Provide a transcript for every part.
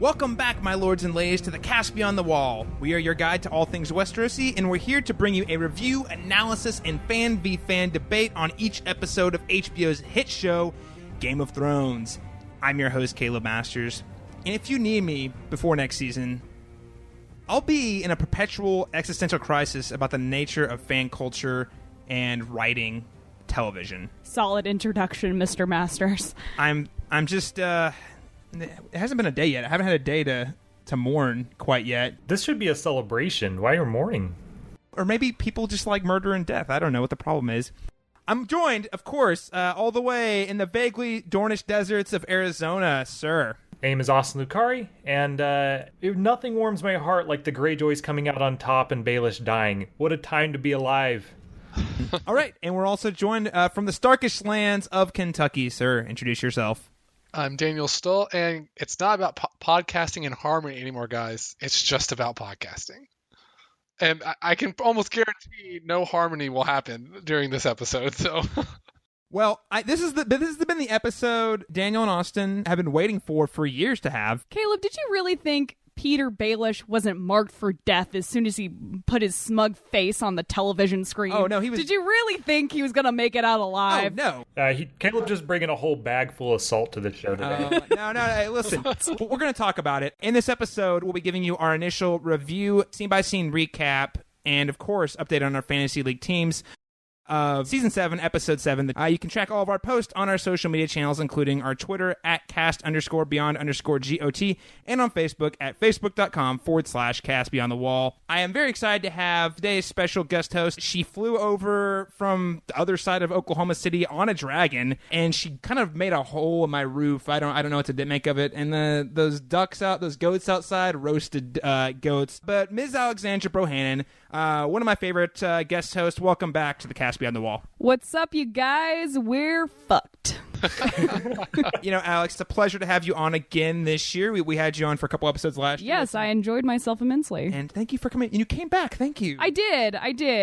Welcome back, my lords and ladies, to the Cast Beyond the Wall. We are your guide to all things Westerosi, and we're here to bring you a review, analysis, and fan v fan debate on each episode of HBO's hit show, Game of Thrones. I'm your host, Caleb Masters, and if you need me before next season, I'll be in a perpetual existential crisis about the nature of fan culture and writing television. Solid introduction, Mr. Masters. I'm just, it hasn't been a day yet. I haven't had a day to mourn quite yet. This should be a celebration. Why are you mourning? Or maybe people just like murder and death. I don't know what the problem is. I'm joined, of course, all the way in the vaguely Dornish deserts of Arizona, sir. My name is Austin Lucari, and nothing warms my heart like the Greyjoys coming out on top and Baelish dying. What a time to be alive. All right, and we're also joined from the Starkish lands of Kentucky, sir. Introduce yourself. I'm Daniel Stull, and it's not about podcasting in harmony anymore, guys. It's just about podcasting. And I can almost guarantee no harmony will happen during this episode, so... Well, this has been the episode Daniel and Austin have been waiting for years to have. Caleb, did you really think Petyr Baelish wasn't marked for death as soon as he put his smug face on the television screen? Oh, no, he was... Did you really think he was going to make it out alive? Oh, no. Caleb just bringing a whole bag full of salt to the show today. No, listen, we're going to talk about it. In this episode, we'll be giving you our initial review, scene-by-scene recap, and, of course, update on our Fantasy League teams of Season 7, Episode 7. You can track all of our posts on our social media channels, including our Twitter at cast_beyond_GOT and on Facebook at facebook.com/castbeyondthewall. I am very excited to have today's special guest host. She flew over from the other side of Oklahoma City on a dragon, and she kind of made a hole in my roof. I don't know what to make of it. And those goats outside, roasted goats. But Ms. Alexandra Brohannon, one of my favorite guest hosts, welcome back to the Cast Beyond the Wall. What's up, you guys? We're fucked. Alex, it's a pleasure to have you on again this year. We had you on for a couple episodes last year. Yes, I enjoyed myself immensely. And thank you for coming. And you came back. Thank you. I did.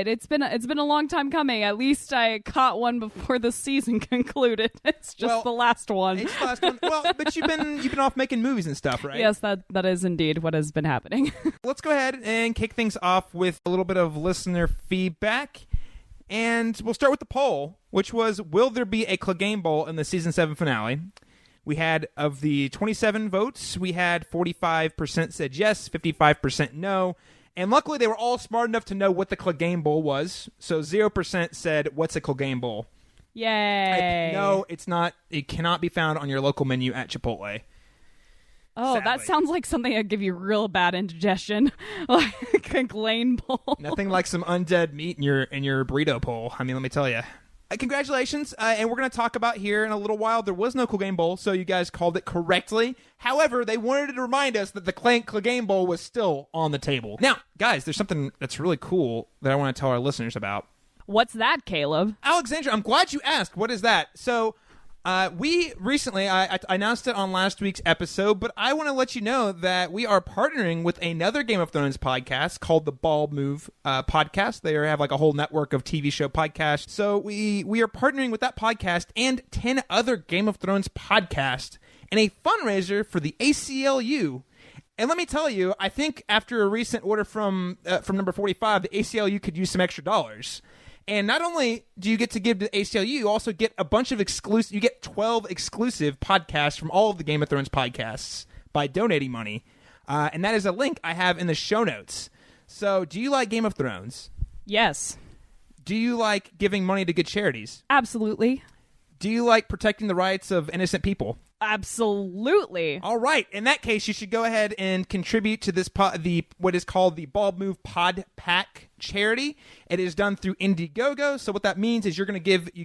It's been a long time coming. At least I caught one before the season concluded. It's just the last one. It's the last one. Well, but you've been off making movies and stuff, right? Yes, that is indeed what has been happening. Let's go ahead and kick things off with a little bit of listener feedback. And we'll start with the poll, which was, will there be a Clegane Bowl in the Season 7 finale? We had, of the 27 votes, we had 45% said yes, 55% no. And luckily, they were all smart enough to know what the Clegane Bowl was. So 0% said, what's a Clegane Bowl? Yay. No, it's not. It cannot be found on your local menu at Chipotle. Oh, Sadly. That sounds like something that'd give you real bad indigestion. Like a Clegane Bowl. Nothing like some undead meat in your burrito bowl. I mean, let me tell you. Congratulations, and we're going to talk about here in a little while. There was no Clegane Bowl, so you guys called it correctly. However, they wanted to remind us that the Clegane Bowl was still on the table. Now, guys, there's something that's really cool that I want to tell our listeners about. What's that, Caleb? Alexandra, I'm glad you asked. What is that? So... we recently, I announced it on last week's episode, but I want to let you know that we are partnering with another Game of Thrones podcast called the Bald Move podcast. They have like a whole network of TV show podcasts. So we are partnering with that podcast and 10 other Game of Thrones podcasts in a fundraiser for the ACLU. And let me tell you, I think after a recent order from number 45, the ACLU could use some extra dollars. And not only do you get to give to the ACLU, you also get a bunch of exclusive. You get 12 exclusive podcasts from all of the Game of Thrones podcasts by donating money, and that is a link I have in the show notes. So, do you like Game of Thrones? Yes. Do you like giving money to good charities? Absolutely. Do you like protecting the rights of innocent people? Absolutely. All right. In that case, you should go ahead and contribute to this what is called the Bald Move Pod Pack charity. It is done through Indiegogo. So what that means is you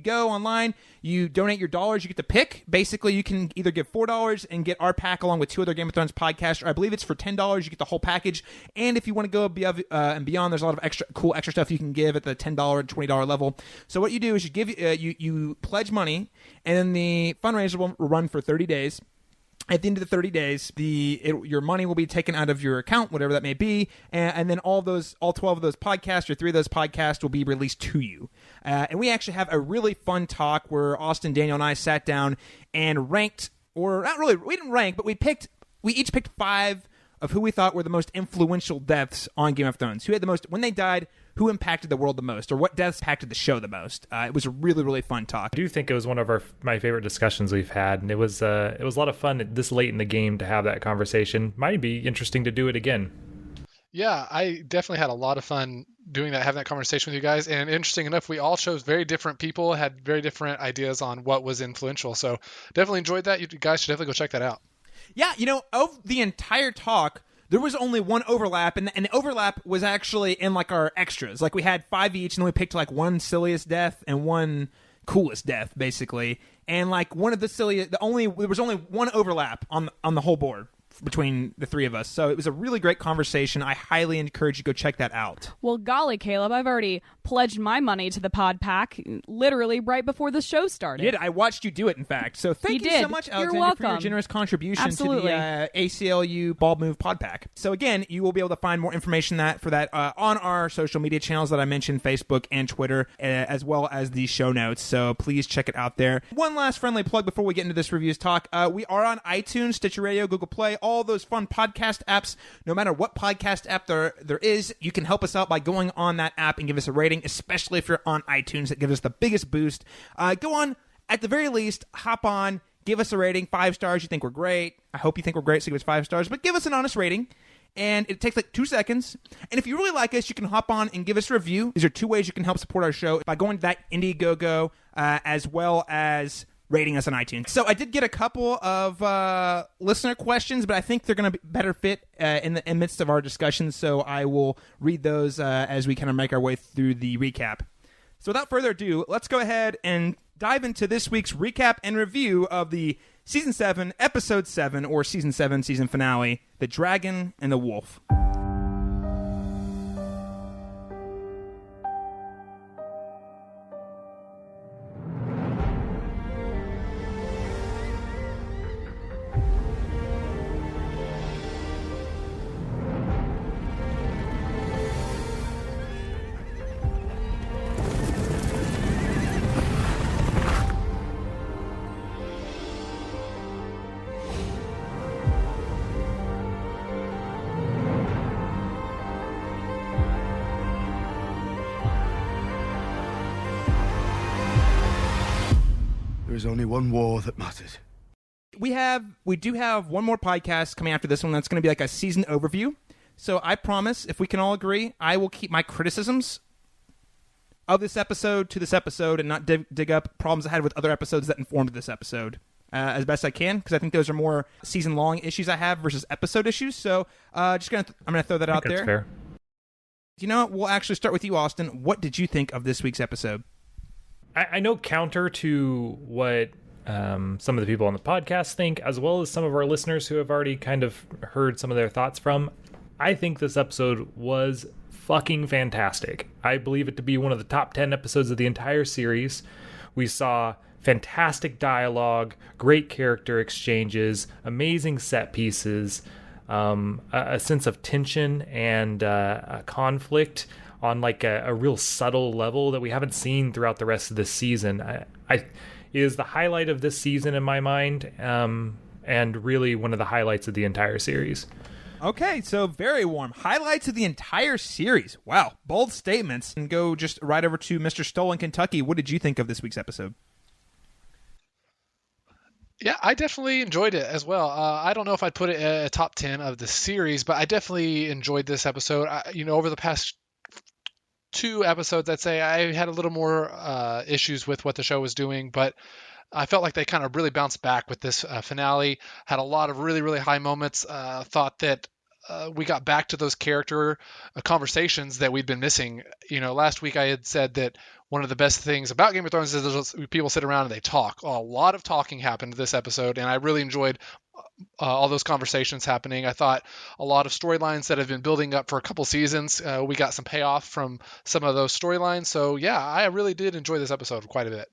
go online, you donate your dollars, you get to pick. Basically, you can either give $4 and get our pack along with 2 other Game of Thrones podcasts, or I believe it's for $10, you get the whole package. And if you want to go above and beyond, there's a lot of cool extra stuff you can give at the $10 and $20 level. So what you do is you pledge money, and then the fundraiser will run for 30 days. At the end of the 30 days, your money will be taken out of your account, whatever that may be, and then all 12 of those podcasts or 3 of those podcasts will be released to you. And we actually have a really fun talk where Austin, Daniel, and I sat down and ranked, or not really, we didn't rank, but we picked we each picked 5 of who we thought were the most influential deaths on Game of Thrones. Who had the most, when they died, who impacted the world the most, or what deaths impacted the show the most. It was a really, really fun talk. I do think it was one of my favorite discussions we've had, and it was a lot of fun this late in the game to have that conversation. Might be interesting to do it again. Yeah, I definitely had a lot of fun doing that, having that conversation with you guys. And interesting enough, we all chose very different people, had very different ideas on what was influential. So definitely enjoyed that. You guys should definitely go check that out. Yeah, of the entire talk, there was only one overlap, and the overlap was actually in like our extras. Like we had 5 each, and then we picked like one silliest death and one coolest death, basically. And like one of the silliest, there was only one overlap on the whole board between the 3 of us. So it was a really great conversation. I highly encourage you to go check that out. Well, golly, Caleb, I've already pledged my money to the pod pack literally right before the show started. You did. I watched you do it, in fact. So thank you so much, Alexander, for your generous contribution to the ACLU Ball Move pod pack. So again, you will be able to find more information for that on our social media channels that I mentioned, Facebook and Twitter, as well as the show notes. So please check it out there. One last friendly plug before we get into this reviews talk. We are on iTunes, Stitcher Radio, Google Play, all those fun podcast apps. No matter what podcast app there is, you can help us out by going on that app and give us a rating, especially if you're on iTunes. It gives us the biggest boost. Go on, at the very least, hop on, give us a rating, 5 stars. You think we're great. I hope you think we're great, so give us 5 stars, but give us an honest rating. And it takes like 2 seconds. And if you really like us, you can hop on and give us a review. These are 2 ways you can help support our show, by going to that Indiegogo, as well as rating us on iTunes. So I did get a couple of listener questions, but I think they're going to be better fit in the midst of our discussion, so I will read those as we kind of make our way through the recap. So without further ado, let's go ahead and dive into this week's recap and review of the Season 7, Episode 7, or Season 7 season finale, The Dragon and the Wolf. There is only one war that matters. We do have one more podcast coming after this one that's going to be like a season overview. So I promise, if we can all agree, I will keep my criticisms of this episode to this episode and not dig up problems I had with other episodes that informed this episode as best I can, because I think those are more season-long issues I have versus episode issues. So I'm going to throw that out there. That's fair. You know what? We'll actually start with you, Austin. What did you think of this week's episode? I know, counter to what some of the people on the podcast think, as well as some of our listeners who have already kind of heard some of their thoughts from, I think this episode was fucking fantastic. I believe it to be one of the top 10 episodes of the entire series. We saw fantastic dialogue, great character exchanges, amazing set pieces, a sense of tension and a conflict on like a real subtle level that we haven't seen throughout the rest of this season. It is the highlight of this season in my mind, and really one of the highlights of the entire series. Okay, so very warm. Highlights of the entire series. Wow, bold statements. And go just right over to Mr. Stoll in Kentucky. What did you think of this week's episode? Yeah, I definitely enjoyed it as well. I don't know if I'd put it a top 10 of the series, but I definitely enjoyed this episode. Over the past 2 episodes, I'd say I had a little more issues with what the show was doing, but I felt like they kind of really bounced back with this finale. Had a lot of really, really high moments. Thought that we got back to those character conversations that we'd been missing. Last week I had said that one of the best things about Game of Thrones is people sit around and they talk. A lot of talking happened this episode, and I really enjoyed all those conversations happening. I thought a lot of storylines that have been building up for a couple seasons, we got some payoff from some of those storylines. So yeah, I really did enjoy this episode quite a bit.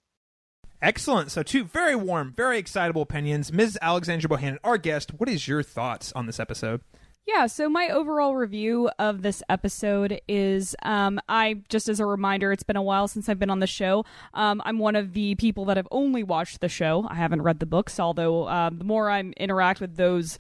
Excellent. So 2 very warm, very excitable opinions. Ms. Alexandra Bohannon, our guest, what is your thoughts on this episode? Yeah, so my overall review of this episode is, I just as a reminder, it's been a while since I've been on the show. I'm one of the people that have only watched the show. I haven't read the books, although the more I interact with those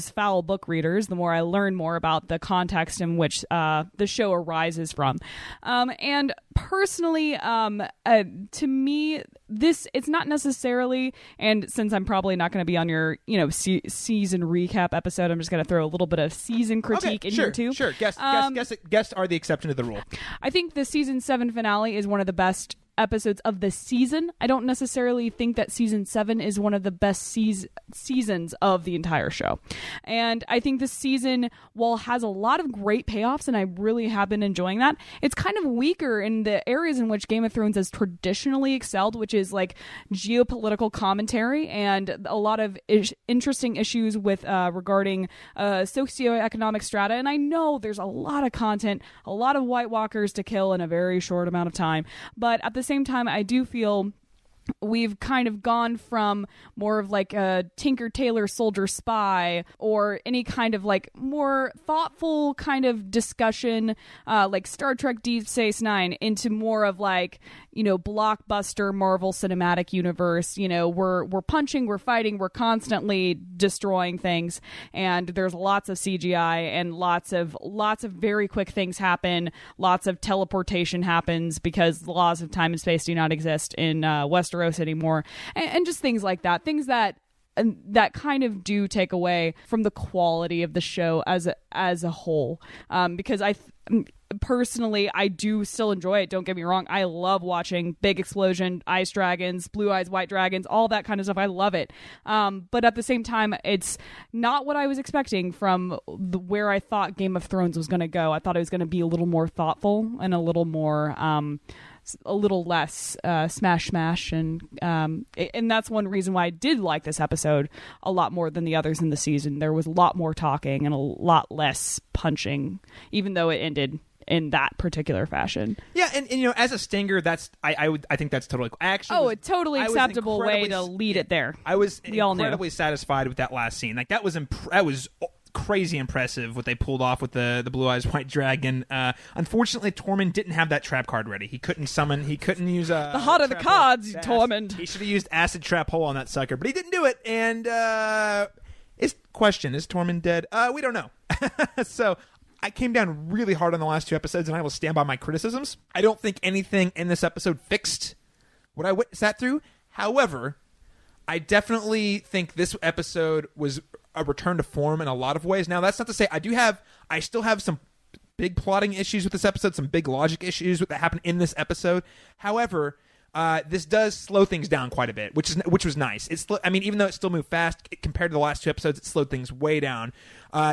foul book readers, the more I learn more about the context in which the show arises from. And personally, to me, it's not necessarily, and since I'm probably not going to be on your season recap episode, I'm just going to throw a little bit of season critique in here too. Sure, guests are the exception to the rule. I think the season 7 finale is one of the best episodes of the season. I don't necessarily think that season 7 is one of the best seasons of the entire show. And I think this season, while has a lot of great payoffs, and I really have been enjoying that, it's kind of weaker in the areas in which Game of Thrones has traditionally excelled, which is like geopolitical commentary and a lot of interesting issues with regarding socioeconomic strata. And I know there's a lot of content, a lot of White Walkers to kill in a very short amount of time, but at the same time, I do feel we've kind of gone from more of like a Tinker Tailor Soldier Spy or any kind of like more thoughtful kind of discussion like Star Trek Deep Space Nine into more of like, blockbuster Marvel Cinematic Universe. We're punching, we're fighting, we're constantly destroying things, and there's lots of CGI and lots of very quick things happen. Lots of teleportation happens because the laws of time and space do not exist in Westeros anymore, and just things like that. Things that kind of do take away from the quality of the show as a whole. Because personally, I do still enjoy it. Don't get me wrong. I love watching big explosion, ice dragons, blue eyes, white dragons, all that kind of stuff. I love it. But at the same time, it's not what I was expecting from where I thought Game of Thrones was going to go. I thought it was going to be a little more thoughtful and a little more, a little less smash, and that's one reason why I did like this episode a lot more than the others in the season. There was a lot more talking and a lot less punching, even though it ended in that particular fashion. Yeah, and as a stinger, that's I think that's totally cool. A totally acceptable way to lead it there. I was incredibly satisfied with that last scene. Like that was crazy impressive what they pulled off with the blue eyes white dragon. Unfortunately, Tormund didn't have that trap card ready. He couldn't use the heart of the cards. Tormund. He should have used acid trap hole on that sucker, but he didn't do it. And is Tormund dead? We don't know. So I came down really hard on the last 2 episodes, and I will stand by my criticisms. I don't think anything in this episode fixed what I sat through. However, I definitely think this episode was a return to form in a lot of ways. Now, that's not to say I still have some big plotting issues with this episode, some big logic issues that happened in this episode. However, this does slow things down quite a bit, which was nice. Even though it still moved fast compared to the last 2 episodes, it slowed things way down.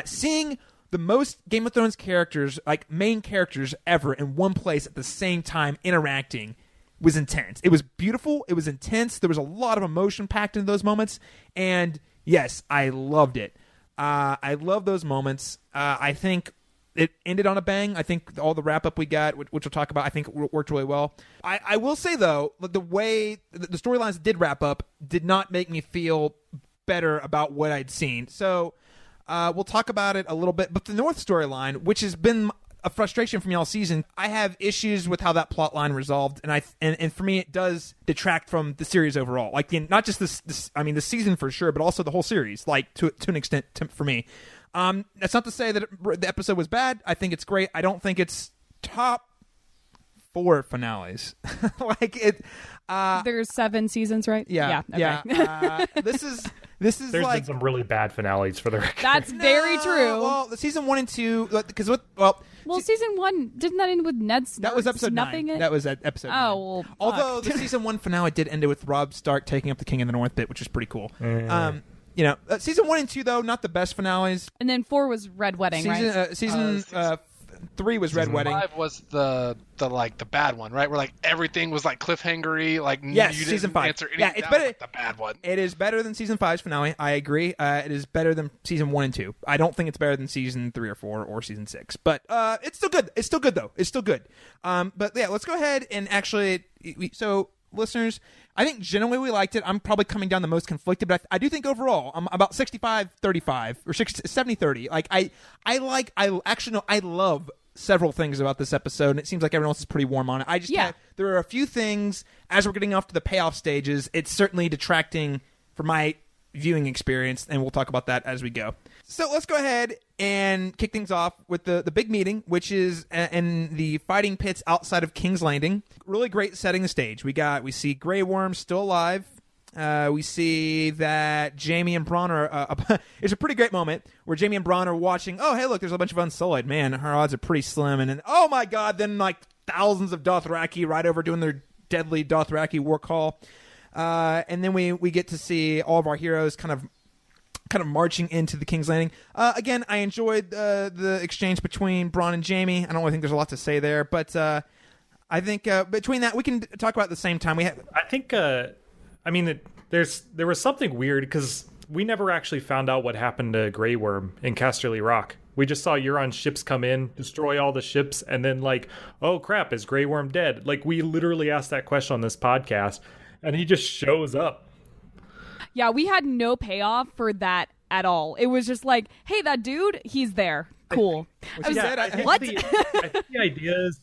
Seeing the most Game of Thrones characters, like main characters ever, in one place at the same time interacting was intense. It was beautiful. It was intense. There was a lot of emotion packed into those moments, and yes, I loved it. I love those moments. I think it ended on a bang. I think all the wrap-up we got, which we'll talk about, I think worked really well. I will say, though, the way the storylines that did wrap up did not make me feel better about what I'd seen. So we'll talk about it a little bit. But the North storyline, which has been a frustration from y'all season, I have issues with how that plot line resolved, and for me it does detract from the series overall. Like not just the season for sure, but also the whole series, like to an extent for me. That's not to say that the episode was bad. I think it's great. I don't think it's top 4 finales. Like it. There's 7 seasons, right? Yeah. Okay. Yeah. There's been some really bad finales for the record. That's very true. Well, the season 1 and 2, because season 1 didn't that end with Ned's? That was episode 9. That was episode 9. Oh, well, although the season 1 finale did end with Robb Stark taking up the King of the North bit, which is pretty cool. Season 1 and 2 though, not the best finales. And then 4 was Red Wedding, right? Season 3 was Red Wedding. 5 was the bad one, right? Where like everything was like cliffhangery, like yes, you season didn't 5. answer anything. Yeah, it's that better. Was, like, the bad one. It is better than season 5's finale. I agree. It is better than season 1 and 2. I don't think it's better than season 3 or 4 or season 6. But it's still good. It's still good though. It's still good. But yeah, let's go ahead and actually. So listeners. I think generally we liked it. I'm probably coming down the most conflicted, but I do think overall I'm about 65-35 or 70-30. Like I love several things about this episode, and it seems like everyone else is pretty warm on it. There are a few things as we're getting off to the payoff stages. It's certainly detracting from my viewing experience, and we'll talk about that as we go. So let's go ahead and kick things off with the big meeting, which is in the fighting pits outside of King's Landing. Really great setting the stage. We see Grey Worm still alive. We see that Jaime and Bronn are... it's a pretty great moment where Jaime and Bronn are watching, oh, hey, look, there's a bunch of Unsullied. Man, her odds are pretty slim. And then, oh, my God, then like thousands of Dothraki right over doing their deadly Dothraki war call. And then we get to see all of our heroes kind of marching into the King's Landing. Again, I enjoyed the exchange between Bronn and Jaime. I don't really think there's a lot to say there, but I think between that, we can talk about it at the same time. I think, there was something weird because we never actually found out what happened to Grey Worm in Casterly Rock. We just saw Euron's ships come in, destroy all the ships, and then like, oh crap, is Grey Worm dead? Like, we literally asked that question on this podcast, and he just shows up. Yeah, we had no payoff for that at all. It was just like, hey, that dude, he's there. Cool. I what? I think the idea is...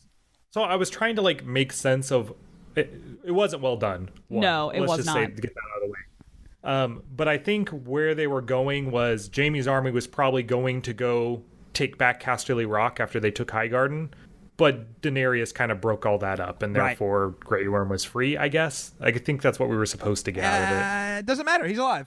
So I was trying to like make sense of... It wasn't well done. No, it was not. Let's just say, to get that out of the way. But I think where they were going was Jaime's army was probably going to go take back Casterly Rock after they took Highgarden. But Daenerys kind of broke all that up, and therefore Grey Worm was free, I guess. I think that's what we were supposed to get out of it. It doesn't matter. He's alive.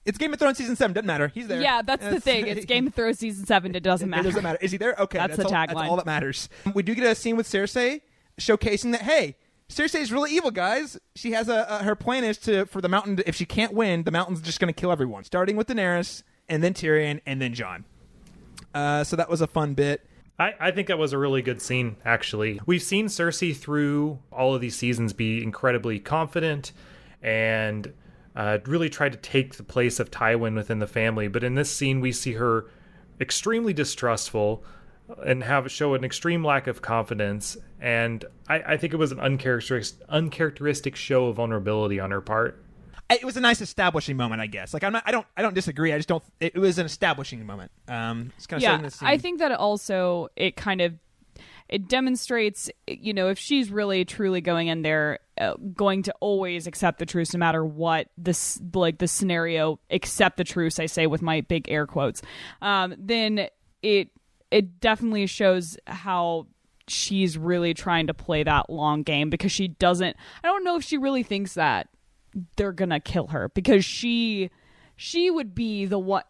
It's Game of Thrones Season 7. Doesn't matter. He's there. Yeah, that's the thing. It's Game of Thrones Season 7. It doesn't matter. It doesn't matter. Is he there? Okay. That's the tagline. That's all that matters. We do get a scene with Cersei showcasing that, hey, Cersei's really evil, guys. She has her plan is for the mountain, if she can't win, the mountain's just going to kill everyone, starting with Daenerys, and then Tyrion, and then Jon. So that was a fun bit. I think that was a really good scene, actually. We've seen Cersei through all of these seasons be incredibly confident and really tried to take the place of Tywin within the family. But in this scene, we see her extremely distrustful and show an extreme lack of confidence. And I think it was an uncharacteristic show of vulnerability on her part. It was a nice establishing moment, I guess. Like I don't disagree. I just don't. It was an establishing moment. It's kind of setting the scene. I think that also it demonstrates, if she's really truly going in there, going to always accept the truce no matter what the scenario. Accept the truce, I say with my big air quotes. Then it definitely shows how she's really trying to play that long game, because she doesn't. I don't know if she really thinks that they're gonna kill her, because she would be the one.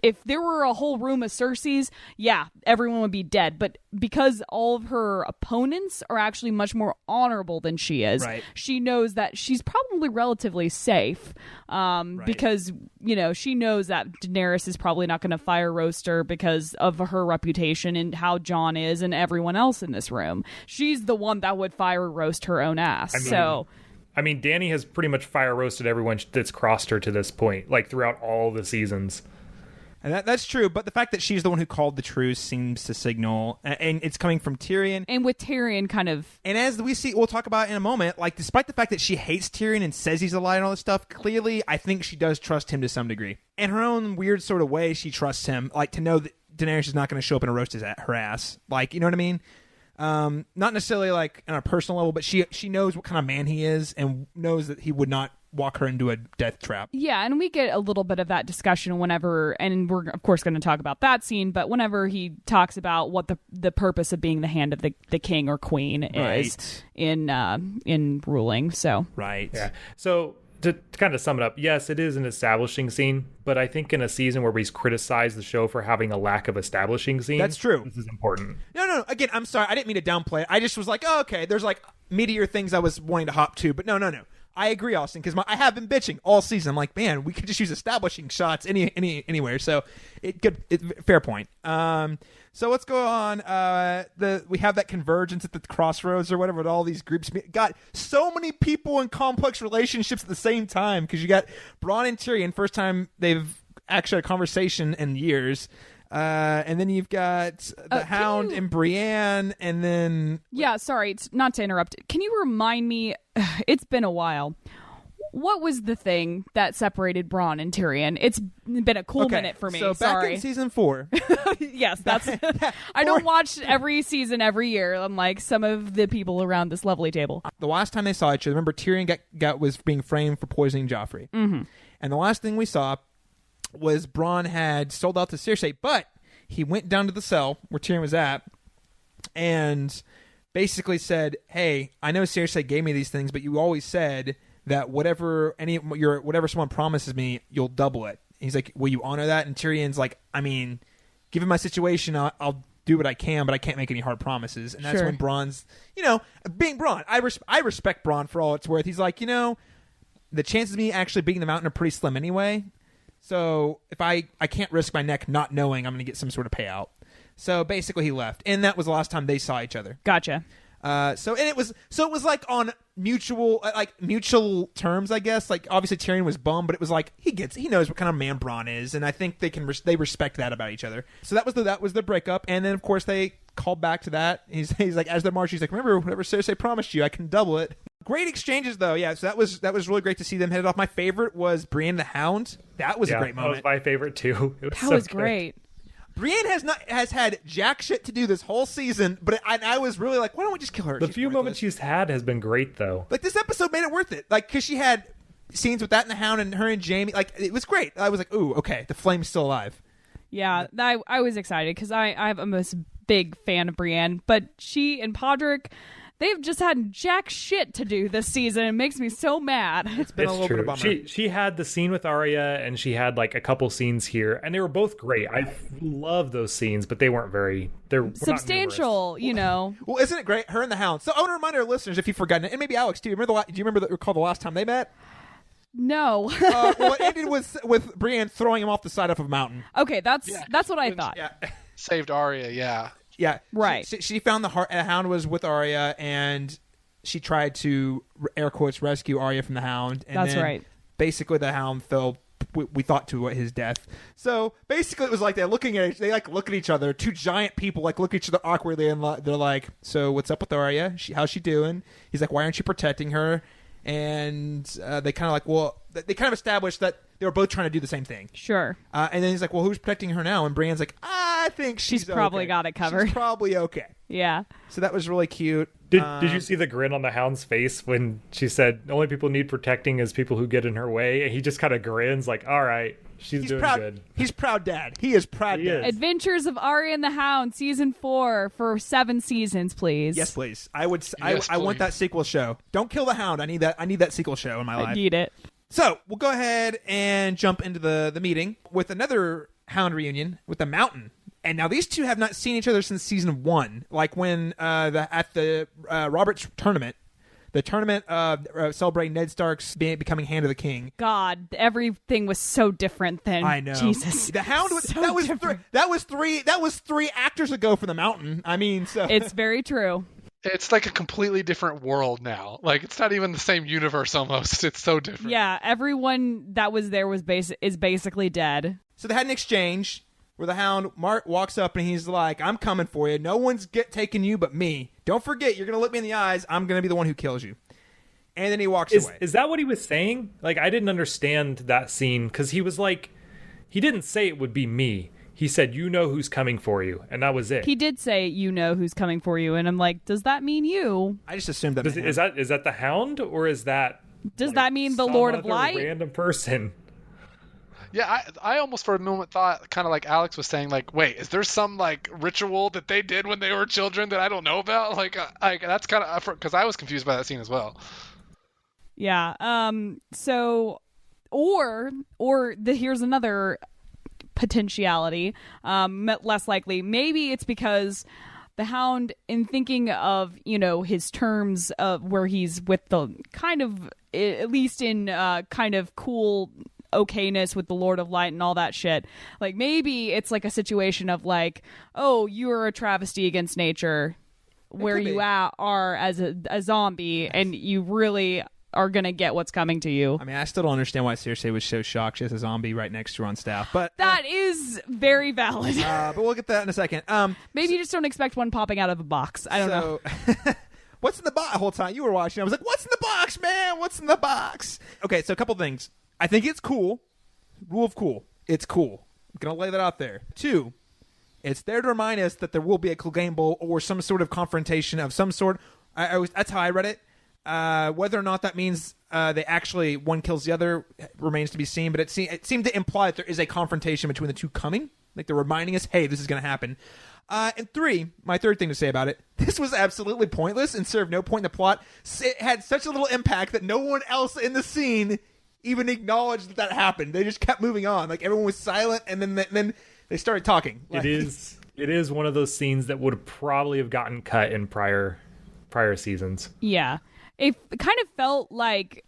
If there were a whole room of Cerseis, yeah, everyone would be dead. But because all of her opponents are actually much more honorable than she is, right, she knows that she's probably relatively safe. Because she knows that Daenerys is probably not going to fire roast her because of her reputation and how Jon is and everyone else in this room. She's the one that would fire roast her own ass. I mean, Dany has pretty much fire roasted everyone that's crossed her to this point, like throughout all the seasons. And that's true, but the fact that she's the one who called the truce seems to signal, and it's coming from Tyrion. And with Tyrion kind of... And as we see, we'll talk about in a moment, like, despite the fact that she hates Tyrion and says he's a liar and all this stuff, clearly, I think she does trust him to some degree. In her own weird sort of way, she trusts him, like, to know that Daenerys is not going to show up and roast her ass. Like, you know what I mean? Not necessarily, like, on a personal level, but she knows what kind of man he is and knows that he would not walk her into a death trap. Yeah, and we get a little bit of that discussion whenever, and we're of course going to talk about that scene, but whenever he talks about what the purpose of being the hand of the king or queen is in ruling. So right, yeah. So to kind of sum it up, yes, it is an establishing scene, but I think in a season where we criticize the show for having a lack of establishing scenes, that's true. This is important. No. Again, I'm sorry, I didn't mean to downplay it. I just was like, oh, okay, there's like meatier things I was wanting to hop to, but no. I agree, Austin, because I have been bitching all season. I'm like, man, we could just use establishing shots anywhere. So, fair point. So let's go on. We have that convergence at the crossroads or whatever with all these groups. Got so many people in complex relationships at the same time, because you got Bronn and Tyrion, first time they've actually had a conversation in years. And then you've got the Hound and Brienne, and then Yeah, sorry, it's not to interrupt. Can you remind me? It's been a while. What was the thing that separated Bronn and Tyrion? It's been a cool minute for me. So sorry. back in season 4. Yes, that's. I don't watch every season every year, unlike some of the people around this lovely table. The last time they saw each other, remember Tyrion was being framed for poisoning Joffrey. Mm-hmm. And the last thing we saw was Bronn had sold out to Cersei, but he went down to the cell where Tyrion was at and basically said, hey, I know Cersei gave me these things, but you always said that whatever someone promises me, you'll double it. He's like, will you honor that? And Tyrion's like, I mean, given my situation, I'll do what I can, but I can't make any hard promises. And that's when Bronn's, being Bronn. I respect Bronn for all it's worth. He's like, the chances of me actually beating the Mountain are pretty slim anyway. So if I can't risk my neck not knowing I'm going to get some sort of payout. So basically he left. And that was the last time they saw each other. Gotcha. So it was like on mutual terms, I guess. Like obviously Tyrion was bummed, but it was like he knows what kind of man Bronn is, and I think they respect that about each other. So that was the breakup, and then of course they called back to that. He's like, as they're marching, he's like, remember whatever Cersei promised you, I can double it. Great exchanges though, yeah. So that was really great to see them headed off. My favorite was Brienne the Hound. That was a great moment. That was my favorite too. That was great. Brienne has had jack shit to do this whole season, but I was really like, why don't we just kill her? The few moments she's had has been great, though. Like, this episode made it worth it. Like, because she had scenes with that and the Hound and her and Jaime. Like, it was great. I was like, ooh, okay, the flame's still alive. Yeah, I was excited because I'm a big fan of Brienne, but she and Podrick, they've just had jack shit to do this season. It makes me so mad. It's been a little bit of a bummer. She had the scene with Arya, and she had like a couple scenes here, and they were both great. I love those scenes, but they weren't very substantial, Well, isn't it great? Her and the Hound. So I want to remind our listeners, if you've forgotten it, and maybe Alex too. Do you recall the last time they met? No. Well, it ended with Brienne throwing him off the side of a mountain. Okay, that's what I thought. Yeah. Saved Arya, yeah. Yeah, right. She found the Hound was with Arya, and she tried to air quotes rescue Arya from the Hound. And that's then right. Basically, the Hound fell. We thought to his death. So basically, it was like they look at each other. Two giant people look at each other awkwardly, and they're like, "So what's up with Arya? How's she doing?" He's like, "Why aren't you protecting her?" And they kind of they kind of established that they were both trying to do the same thing. Sure. And then he's like, well, who's protecting her now? And Brienne's like, I think she's probably okay. got it covered. She's probably okay. Yeah. So that was really cute. Did you see the grin on the Hound's face when she said, the only people need protecting is people who get in her way? And he just kind of grins like, all right, he's doing proud, good. He's proud dad. He is proud dad. Adventures of Arya and the Hound, season 4 for 7 seasons, please. Yes, please. I want that sequel show. Don't kill the Hound. I need that sequel show in my life. I need it. So we'll go ahead and jump into the meeting with another Hound reunion with the Mountain. And now these two have not seen each other since season 1. Like when at the Robert's tournament, the tournament celebrating Ned Stark's becoming Hand of the King. God, everything was so different then. I know. Jesus, the Hound was so that was three actors ago for the Mountain. I mean, so it's very true. It's like a completely different world now. Like, it's not even the same universe almost. It's so different. Yeah, everyone that was there is basically dead. So they had an exchange where the Hound, Mark, walks up and he's like, I'm coming for you. No one's taking you but me. Don't forget, you're going to look me in the eyes. I'm going to be the one who kills you. And then he walks away. Is that what he was saying? Like, I didn't understand that scene because he was like, he didn't say it would be me. He said, you know who's coming for you. And that was it. He did say, you know who's coming for you. And I'm like, does that mean you? I just assumed that. Is that the Hound, or is that... Does that mean the Lord of Light? Random person. Yeah, I almost for a moment thought, kind of like Alex was saying, like, wait, is there some, like, ritual that they did when they were children that I don't know about? Like that's kind of... Because I was confused by that scene as well. Yeah. So... Here's another... potentiality, less likely. Maybe it's because the Hound, in thinking of his terms of where he's with the kind of, at least in kind of cool okayness with the Lord of Light and all that shit, like maybe it's like a situation of like, oh, you're a travesty against nature where you are as a zombie, and you really are gonna get what's coming to you. I mean, I still don't understand why Cersei was so shocked she has a zombie right next to her on staff, but That is very valid. but we'll get to that in a second. Maybe you just don't expect one popping out of a box. I don't know. What's in the box? The whole time you were watching, I was like, "What's in the box, man? What's in the box?" Okay, so a couple things. I think it's cool. Rule of cool. It's cool. I'm gonna lay that out there. 2, it's there to remind us that there will be a Clegane Bowl or some sort of confrontation of some sort. That's how I read it. Whether or not that means they actually one kills the other remains to be seen. But it seemed to imply that there is a confrontation between the two coming. Like they're reminding us, hey, this is going to happen. And 3, my third thing to say about it, this was absolutely pointless and served no point in the plot. It had such a little impact that no one else in the scene even acknowledged that happened. They just kept moving on. Like everyone was silent, and then they started talking. Like, It is one of those scenes that would probably have gotten cut in prior seasons. Yeah. It kind of felt like,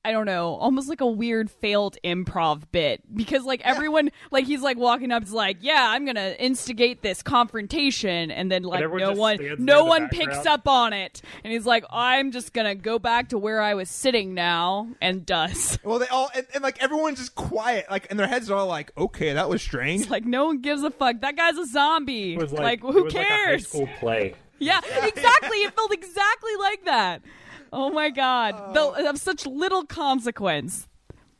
I don't know, almost like a weird failed improv bit, because like everyone, like he's like walking up, it's like, yeah, I'm gonna instigate this confrontation, and then like no one picks up on it, and he's like, I'm just gonna go back to where I was sitting now, and does. Well, they all and like everyone's just quiet, like, and their heads are all like, okay, that was strange. It's like no one gives a fuck. That guy's a zombie. It was like who it was cares? Like a high school play. Yeah, exactly. It felt exactly like that. Oh my God. Of such little consequence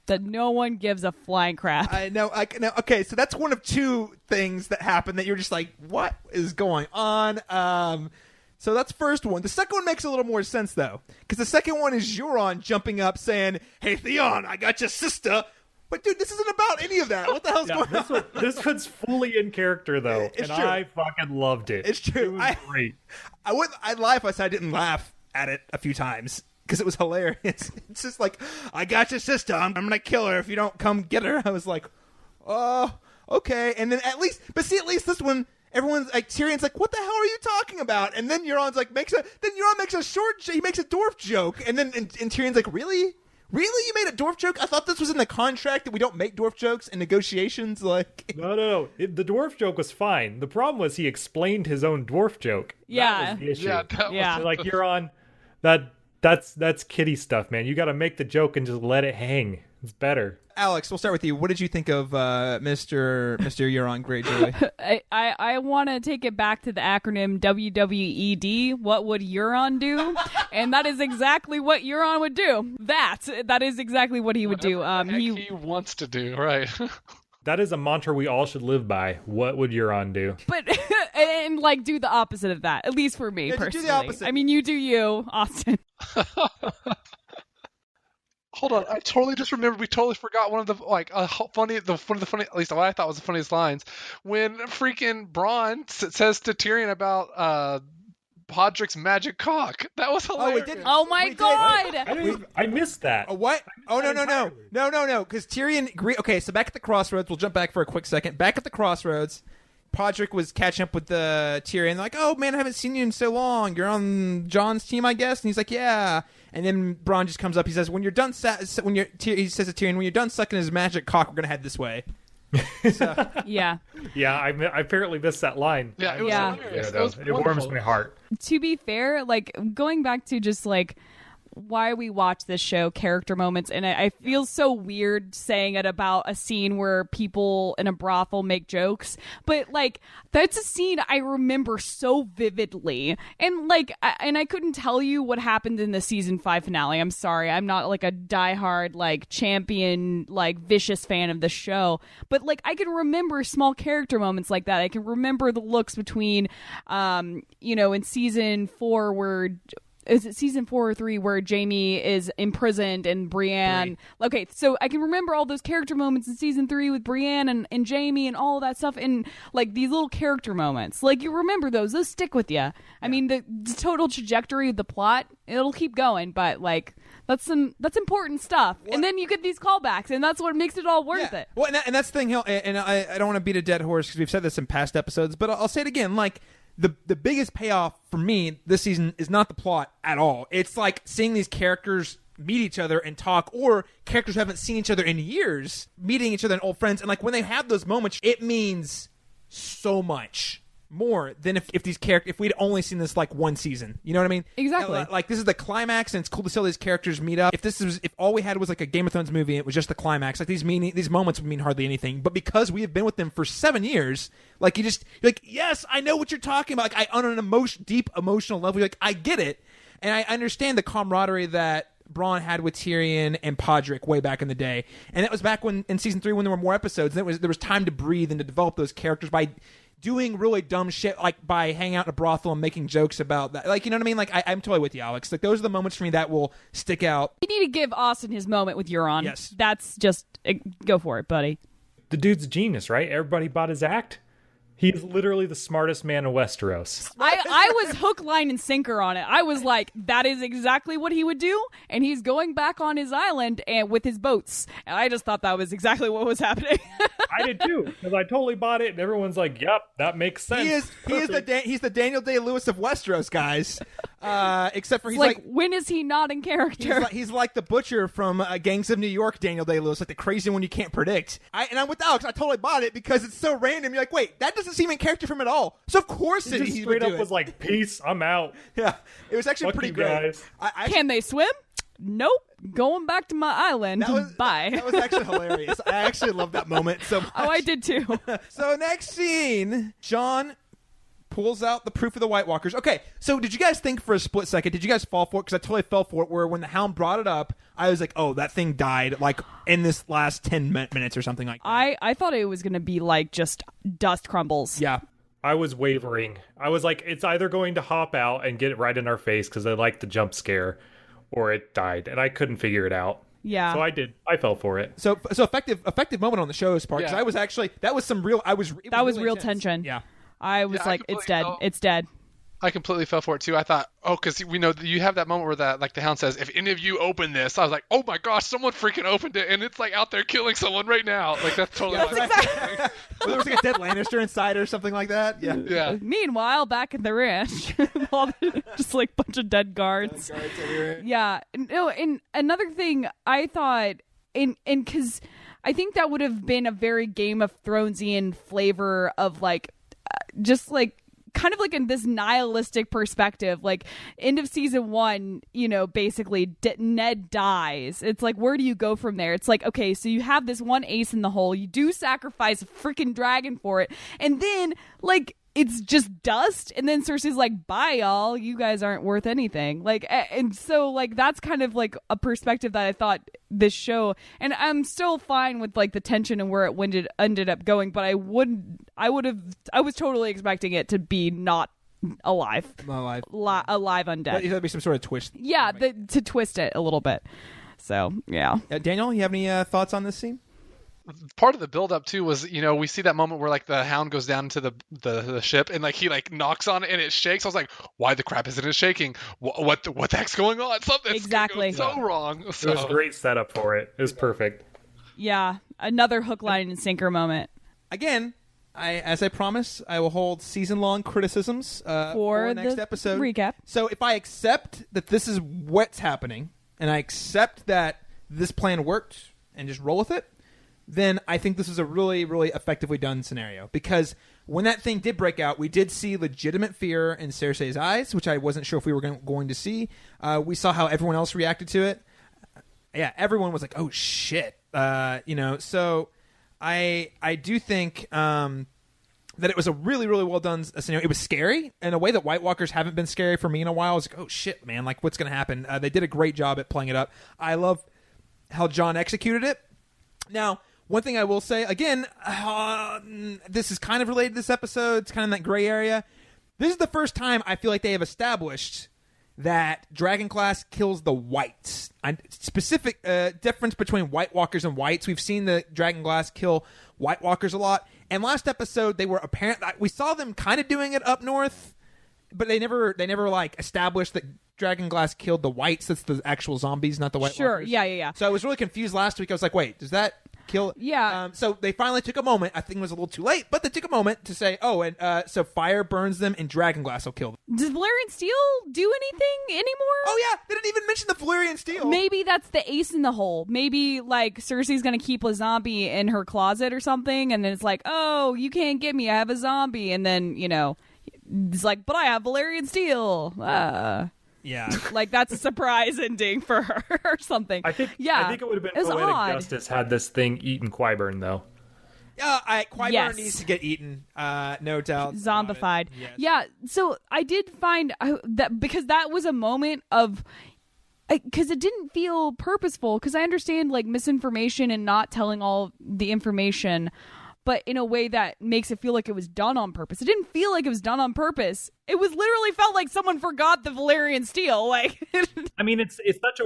that no one gives a flying crap. I know. Okay, so that's one of 2 things that happened that you're just like, what is going on? So that's first one. The second one makes a little more sense, though, because the second one is Euron jumping up saying, hey, Theon, I got your sister. But, dude, this isn't about any of that. What the hell's going on? This one's fully in character, though, It's and true. I fucking loved it. It's true. It was great. I'd lie if I said I didn't laugh at it a few times because it was hilarious. It's just like, I got your sister. I'm going to kill her if you don't come get her. I was like, oh, okay. And then at least this one, everyone's like, Tyrion's like, what the hell are you talking about? And then Euron's like, Euron makes he makes a dwarf joke. And then and Tyrion's like, really? Really? You made a dwarf joke? I thought this was in the contract that we don't make dwarf jokes in negotiations. Like, No. The dwarf joke was fine. The problem was he explained his own dwarf joke. Yeah. That was the issue. Yeah. So, like, you're on that's kiddie stuff, man. You got to make the joke and just let it hang. It's better. Alex, we'll start with you. What did you think of Mr. Euron Greyjoy? I want to take it back to the acronym WWED. What would Euron do? And that is exactly what Euron would do. That is exactly what he would do. He wants to do, right? That is a mantra we all should live by. What would Euron do? But and like do the opposite of that. At least for me personally. Do the opposite. I mean, you do you, Austin. Hold on, I totally just remembered. We totally forgot one of the funny, at least what I thought was the funniest lines when freaking Bronn says to Tyrion about Podrick's magic cock. That was hilarious. we did. Oh my God! I missed that. What? Oh, no. Because Tyrion. Okay, so back at the crossroads, we'll jump back for a quick second. Back at the crossroads, Podrick was catching up with the Tyrion. Like, oh man, I haven't seen you in so long. You're on Jon's team, I guess. And he's like, yeah. And then Bronn just comes up. He says, he says to Tyrion, when you're done sucking his magic cock, we're gonna head this way. So. Yeah. Yeah, I apparently missed that line. Yeah, it was hilarious. It warms my heart. To be fair, like going back to just like why we watch this show, character moments, and I feel so weird saying it about a scene where people in a brothel make jokes, but like that's a scene I remember so vividly, and like I couldn't tell you what happened in the season 5 finale. I'm sorry, I'm not like a diehard like champion like vicious fan of the show, but like I can remember small character moments like that. I can remember the looks between in season 4 where is it season 4 or 3 where Jaime is imprisoned and Brienne? Okay, so I can remember all those character moments in season 3 with Brienne and Jaime and all that stuff, and like these little character moments. Like you remember those stick with you. Yeah. I mean, the total trajectory of the plot, it'll keep going, but like that's important stuff. What? And then you get these callbacks, and that's what makes it all worth it. Well, and that's the thing, and I don't want to beat a dead horse because we've said this in past episodes, but I'll say it again, like. The biggest payoff for me this season is not the plot at all. It's like seeing these characters meet each other and talk, or characters who haven't seen each other in years meeting each other and old friends. And like when they have those moments, it means so much. more than if these characters, if we'd only seen this like one season. You know what I mean? Exactly. Like this is the climax, and it's cool to see all these characters meet up. If all we had was like a Game of Thrones movie, and it was just the climax. Like these moments would mean hardly anything. But because we have been with them for 7 years, like you're like, yes, I know what you're talking about. Like on an deep emotional level, you're like, I get it, and I understand the camaraderie that Bronn had with Tyrion and Podrick way back in the day, and that was back when in season 3 when there were more episodes, and there was time to breathe and to develop those characters by doing really dumb shit, like by hanging out in a brothel and making jokes about that. Like, you know what I mean? Like, I'm totally with you, Alex. Like, those are the moments for me that will stick out. You need to give Austin his moment with Euron. Yes. That's just, go for it, buddy. The dude's a genius, right? Everybody bought his act. He's literally the smartest man in Westeros. I was hook, line, and sinker on it. I was like, that is exactly what he would do, and he's going back on his island and with his boats. And I just thought that was exactly what was happening. I did too, because I totally bought it, and everyone's like, "Yep, that makes sense." He's the Daniel Day-Lewis of Westeros, guys. Except for he's like, when is he not in character? He's like the butcher from Gangs of New York, Daniel Day-Lewis, like the crazy one you can't predict. And I'm with Alex. I totally bought it because it's so random. You're like, wait, that doesn't seem in character from at all. So of course he just straight up was like, "Peace, I'm out." Yeah, it was actually Fuck pretty you great. guys. Can they swim? Nope. Going back to my island. Bye. That was actually hilarious. I actually loved that moment so much. Oh, I did too. So next scene, Jon pulls out the proof of the White Walkers. Okay, so did you guys think for a split second, did you guys fall for it? Because I totally fell for it, where when the Hound brought it up, I was like, oh, that thing died, like, in this last 10 minutes or something like that. I thought it was going to be, like, just dust crumbles. Yeah. I was wavering. I was like, it's either going to hop out and get it right in our face because I like the jump scare, or it died, and I couldn't figure it out. Yeah. So I did. I fell for it. So effective moment on the show's part, because I was actually, that was some real, that was really real intense. tension. Yeah. I was like, it's dead. It's dead. I completely fell for it too. I thought, because we know you have that moment where the Hound says, "If any of you open this," I was like, "Oh my gosh, someone freaking opened it, and it's like out there killing someone right now." Like that's totally. Well, there was like a dead Lannister inside or something like that. Yeah. Yeah. Meanwhile, back in the ranch, just like a bunch of dead guards. Yeah. No. And another thing I thought, because I think that would have been a very Game of Thronesian flavor of like, just like. Kind of like in this nihilistic perspective, like end of season 1, basically Ned dies. It's like, where do you go from there? It's like, okay, so you have this one ace in the hole. You do sacrifice a freaking dragon for it. And then like, it's just dust. And then Cersei's like, bye y'all. You guys aren't worth anything. Like, and so like, that's kind of like a perspective that I thought this show, and I'm still fine with like the tension and where it ended up going, but I was totally expecting it to be not alive undead. That'd be some sort of twist. Yeah, to twist it a little bit. So yeah. Daniel, you have any thoughts on this scene? Part of the build up too was, we see that moment where like the Hound goes down to the ship and like he like knocks on it and it shakes. I was like, why the crap isn't it shaking? What the heck's going on? Something's exactly so wrong. So. It was a great setup for it. It was perfect. Yeah, another hook, line, and sinker moment. Again, as I promised, I will hold season-long criticisms for next episode recap. So if I accept that this is what's happening, and I accept that this plan worked, and just roll with it, then I think this is a really, really effectively done scenario. Because when that thing did break out, we did see legitimate fear in Cersei's eyes, which I wasn't sure if we were going to see. We saw how everyone else reacted to it. Yeah, everyone was like, oh, shit. So I do think that it was a really, really well done scenario. It was scary in a way that White Walkers haven't been scary for me in a while. I was like, oh, shit, man. Like, what's going to happen? They did a great job at playing it up. I love how Jon executed it. Now, one thing I will say, again, this is kind of related to this episode. It's kind of in that gray area. This is the first time I feel like they have established that Dragonglass kills the whites. Specific difference between White Walkers and whites. We've seen the Dragonglass kill White Walkers a lot. And last episode, they were apparent. We saw them kind of doing it up north, but they never like established that Dragonglass killed the whites. That's the actual zombies, not the White Walkers. Sure, yeah. So I was really confused last week. I was like, wait, does that... kill. Yeah. So they finally took a moment. I think it was a little too late, but they took a moment to say, oh, and so fire burns them and dragonglass will kill them. Does Valerian Steel do anything anymore? Oh, yeah. They didn't even mention the Valyrian Steel. Maybe that's the ace in the hole. Maybe, like, Cersei's going to keep a zombie in her closet or something, and then it's like, oh, you can't get me. I have a zombie. And then, it's like, but I have Valerian Steel. Yeah. Like, that's a surprise ending for her or something. I think it would have been poetic justice had this thing eaten Qyburn, though. Qyburn needs to get eaten, no doubt. Zombified. Yes. Yeah, so I did find that because that was a moment of... Because it didn't feel purposeful, because I understand, like, misinformation and not telling all the information, but in a way that makes it feel like it was done on purpose. It didn't feel like it was done on purpose. It was literally felt like someone forgot the Valyrian Steel. Like, I mean, it's such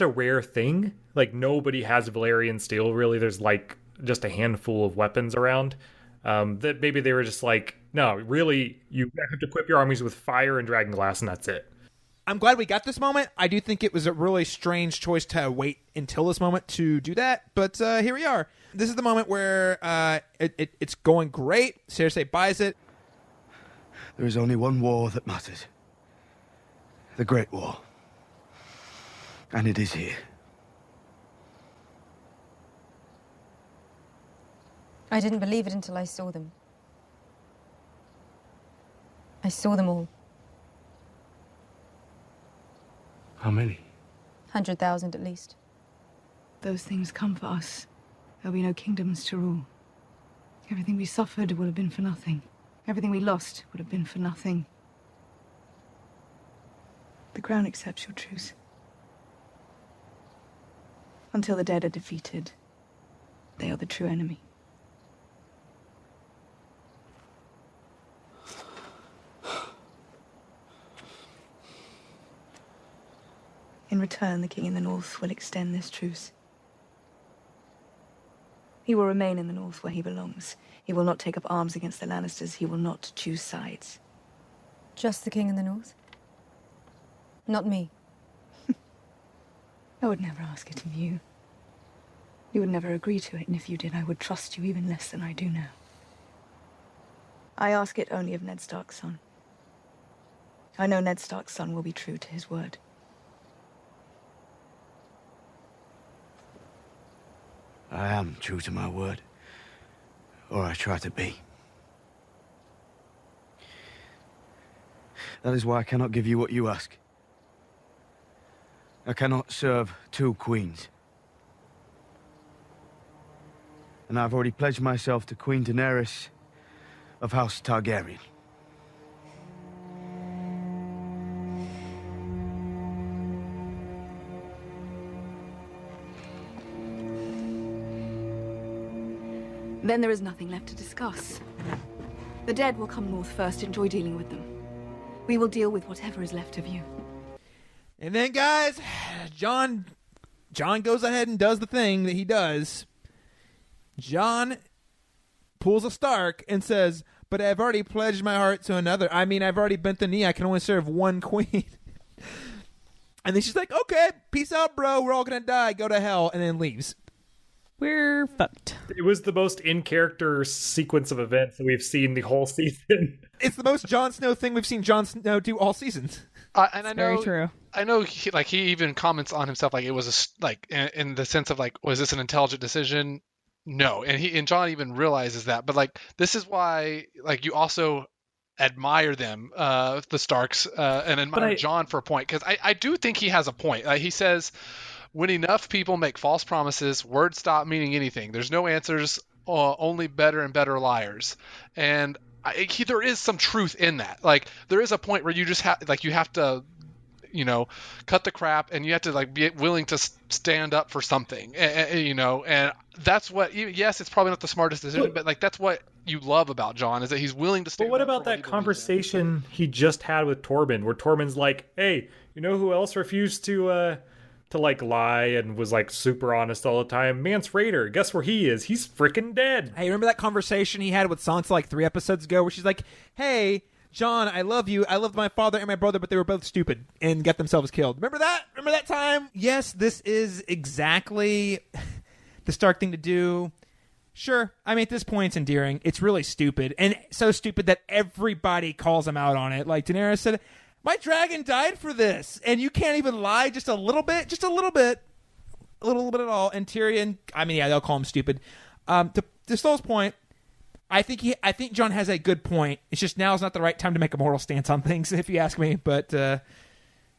a rare thing. Like, nobody has Valyrian Steel, really. There's, like, just a handful of weapons around. That maybe they were just like, no, really, you have to equip your armies with fire and dragonglass, and that's it. I'm glad we got this moment. I do think it was a really strange choice to wait until this moment to do that, but here we are. This is the moment where it's going great. Cersei buys it. There is only one war that matters. The Great War. And it is here. I didn't believe it until I saw them. I saw them all. How many? 100,000 at least. Those things come for us. There'll be no kingdoms to rule. Everything we suffered would have been for nothing. Everything we lost would have been for nothing. The crown accepts your truce. Until the dead are defeated, they are the true enemy. In return, the king in the north will extend this truce. He will remain in the north where he belongs. He will not take up arms against the Lannisters. He will not choose sides. Just the king in the north? Not me. I would never ask it of you. You would never agree to it, and if you did, I would trust you even less than I do now. I ask it only of Ned Stark's son. I know Ned Stark's son will be true to his word. I am true to my word. Or I try to be. That is why I cannot give you what you ask. I cannot serve two queens. And I've already pledged myself to Queen Daenerys of House Targaryen. Then there is nothing left to discuss. The dead will come north first. Enjoy dealing with them. We will deal with whatever is left of you. And then, guys, John goes ahead and does the thing that he does. John pulls a Stark and says, but I've already pledged my heart to another. I mean, I've already bent the knee. I can only serve one queen. And then she's like, okay, peace out, bro. We're all going to die. Go to hell. And then leaves. We're fucked. It was the most in-character sequence of events that we've seen the whole season. It's the most Jon Snow thing we've seen Jon Snow do all seasons. And I know, Very true. I know, he even comments on himself like it was in the sense of like, was this an intelligent decision? No, and Jon even realizes that. But like, this is why like you also admire them, the Starks, and admire Jon for a point, because I do think he has a point. He says, when enough people make false promises, words stop meaning anything. There's no answers, only better and better liars. And there is some truth in that. Like, there is a point where you just have to, cut the crap, and you have to like be willing to stand up for something. And that's what. Yes, it's probably not the smartest decision, but like that's what you love about Jon, is that he's willing to stand. But what up about for that conversation he just had with Tormund, where Tormund's like, "Hey, you know who else refused to like lie and was like super honest all the time? Mance Rayder. Guess where he is? He's freaking dead." Hey, remember that conversation he had with Sansa like 3 episodes ago, where she's like, "Hey, Jon, I love you. I loved my father and my brother, but they were both stupid and got themselves killed." Remember that? Remember that time? Yes, this is exactly the Stark thing to do. Sure. I mean, at this point, it's endearing. It's really stupid. And so stupid that everybody calls him out on it. Like, Daenerys said, my dragon died for this. And you can't even lie just a little bit. Just a little bit. A little bit at all. And Tyrion, I mean, yeah, they'll call him stupid. To Stoll's point, I think Jon has a good point. It's just now is not the right time to make a moral stance on things, if you ask me. But,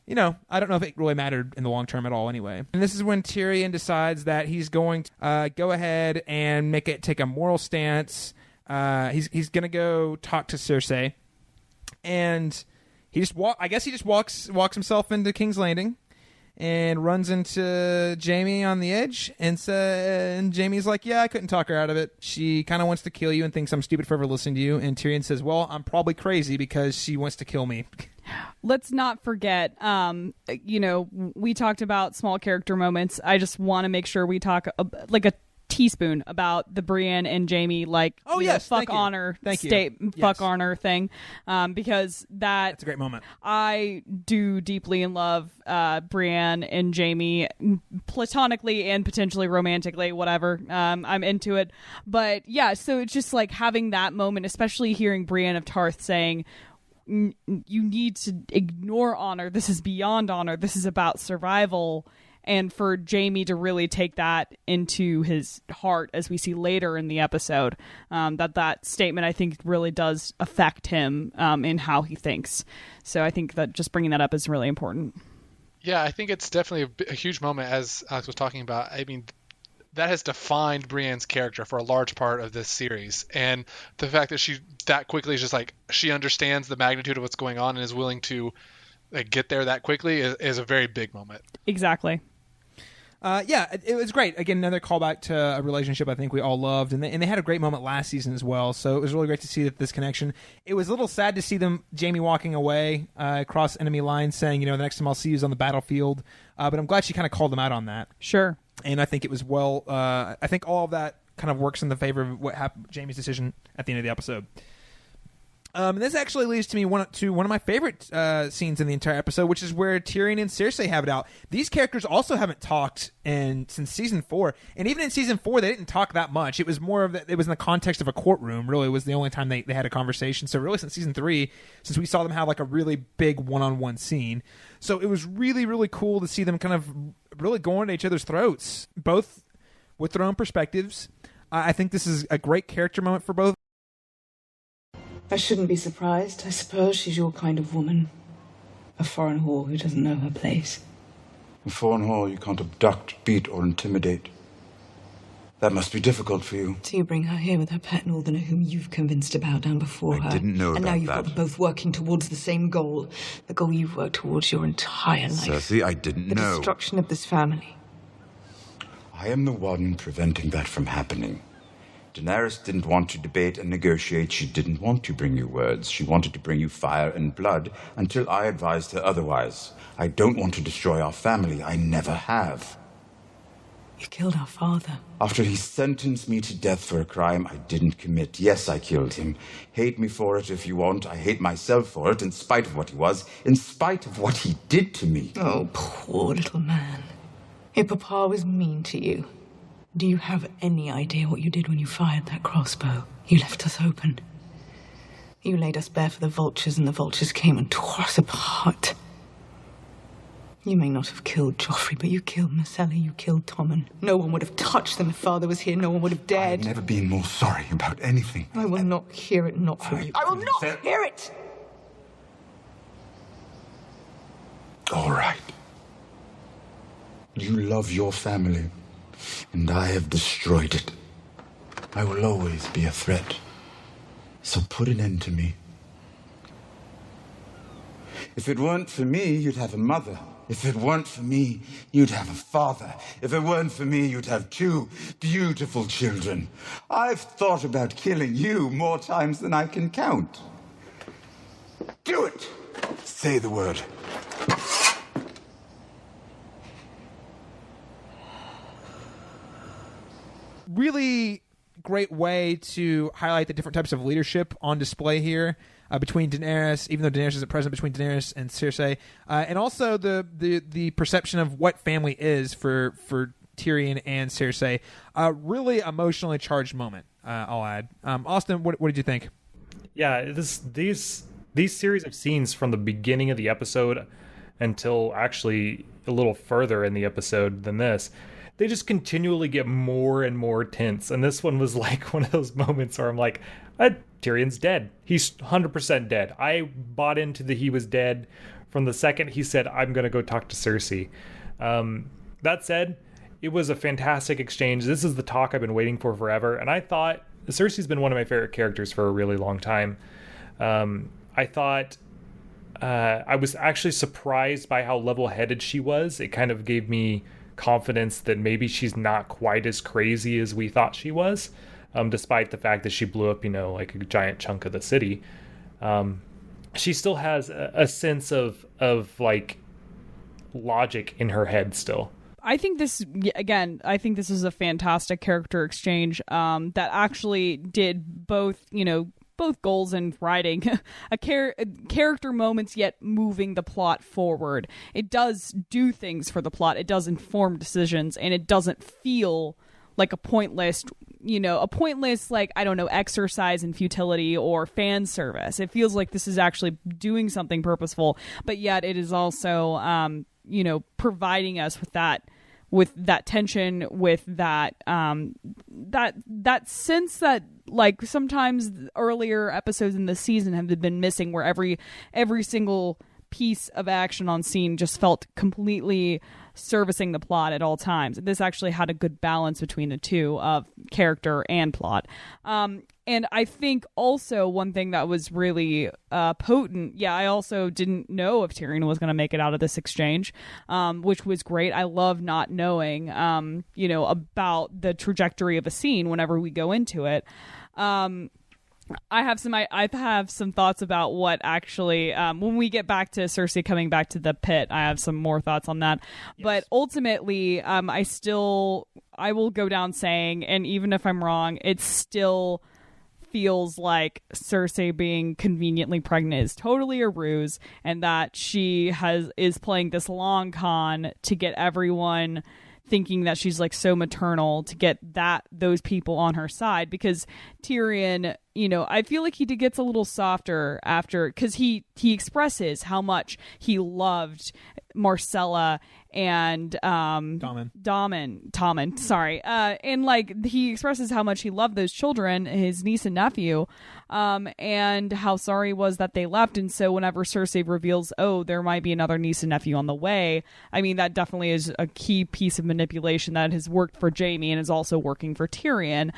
you know, I don't know if it really mattered in the long term at all anyway. And this is when Tyrion decides that he's going to go ahead and take a moral stance. He's going to go talk to Cersei. And he just walks himself into King's Landing and runs into Jaime on the edge. And Jaime's like, yeah, I couldn't talk her out of it. She kind of wants to kill you and thinks I'm stupid for ever listening to you. And Tyrion says, well, I'm probably crazy because she wants to kill me. Let's not forget, we talked about small character moments. I just want to make sure we talk like a teaspoon about the Brienne and Jaime, fuck honor fuck honor thing, because that's a great moment. I do deeply in love Brienne and Jaime, platonically and potentially romantically, whatever. I'm into it, but yeah, so it's just like having that moment, especially hearing Brienne of Tarth saying, you need to ignore honor. This is beyond honor. This is about survival. And for Jaime to really take that into his heart, as we see later in the episode, that statement, I think, really does affect him in how he thinks. So I think that just bringing that up is really important. Yeah, I think it's definitely a huge moment, as Alex was talking about. I mean, that has defined Brienne's character for a large part of this series. And the fact that she that quickly is just like, she understands the magnitude of what's going on and is willing to get there that quickly is a very big moment. Exactly. Yeah, it was great. Again, another callback to a relationship I think we all loved. And they had a great moment last season as well. So it was really great to see this connection. It was a little sad to see Jaime walking away across enemy lines saying, the next time I'll see you is on the battlefield. But I'm glad she kind of called him out on that. Sure. And I think it was I think all of that kind of works in the favor of what happened, Jaime's decision at the end of the episode. This actually leads to one of my favorite scenes in the entire episode, which is where Tyrion and Cersei have it out. These characters also haven't talked since season 4, and even in season 4, they didn't talk that much. It was more of it was in the context of a courtroom. Really, was the only time they had a conversation. So really, since season 3, since we saw them have like a really big one-on-one scene, so it was really really cool to see them kind of really going at each other's throats, both with their own perspectives. I think this is a great character moment for both. I shouldn't be surprised. I suppose she's your kind of woman. A foreign whore who doesn't know her place. A foreign whore you can't abduct, beat, or intimidate. That must be difficult for you. So you bring her here with her pet northerner whom you've convinced to bow down before her. I didn't know and about now you've that. got them both working towards the same goal. The goal you've worked towards your entire life. Cersei, I didn't know. The destruction of this family. I am the one preventing that from happening. Daenerys didn't want to debate and negotiate. She didn't want to bring you words. She wanted to bring you fire and blood until I advised her otherwise. I don't want to destroy our family. I never have. You killed our father. After he sentenced me to death for a crime I didn't commit. Yes, I killed him. Hate me for it if you want. I hate myself for it, in spite of what he was, in spite of what he did to me. Oh, poor little man. Your papa was mean to you. Do you have any idea what you did when you fired that crossbow? You left us open. You laid us bare for the vultures, and the vultures came and tore us apart. You may not have killed Joffrey, but you killed Marcella, you killed Tommen. No one would have touched them if father was here. No one would have dared. I've never been more sorry about anything. I will not hear it, not from you. I will not hear it! All right. You love your family. And I have destroyed it. I will always be a threat. So put an end to me. If it weren't for me, you'd have a mother. If it weren't for me, you'd have a father. If it weren't for me, you'd have 2 beautiful children. I've thought about killing you more times than I can count. Do it! Say the word. Really great way to highlight the different types of leadership on display here between Daenerys, even though Daenerys isn't present, between Daenerys and Cersei, and also the perception of what family is for Tyrion and Cersei. Really emotionally charged moment, I'll add. Austin, what did you think? Yeah, these series of scenes from the beginning of the episode until actually a little further in the episode than this, they just continually get more and more tense. And this one was like one of those moments where I'm like, Tyrion's dead. He's 100% dead. I bought into he was dead from the second he said, I'm going to go talk to Cersei. That said, it was a fantastic exchange. This is the talk I've been waiting for forever. And I thought Cersei's been one of my favorite characters for a really long time. I thought I was actually surprised by how level-headed she was. It kind of gave me confidence that maybe she's not quite as crazy as we thought she was, despite the fact that she blew up, like a giant chunk of the city. She still has a sense of like logic in her head still. I think this is a fantastic character exchange that actually did both goals in writing, character moments, yet moving the plot forward. It does do things for the plot. It does inform decisions, and it doesn't feel like a pointless, like, I don't know, exercise in futility or fan service. It feels like this is actually doing something purposeful, but yet it is also, providing us with that tension, with that sense that, like, sometimes earlier episodes in the season have been missing, where every single piece of action on scene just felt completely servicing the plot at all times. This actually had a good balance between the two of character and plot. And I think also one thing that was really potent, I also didn't know if Tyrion was going to make it out of this exchange, which was great. I love not knowing, about the trajectory of a scene whenever we go into it. I have some thoughts about what actually, when we get back to Cersei coming back to the pit, I have some more thoughts on that. Yes. But ultimately, I will go down saying, and even if I'm wrong, it still feels like Cersei being conveniently pregnant is totally a ruse, and that she is playing this long con to get everyone thinking that she's like so maternal, to get those people on her side. Because Tyrion, I feel like he gets a little softer after, because he expresses how much he loved Marcella and Tommen, sorry, and like he expresses how much he loved those children, his niece and nephew, and how sorry he was that they left. And so whenever Cersei reveals, there might be another niece and nephew on the way, I mean, that definitely is a key piece of manipulation that has worked for Jaime and is also working for Tyrion,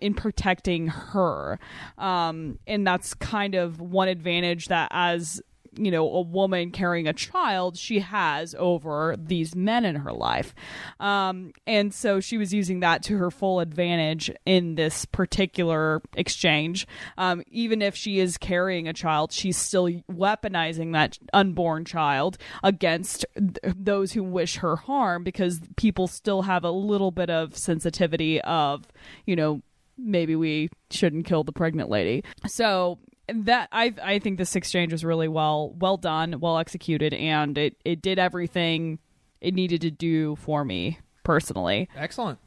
in protecting her. And that's kind of one advantage that, as a woman carrying a child, she has over these men in her life. And so she was using that to her full advantage in this particular exchange. Even if she is carrying a child, she's still weaponizing that unborn child against those who wish her harm, because people still have a little bit of sensitivity of, maybe we shouldn't kill the pregnant lady. So that I think this exchange was really well done, well executed, and it did everything it needed to do for me personally. Excellent.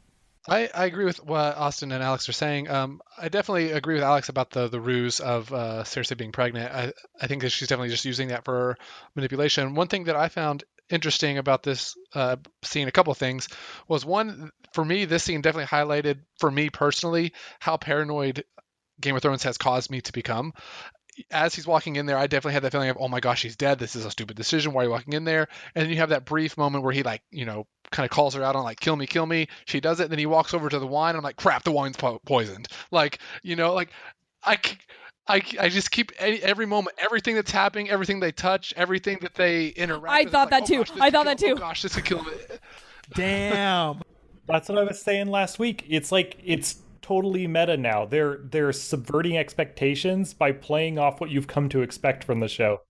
I agree with what Austin and Alex are saying. I definitely agree with Alex about the ruse of Cersei being pregnant. I think that she's definitely just using that for manipulation. One thing that I found interesting about this scene, a couple of things, was one, for me, this scene definitely highlighted, for me personally, how paranoid Game of Thrones has caused me to become. As he's walking in there, I definitely had that feeling of, oh my gosh, he's dead. This is a stupid decision. Why are you walking in there? And then you have that brief moment where he kind of calls her out on like, kill me. She does it. And then he walks over to the wine. And I'm like, crap, the wine's poisoned. I just keep every moment, everything that's happening, everything they touch, everything that they interact I with. thought that too. I thought that too. Oh gosh, this could kill me. Damn. That's what I was saying last week. It's like, it's totally meta now. They're subverting expectations by playing off what you've come to expect from the show.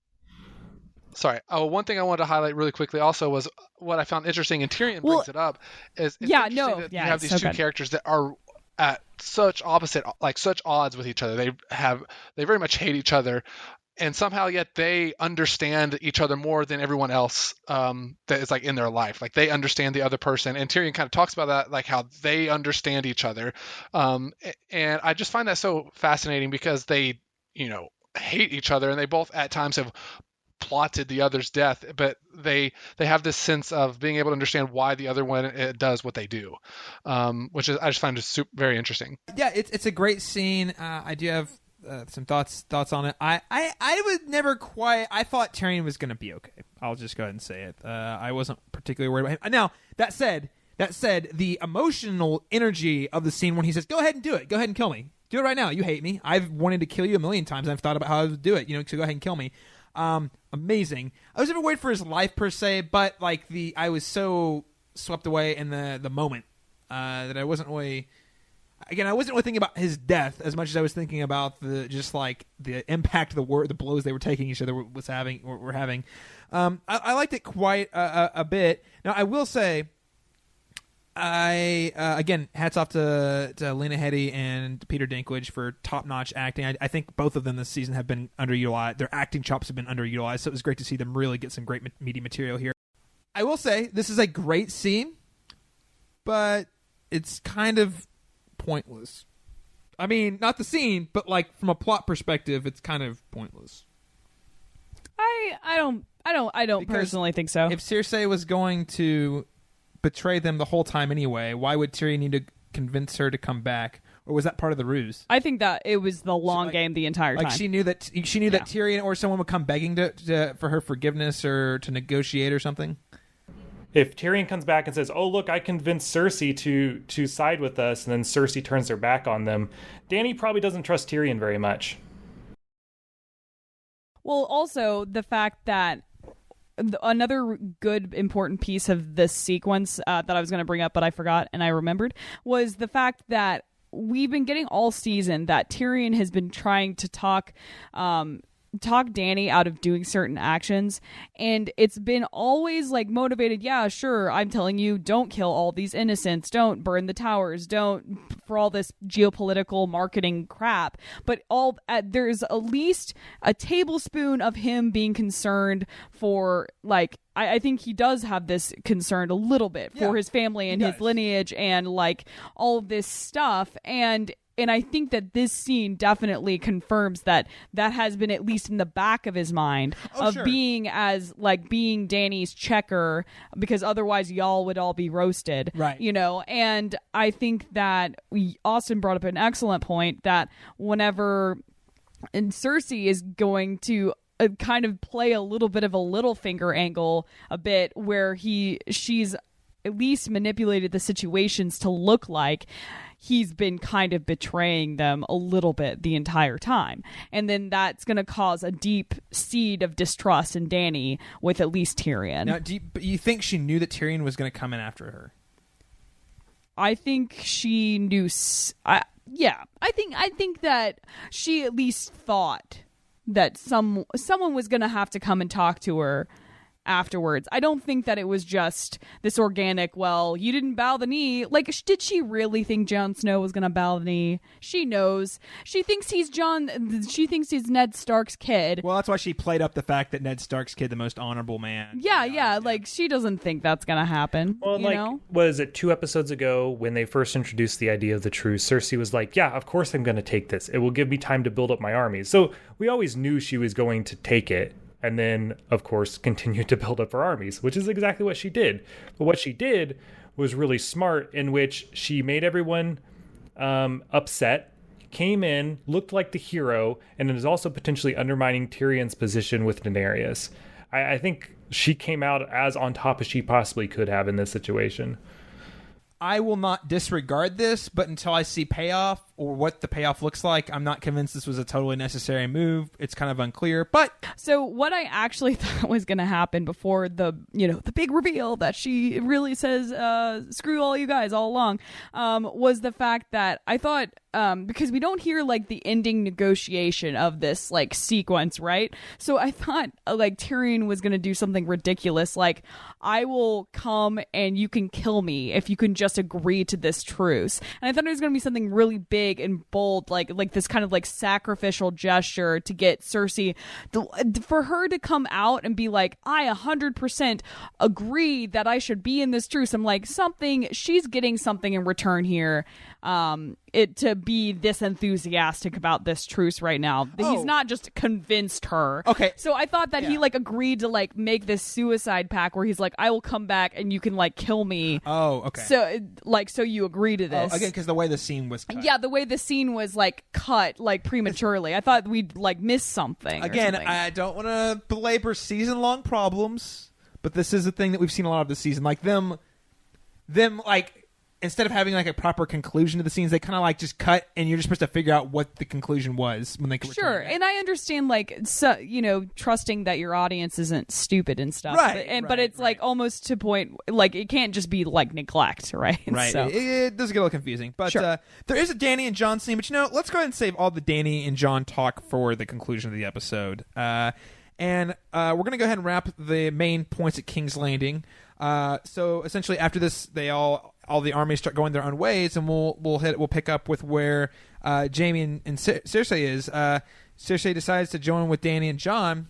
Sorry. One thing I wanted to highlight really quickly also was what I found interesting, and Tyrion brings it up, is you have these two characters that are at such opposite, like such odds with each other. They very much hate each other, and somehow yet they understand each other more than everyone else that is like in their life. Like they understand the other person, and Tyrion kind of talks about that, like how they understand each other. And I just find that so fascinating because they, hate each other, and they both at times have plotted the other's death, but they have this sense of being able to understand why the other one does what they do, which is I just find it very interesting. Yeah, it's a great scene. I do have some thoughts on it. I would never quite. I thought Tyrion was going to be okay. I'll just go ahead and say it. I wasn't particularly worried about him. Now that said, the emotional energy of the scene when he says, "Go ahead and do it. Go ahead and kill me. Do it right now. You hate me. I've wanted to kill you a million times. I've thought about how I would do it. So go ahead and kill me." Amazing. I was never worried for his life per se, but like I was so swept away in the moment that I wasn't really. Again, I wasn't really thinking about his death as much as I was thinking about the impact of the blows they were taking each other were having. I liked it quite a bit. Now I will say. Again, hats off to Lena Headey and Peter Dinklage for top-notch acting. I think both of them this season have been underutilized. Their acting chops have been underutilized, so it was great to see them really get some great meaty material here. I will say, this is a great scene, but it's kind of pointless. I mean, not the scene, but like from a plot perspective, it's kind of pointless. I don't personally think so. If Cersei was going to betray them the whole time anyway, why would Tyrion need to convince her to come back? Or was that part of the ruse? I think that it was the long game the entire time. Like she knew that Tyrion or someone would come begging for her forgiveness or to negotiate or something. If Tyrion comes back and says, "Oh look, I convinced Cersei to side with us," and then Cersei turns her back on them, Dany probably doesn't trust Tyrion very much. Well, also the fact that another good important piece of this sequence that I was going to bring up but I forgot and I remembered was the fact that we've been getting all season that Tyrion has been trying to talk Dany out of doing certain actions, and it's been always like motivated. Yeah, sure, I'm telling you, don't kill all these innocents, don't burn the towers, don't, for all this geopolitical marketing crap, but there's at least a tablespoon of him being concerned for like I think he does have this concern a little bit for his family and his lineage and like all of this stuff, and I think that this scene definitely confirms that has been at least in the back of his mind being Dany's checker, because otherwise y'all would all be roasted. Right. And I think that Austin brought up an excellent point that whenever Cersei is going to kind of play a little bit of a Littlefinger angle a bit where she's at least manipulated the situations to look like he's been kind of betraying them a little bit the entire time. And then that's going to cause a deep seed of distrust in Dany with at least Tyrion. Now, but you think she knew that Tyrion was going to come in after her? I think she knew. I think that she at least thought that someone was going to have to come and talk to her afterwards. I don't think that it was just this organic, well, you didn't bow the knee. Like, did she really think Jon Snow was going to bow the knee? She knows. She thinks he's Ned Stark's kid. Well, that's why she played up the fact that Ned Stark's kid, the most honorable man. Yeah. Like, she doesn't think that's going to happen. Well, you know? Was it 2 episodes ago when they first introduced the idea of the truce, Cersei was like, yeah, of course I'm going to take this. It will give me time to build up my armies. So we always knew she was going to take it. And then, of course, continued to build up her armies, which is exactly what she did. But what she did was really smart, in which she made everyone upset, came in, looked like the hero, and is also potentially undermining Tyrion's position with Daenerys. I think she came out as on top as she possibly could have in this situation. I will not disregard this, but until I see payoff or what the payoff looks like, I'm not convinced this was a totally necessary move. It's kind of unclear, but... So what I actually thought was going to happen before the big reveal that she really says, screw all you guys all along, was the fact that I thought, because we don't hear like the ending negotiation of this like sequence, right? So I thought like Tyrion was going to do something ridiculous, like, I will come and you can kill me if you can just just agree to this truce. And I thought it was going to be something really big and bold, like this kind of like sacrificial gesture to get Cersei, for her to come out and be like, I 100% agree that I should be in this truce. I'm like, she's getting something in return here. To be this enthusiastic about this truce right now. He's not just convinced her. Okay. So I thought that he like agreed to like make this suicide pact where he's like, I will come back and you can like kill me. Oh, okay. So you agree to this. Again, because the way the scene was cut. Yeah, the way the scene was like cut like prematurely. I thought we'd like miss something. Again, I don't want to belabor season-long problems, but this is a thing that we've seen a lot of this season. Like them like, instead of having like a proper conclusion to the scenes, they kind of like just cut, and you're just supposed to figure out what the conclusion was when they could sure. And I understand like trusting that your audience isn't stupid and stuff, right? But it's like almost to point like it can't just be like neglect, right? Right. So. It does get a little confusing, but sure. There is a Dany and Jon scene. But let's go ahead and save all the Dany and Jon talk for the conclusion of the episode. And we're gonna go ahead and wrap the main points at King's Landing. So essentially, after this, they all the armies start going their own ways, and we'll pick up with where Jaime and Cersei is. Cersei decides to join with Dany and Jon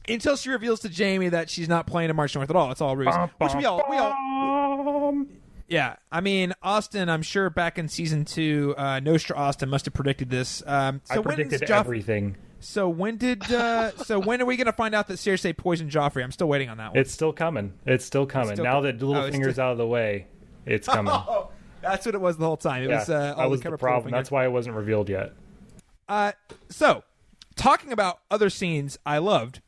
until she reveals to Jaime that she's not playing to March North at all. It's all ruse. Which we all. Yeah, I mean, Austin, I'm sure back in season 2, Nostra Austin must have predicted this. I predicted everything. So when are we going to find out that Cersei poisoned Joffrey? I'm still waiting on that one. It's still coming. Now that Littlefinger's out of the way, it's coming. Oh, that's what it was the whole time. It was that was the problem. That's why it wasn't revealed yet. So, talking about other scenes I loved,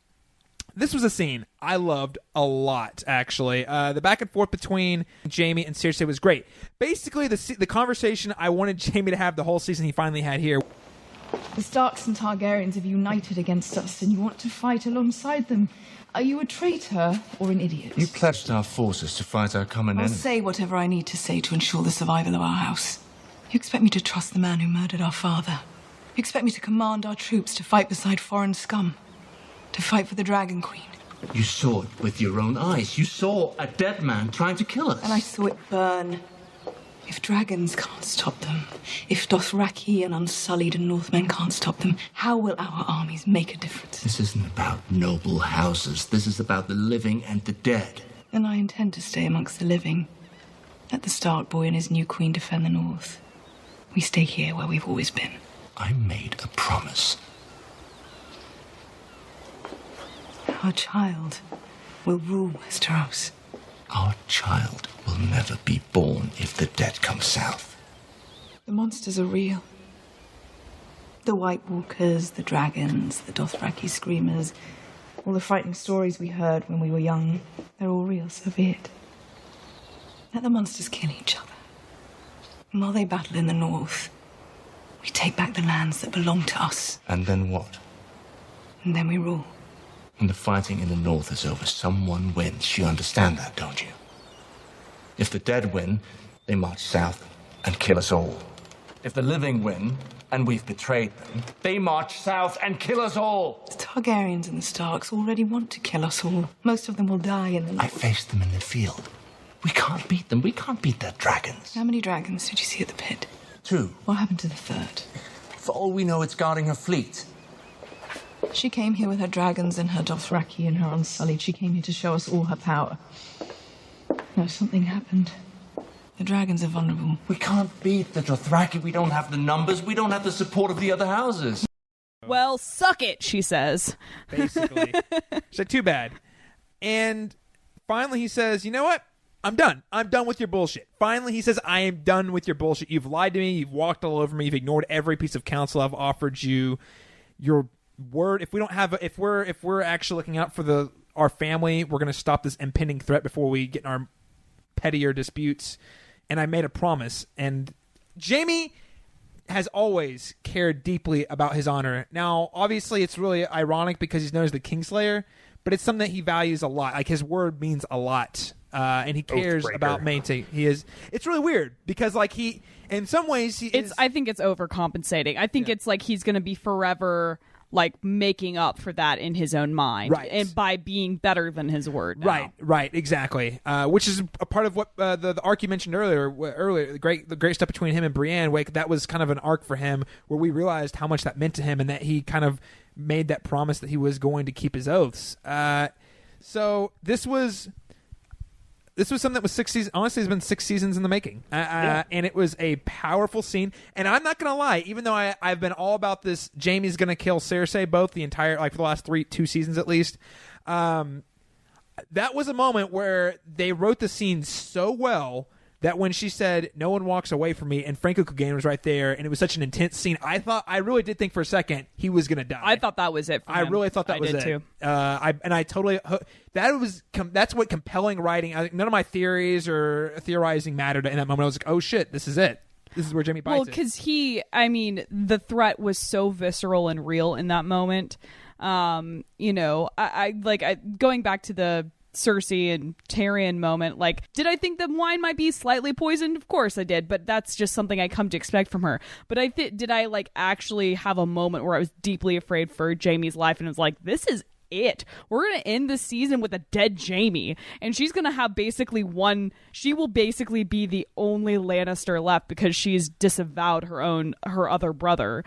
this was a scene I loved a lot, actually. The back and forth between Jaime and Cersei was great. Basically, the conversation I wanted Jaime to have the whole season he finally had here. The Starks and Targaryens have united against us, and you want to fight alongside them. Are you a traitor or an idiot? You pledged our forces to fight our common I'll enemy. say whatever I need to say to ensure the survival of our house. You expect me to trust the man who murdered our father? You expect me to command our troops to fight beside foreign scum? To fight for the Dragon Queen? You saw it with your own eyes. You saw a dead man trying to kill us. And I saw it burn. If dragons can't stop them, if Dothraki and Unsullied and Northmen can't stop them, how will our armies make a difference? This isn't about noble houses. This is about the living and the dead. And I intend to stay amongst the living. Let the Stark boy and his new queen defend the North. We stay here where we've always been. I made a promise. Our child will rule Westeros. Our child will never be born if the dead come south. The monsters are real. The White Walkers, the dragons, the Dothraki screamers, all the frightening stories we heard when we were young, they're all real, so be it. Let the monsters kill each other. And while they battle in the north, we take back the lands that belong to us. And then what? And then we rule. When the fighting in the north is over, someone wins. You understand that, don't you? If the dead win, they march south and kill us all. If the living win, and we've betrayed them, they march south and kill us all. The Targaryens and the Starks already want to kill us all. Most of them will die in the north. I faced them in the field. We can't beat them. We can't beat their dragons. How many dragons did you see at the pit? 2. What happened to the third? For all we know, it's guarding her fleet. She came here with her dragons and her Dothraki and her Unsullied. She came here to show us all her power. No, something happened. The dragons are vulnerable. We can't beat the Dothraki. We don't have the numbers. We don't have the support of the other houses. Well, suck it, she says. Basically. So too bad. And finally he says, you know what? I'm done. I'm done with your bullshit. Finally, he says, I am done with your bullshit. You've lied to me. You've walked all over me. You've ignored every piece of counsel I've offered you. Your word. If we don't have, if we're actually looking out for our family, we're going to stop this impending threat before we get in our pettier disputes. And I made a promise. And Jaime has always cared deeply about his honor. Now, obviously, it's really ironic because he's known as the Kingslayer, but it's something that he values a lot. Like, his word means a lot. And he cares about maintaining. It's really weird because, like, in some ways, I think it's overcompensating. I think it's like he's going to be forever like making up for that in his own mind, Right. and by being better than his word now. Right, exactly. Which is a part of what the arc you mentioned earlier. The great stuff between him and Brienne. That was kind of an arc for him where we realized how much that meant to him, and that he kind of made that promise that he was going to keep his oaths. So this was something that was 6 seasons. Honestly, it's been 6 seasons in the making, and it was a powerful scene. And I'm not gonna lie, even though I've been all about this, Jaime's gonna kill Cersei for the last 2 seasons at least. That was a moment where they wrote the scene so well that when she said, "No one walks away from me," and Franco Clegane was right there, and it was such an intense scene, I really did think for a second he was going to die. I thought that was it for him. I really thought that was did it. too. That's what compelling writing. None of my theories or theorizing mattered in that moment. I was like, "Oh shit, this is it. This is where Jaime bites it." Well, because the threat was so visceral and real in that moment. Going back to the Cersei and Tyrion moment, like, did I think the wine might be slightly poisoned? Of course I did, but that's just something I come to expect from her. But did I like actually have a moment where I was deeply afraid for Jaime's life and was like, this is it. We're gonna end the season with a dead Jaime, and she's gonna have she will basically be the only Lannister left because she's disavowed her other brother.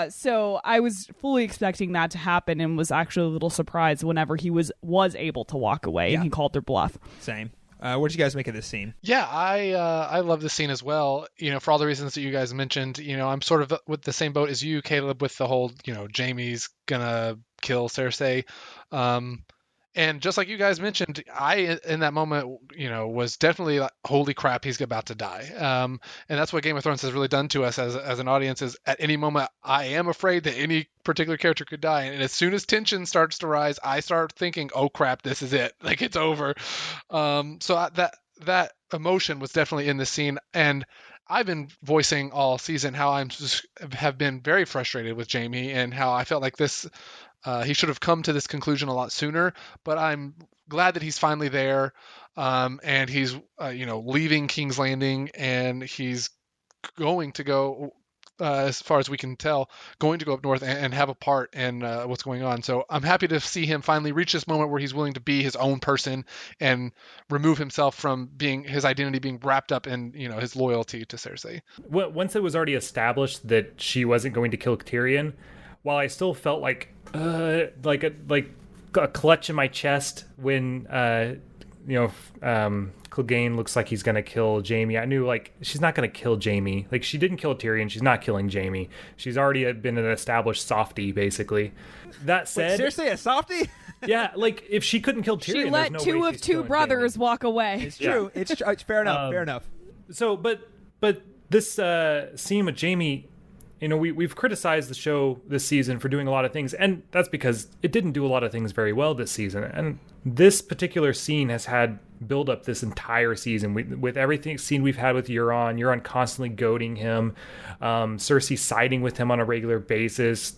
So I was fully expecting that to happen, and was actually a little surprised whenever he was able to walk away and he called their bluff. Same. What did you guys make of this scene? Yeah, I love this scene as well. For all the reasons that you guys mentioned. I'm sort of with the same boat as you, Caleb, with the whole Jaime's gonna kill Cersei. And just like you guys mentioned, I in that moment, was definitely like, holy crap, he's about to die. And that's what Game of Thrones has really done to us as an audience. Is at any moment I am afraid that any particular character could die, and as soon as tension starts to rise, I start thinking, oh crap, this is it, like it's over. So that emotion was definitely in the scene, and I've been voicing all season how have been very frustrated with Jaime, and how I felt like this. He should have come to this conclusion a lot sooner, but I'm glad that he's finally there, and he's leaving King's Landing, and he's going to go, as far as we can tell, going to go up north and have a part in what's going on. So I'm happy to see him finally reach this moment where he's willing to be his own person and remove himself from his identity being wrapped up in his loyalty to Cersei. Once it was already established that she wasn't going to kill Tyrion, while I still felt like a clutch in my chest when Clegane looks like he's gonna kill Jaime. I knew like she's not gonna kill Jaime. Like she didn't kill Tyrion, she's not killing Jaime. She's already been an established softie, basically. That said, seriously, a softie? Yeah, like if she couldn't kill Tyrion, She let two of two brothers walk away. It's true. It's fair enough. Fair enough. So, but this scene with Jaime. We've criticized the show this season for doing a lot of things, and that's because it didn't do a lot of things very well this season. And this particular scene has had build up this entire season with everything scene we've had with Euron constantly goading him, Cersei siding with him on a regular basis,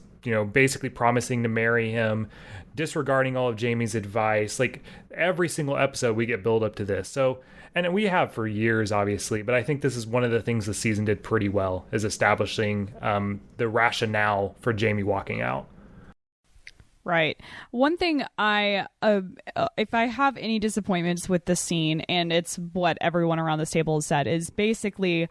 basically promising to marry him, disregarding all of Jaime's advice. Like every single episode we get build up to this. So, and we have for years, obviously, but I think this is one of the things the season did pretty well, is establishing the rationale for Jaime walking out. Right. One thing if I have any disappointments with the scene, and it's what everyone around this table has said, is basically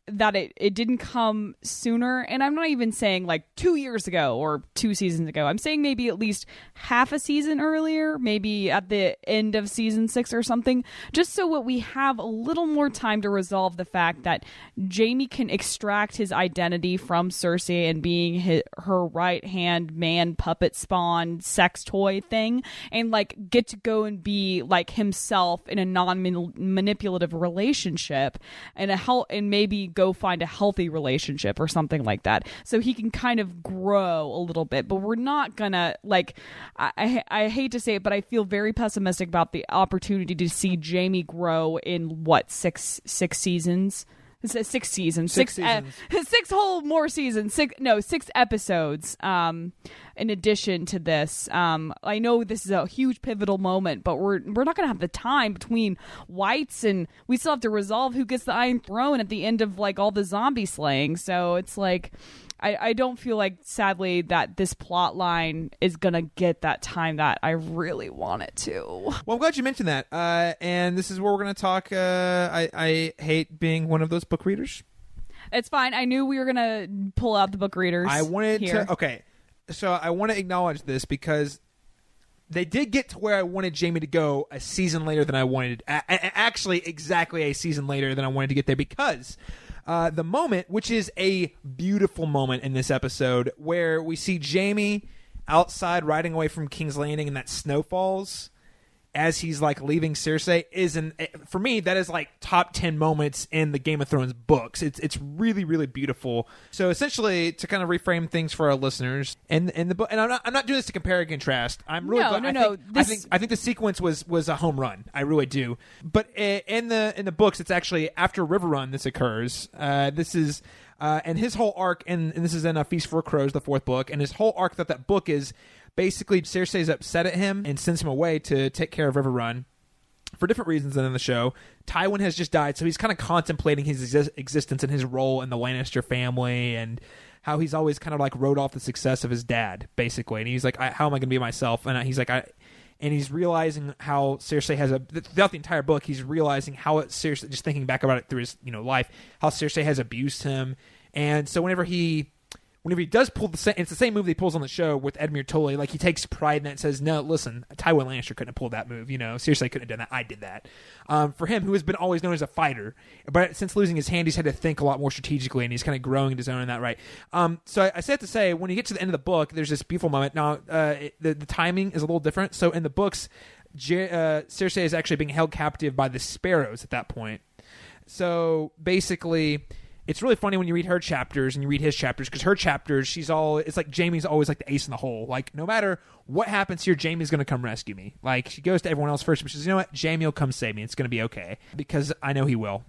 that it didn't come sooner. And I'm not even saying like 2 years ago or 2 seasons ago. I'm saying maybe at least half a season earlier, maybe at the end of season 6 or something, just so that we have a little more time to resolve the fact that Jaime can extract his identity from Cersei and being her right hand man puppet spawn sex toy thing, and like get to go and be like himself in a non-manipulative relationship, and maybe go find a healthy relationship or something like that, so he can kind of grow a little bit. But we're not gonna like I hate to say it, but I feel very pessimistic about the opportunity to see Jaime grow in what six seasons. 6 seasons. 6 whole more seasons. 6 episodes. in addition to this. I know this is a huge pivotal moment, but we're not going to have the time between Whites, and we still have to resolve who gets the Iron Throne at the end of like all the zombie slaying. So it's like I don't feel like, sadly, that this plot line is going to get that time that I really want it to. Well, I'm glad you mentioned that. And this is where we're going to talk. I hate being one of those book readers. It's fine. I knew we were going to pull out the book readers. I wanted here. to. Okay. So I want to acknowledge this because they did get to where I wanted Jamie to go a season later than I wanted. Actually, exactly a season later than I wanted to get there, because the moment, which is a beautiful moment in this episode, where we see Jamie outside riding away from King's Landing and that snow falls as he's like leaving Cersei, for me, that is like top 10 moments in the Game of Thrones books. It's really, really beautiful. So essentially, to kind of reframe things for our listeners, in the book, and I'm not doing this to compare and contrast. I'm really glad. I think the sequence was a home run. I really do. But in the books, it's actually after River Run this occurs. This is and his whole arc, and this is in A Feast for Crows, the 4th book, and his whole arc that book is. Basically, Cersei's upset at him and sends him away to take care of River Run for different reasons than in the show. Tywin has just died, so he's kind of contemplating his existence and his role in the Lannister family, and how he's always kind of like wrote off the success of his dad, basically. And he's like, how am I going to be myself? And he's like, and he's realizing how Cersei has throughout the entire book, he's realizing how Cersei, just thinking back about it through his life, how Cersei has abused him. And so whenever he does pull it's the same move that he pulls on the show with Edmure Tully. Like, he takes pride in that and says, no, listen, Tywin Lannister couldn't have pulled that move. Seriously, couldn't have done that. I did that. For him, who has been always known as a fighter, but since losing his hand, he's had to think a lot more strategically, and he's kind of growing his own in that right. So I say that to say, when you get to the end of the book, there's this beautiful moment. Now, the timing is a little different. So in the books, Cersei is actually being held captive by the Sparrows at that point. So basically, it's really funny when you read her chapters and you read his chapters, because her chapters, it's like Jamie's always like the ace in the hole. Like, no matter what happens here, Jamie's going to come rescue me. Like, she goes to everyone else first, but she says, you know what? Jamie will come save me. It's going to be okay, because I know he will.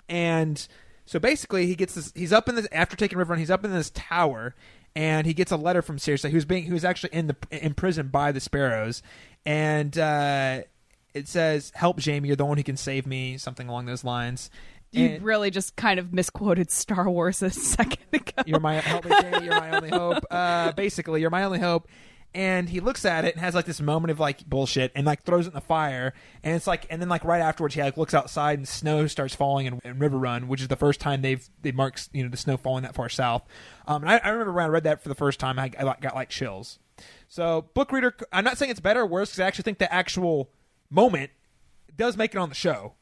And so basically, he's up in this, after taking River Run, he's up in this tower, and he gets a letter from Cersei, who's actually in prison by the Sparrows. And it says, help Jamie, you're the one who can save me, something along those lines. You really just kind of misquoted Star Wars a second ago. Help me, Jamie, you're my only hope. Basically, you're my only hope. And he looks at it and has like this moment of like bullshit, and like throws it in the fire. And it's like, and then like right afterwards, he like looks outside and snow starts falling in River Run, which is the first time they marked the snow falling that far south. And I remember when I read that for the first time, I got like chills. So book reader, I'm not saying it's better or worse, because I actually think the actual moment does make it on the show.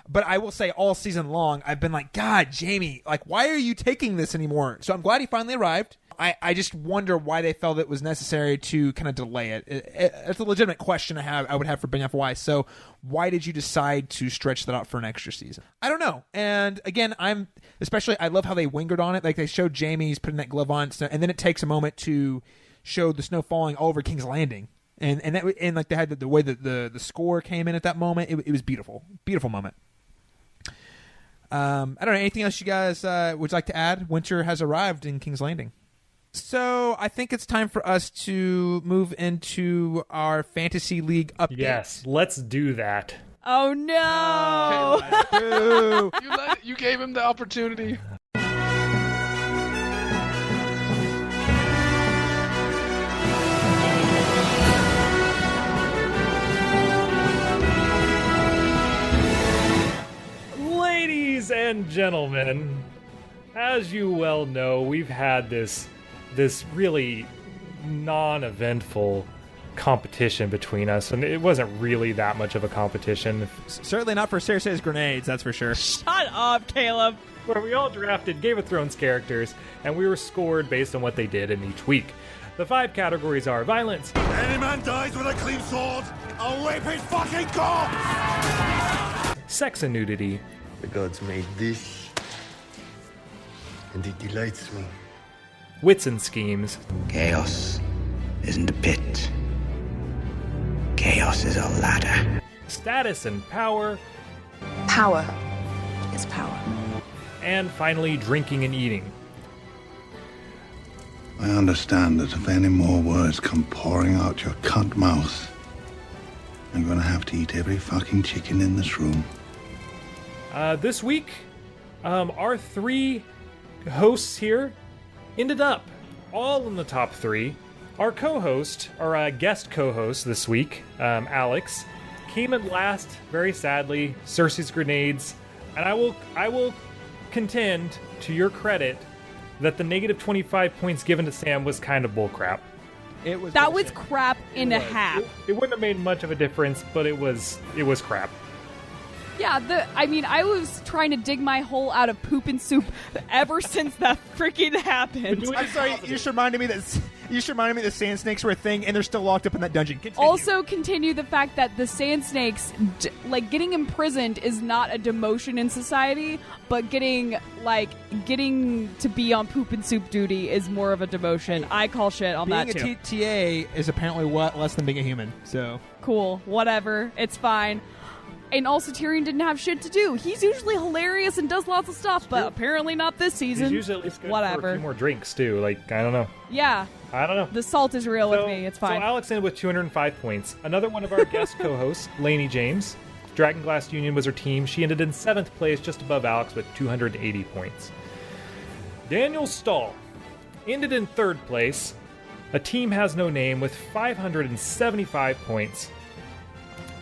But I will say, all season long, I've been like, God, Jamie, like, why are you taking this anymore? So I'm glad he finally arrived. I just wonder why they felt it was necessary to kind of delay it. It's a legitimate question I would have for Ben F. Weiss. So why did you decide to stretch that out for an extra season? I don't know. And again, I love how they lingered on it. Like, they showed Jamie's putting that glove on, and then it takes a moment to show the snow falling all over King's Landing. And like they had the way that the score came in at that moment. It was beautiful. Beautiful moment. I don't know, anything else you guys would like to add? Winter has arrived in King's Landing. So I think it's time for us to move into our Fantasy League update. Yes, let's do that. Oh no! You gave him the opportunity. Ladies and gentlemen, as you well know, we've had this really non-eventful competition between us, and it wasn't really that much of a competition. Certainly not for Cersei's grenades, that's for sure. Shut up, Caleb. Where we all drafted Game of Thrones characters, and we were scored based on what they did in each week. The 5 categories are violence. Any man dies with a clean sword, I'll rape his fucking corpse! Sex and nudity. The gods made this, and it delights me. Wits and schemes. Chaos isn't a pit. Chaos is a ladder. Status and power. Power is power. And finally, drinking and eating. I understand that if any more words come pouring out your cunt mouth, I'm gonna have to eat every fucking chicken in this room. This week, our 3 hosts here ended up all in the top 3. Our co-host, our guest co-host this week, Alex, came in last, very sadly. Cersei's grenades, and I will contend, to your credit, that the negative 25 points given to Sam was kind of bullcrap. That was crap in a half. It wouldn't have made much of a difference, but it was crap. Yeah, I was trying to dig my hole out of poop and soup ever since that freaking happened. I'm sorry, you just reminded me that sand snakes were a thing, and they're still locked up in that dungeon. Continue. Also, continue the fact that the sand snakes, getting imprisoned is not a demotion in society, but getting to be on poop and soup duty is more of a demotion. I call shit on that too. Being a TA is apparently less than being a human. So cool, whatever, it's fine. And also, Tyrion didn't have shit to do. He's usually hilarious and does lots of stuff, but apparently not this season. He's usually at least good whatever. for a few more drinks, too. I don't know. Yeah. I don't know. The salt is real with me. It's fine. So Alex ended with 205 points. Another one of our guest co-hosts, Lainey James. Dragonglass Union was her team. She ended in 7th place, just above Alex, with 280 points. Daniel Stahl ended in 3rd place. A Team Has No Name with 575 points.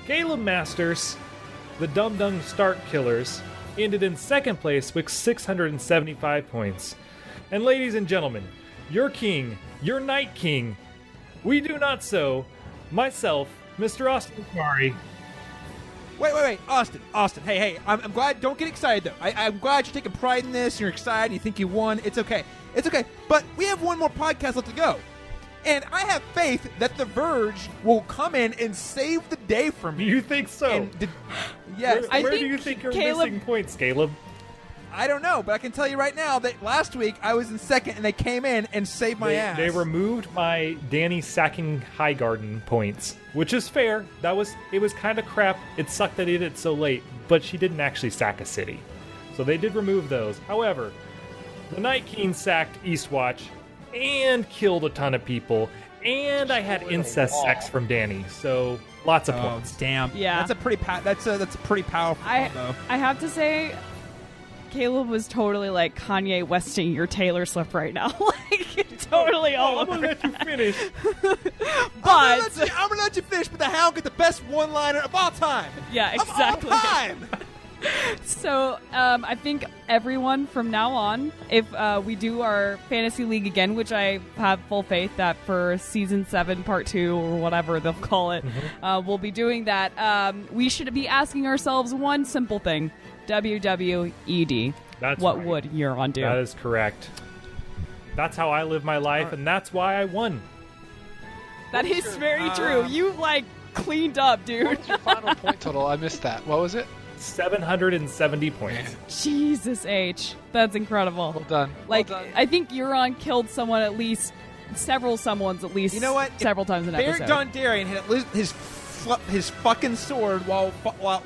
Caleb Masters, the Dum Dum Stark Killers, ended in 2nd place with 675 points. And ladies and gentlemen, your king, your Night King, we do not so, myself, Mr. Austin Kari. Wait, Austin, hey, I'm glad, don't get excited though. I'm glad you're taking pride in this, you're excited, you think you won, it's okay, but we have one more podcast left to go. And I have faith that The Verge will come in and save the day for me. You think so? Yes. Where do you think you're missing points, Caleb? I don't know, but I can tell you right now that last week I was in 2nd and they came in and saved my ass. They removed my Danny sacking Highgarden points, which is fair. It was kind of crap. It sucked that he did it so late, but she didn't actually sack a city. So they did remove those. However, the Night King sacked Eastwatch and killed a ton of people, and I had incest sex from Danny, so lots of points. Damn. Yeah. That's a pretty powerful one, though. I have to say, Caleb was totally Kanye Westing your Taylor Swift right now. Totally all over. I'm gonna let you finish. But I'm gonna let you finish, but the Hound get the best one-liner of all time. Yeah, exactly. Of all time. So I think everyone from now on, if we do our fantasy league again, which I have full faith that for season 7 part 2 or whatever they'll call it, we'll be doing that. We should be asking ourselves one simple thing: WWED. That's what right. would Euron do? That is correct. That's how I live my life, and that's why I won. That is very true. You cleaned up, dude. What's your final point total? I missed that. What was it? 770 points. Jesus H. That's incredible. Well done. I think Euron killed someone at least, several someones at least. You know what? Several times in an episode. Baron Dondarrion had his fucking sword while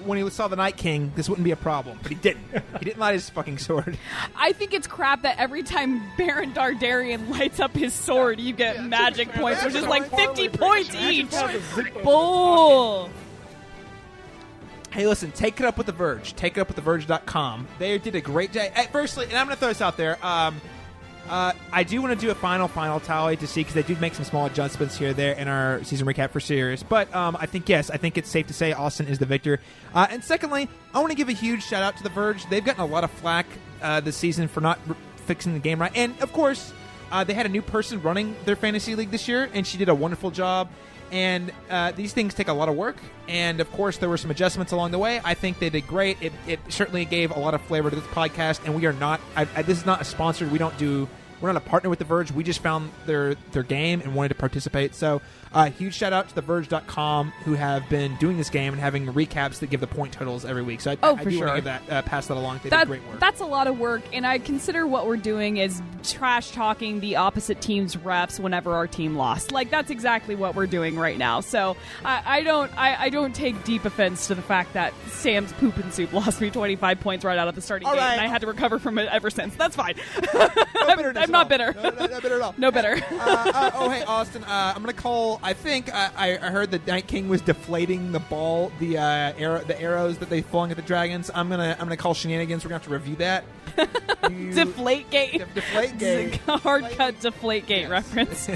when he saw the Night King, this wouldn't be a problem. But he didn't. He didn't light his fucking sword. I think it's crap that every time Baron Dondarrion lights up his sword, you get magic points, which is 50 points each. Bull. Hey, listen, take it up with The Verge. Take it up with TheVerge.com. They did a great job. Firstly, and I'm going to throw this out there, I do want to do a final tally to see, because they did make some small adjustments here or there in our season recap for Sirius. But I think it's safe to say Austin is the victor. And secondly, I want to give a huge shout out to The Verge. They've gotten a lot of flack this season for not fixing the game right. And, of course, they had a new person running their fantasy league this year, and she did a wonderful job. And these things take a lot of work, and of course there were some adjustments along the way. I think they did great. It certainly gave a lot of flavor to this podcast, and we are not. This is not a sponsored. We're not a partner with The Verge. We just found their game and wanted to participate. So huge shout out to TheVerge.com, who have been doing this game and having recaps that give the point totals every week. So I do want to give that pass that along. They did great work. That's a lot of work, and I consider what we're doing is trash talking the opposite team's reps whenever our team lost. That's exactly what we're doing right now. So I don't take deep offense to the fact that Sam's poop and soup lost me 25 points right out of the starting gate, and I had to recover from it ever since. That's fine. I'm not bitter. No, not bitter at all. No bitter. Hey, Austin. I'm gonna call. I think I heard the Night King was deflating the ball, the arrows that they flung at the dragons. I'm gonna call shenanigans. We're gonna have to review that. Deflategate. Deflategate. It's a hard cut Deflategate reference.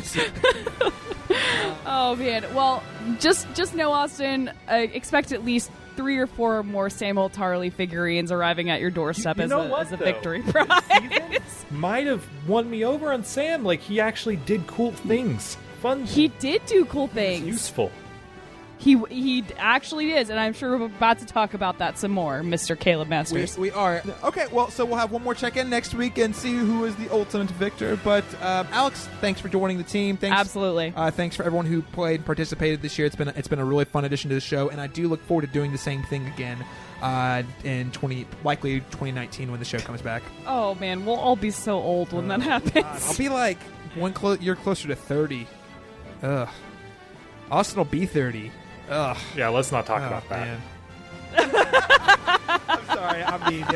Oh man. Well, just know, Austin. Expect at least 3 or 4 more Sam Old Tarley figurines arriving at your doorstep as a victory prize. Might have won me over on Sam. Like, he actually did cool things. Fun. He did do cool things. Useful. He actually is, and I'm sure we're about to talk about that some more, Mr. Caleb Masters. We are. Okay, well, so we'll have one more check-in next week and see who is the ultimate victor. But, Alex, thanks for joining the team. Thanks. Absolutely. Thanks for everyone who played and participated this year. It's been a really fun addition to the show, and I do look forward to doing the same thing again in 2019 when the show comes back. Oh, man, we'll all be so old when that happens. God, I'll be like you're closer to 30. Ugh. Austin will be 30. Ugh. Yeah, let's not talk about that. Man. I'm sorry. I mean,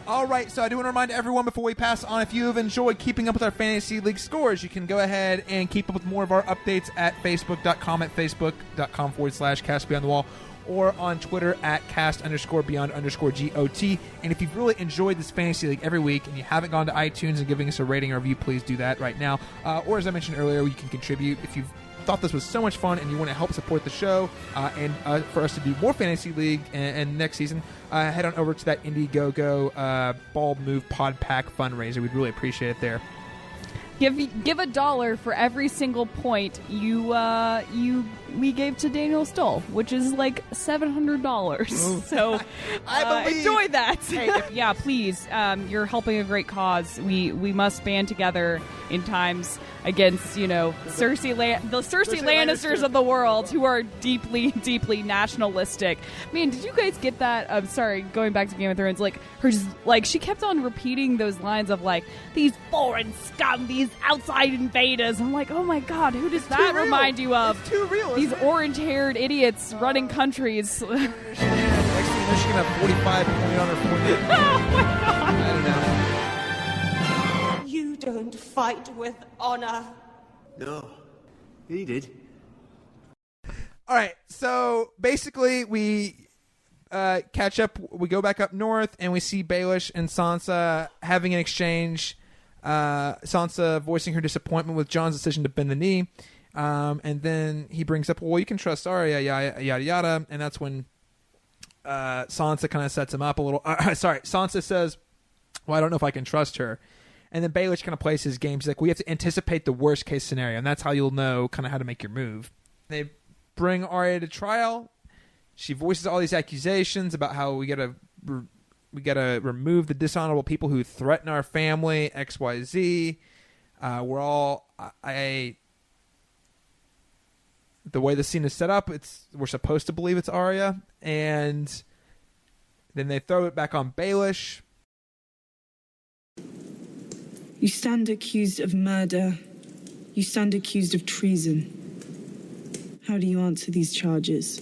all right, so I do want to remind everyone before we pass on, if you have enjoyed keeping up with our Fantasy League scores, you can go ahead and keep up with more of our updates at facebook.com/castbeyondthewall, or on Twitter at cast_beyond_GOT. And if you've really enjoyed this Fantasy League every week and you haven't gone to iTunes and giving us a rating or review, please do that right now. Or as I mentioned earlier, you can contribute if you've thought this was so much fun and you want to help support the show and for us to do more Fantasy League and next season, head on over to that Indiegogo Ball Move Pod Pack fundraiser. We'd really appreciate it there. Give $1 for every single point we gave to Daniel Stoll, which is like $700. So enjoy that. Hey, yeah, please. You're helping a great cause. We must band together in times against, the Cersei Lannisters of the world, who are deeply, deeply nationalistic. Man, did you guys get that? I'm sorry, going back to Game of Thrones, she kept on repeating those lines of these foreign scum, these outside invaders. I'm like, oh my God, who does that remind you of? It's too real. These orange-haired idiots running countries. Next thing you know, she's gonna have 45 points on her forehead. Oh my God! I don't know. You don't fight with honor. No, he did. All right, so basically we catch up. We go back up north, and we see Baelish and Sansa having an exchange. Sansa voicing her disappointment with Jon's decision to bend the knee. And then he brings up, well, you can trust Arya, yada, yada. And that's when Sansa kind of sets him up a little. Sansa says, well, I don't know if I can trust her. And then Baelish kind of plays his game. He's like, we have to anticipate the worst case scenario. And that's how you'll know kind of how to make your move. They bring Arya to trial. She voices all these accusations about how we gotta remove the dishonorable people who threaten our family, XYZ. The way the scene is set up, we're supposed to believe it's Arya, and then they throw it back on Baelish. You stand accused of murder. You stand accused of treason. How do you answer these charges?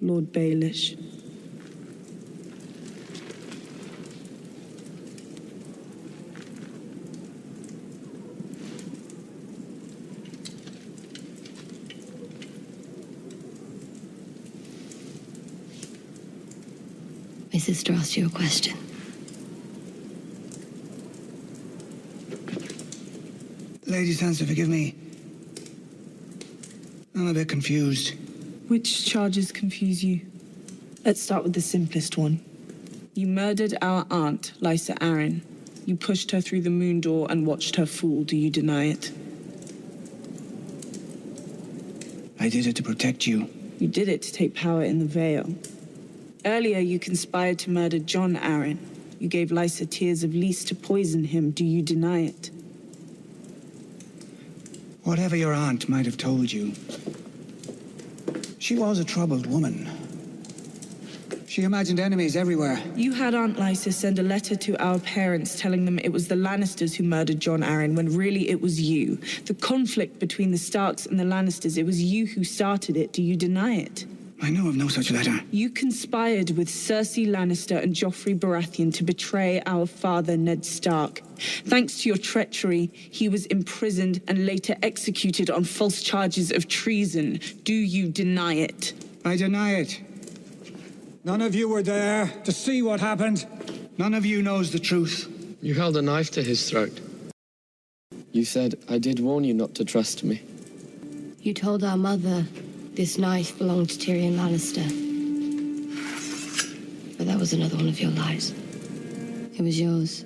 Lord Baelish. My sister asked you a question. Lady Sansa, forgive me. I'm a bit confused. Which charges confuse you? Let's start with the simplest one. You murdered our aunt, Lysa Arryn. You pushed her through the moon door and watched her fall. Do you deny it? I did it to protect you. You did it to take power in the Vale. Earlier, you conspired to murder Jon Arryn. You gave Lysa tears of Lys to poison him. Do you deny it? Whatever your aunt might have told you, she was a troubled woman. She imagined enemies everywhere. You had Aunt Lysa send a letter to our parents telling them it was the Lannisters who murdered Jon Arryn, when really it was you. The conflict between the Starks and the Lannisters, it was you who started it. Do you deny it? I know of no such letter. You conspired with Cersei Lannister and Joffrey Baratheon to betray our father, Ned Stark. Thanks to your treachery, he was imprisoned and later executed on false charges of treason. Do you deny it? I deny it. None of you were there to see what happened. None of you knows the truth. You held a knife to his throat. You said, I did warn you not to trust me. You told our mother this knife belonged to Tyrion Lannister. But that was another one of your lies. It was yours.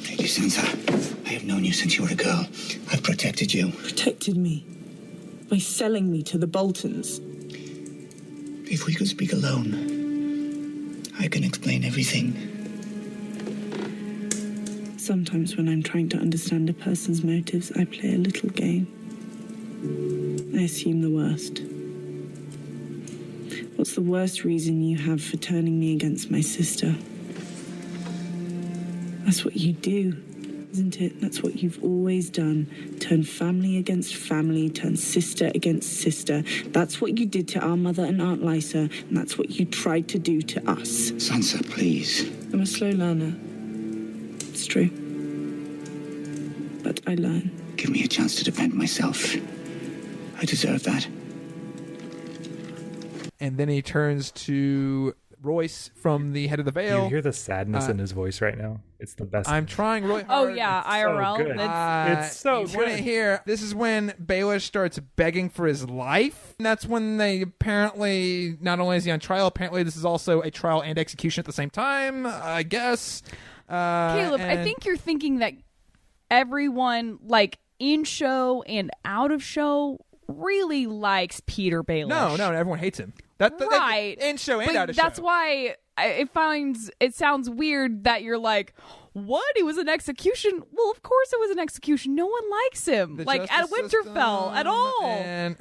Lady Sansa, I have known you since you were a girl. I've protected you. Protected me? By selling me to the Boltons? If we could speak alone, I can explain everything. Sometimes when I'm trying to understand a person's motives, I play a little game. I assume the worst. What's the worst reason you have for turning me against my sister? That's what you do, isn't it? That's what you've always done. Turn family against family, turn sister against sister. That's what you did to our mother and Aunt Lysa, and that's what you tried to do to us. Sansa, please. I'm a slow learner. It's true. But I learn. Give me a chance to defend myself. I deserve that. And then he turns to Royce from the head of the Veil. You hear the sadness in his voice right now? It's the best. I'm trying really hard. Oh yeah, It's IRL. so good. It's so you good. want to hear? This is when Baelish starts begging for his life. And that's when they apparently, not only is he on trial, apparently this is also a trial and execution at the same time, I guess. Caleb, I think you're thinking that everyone, like in show and out of show, really likes Petyr Baelish. No, everyone hates him. Right. In show and but out of show. that's why it sounds weird that you're like, what? It was an execution? Well, of course it was an execution. No one likes him. The like at justice Winterfell system, at all. And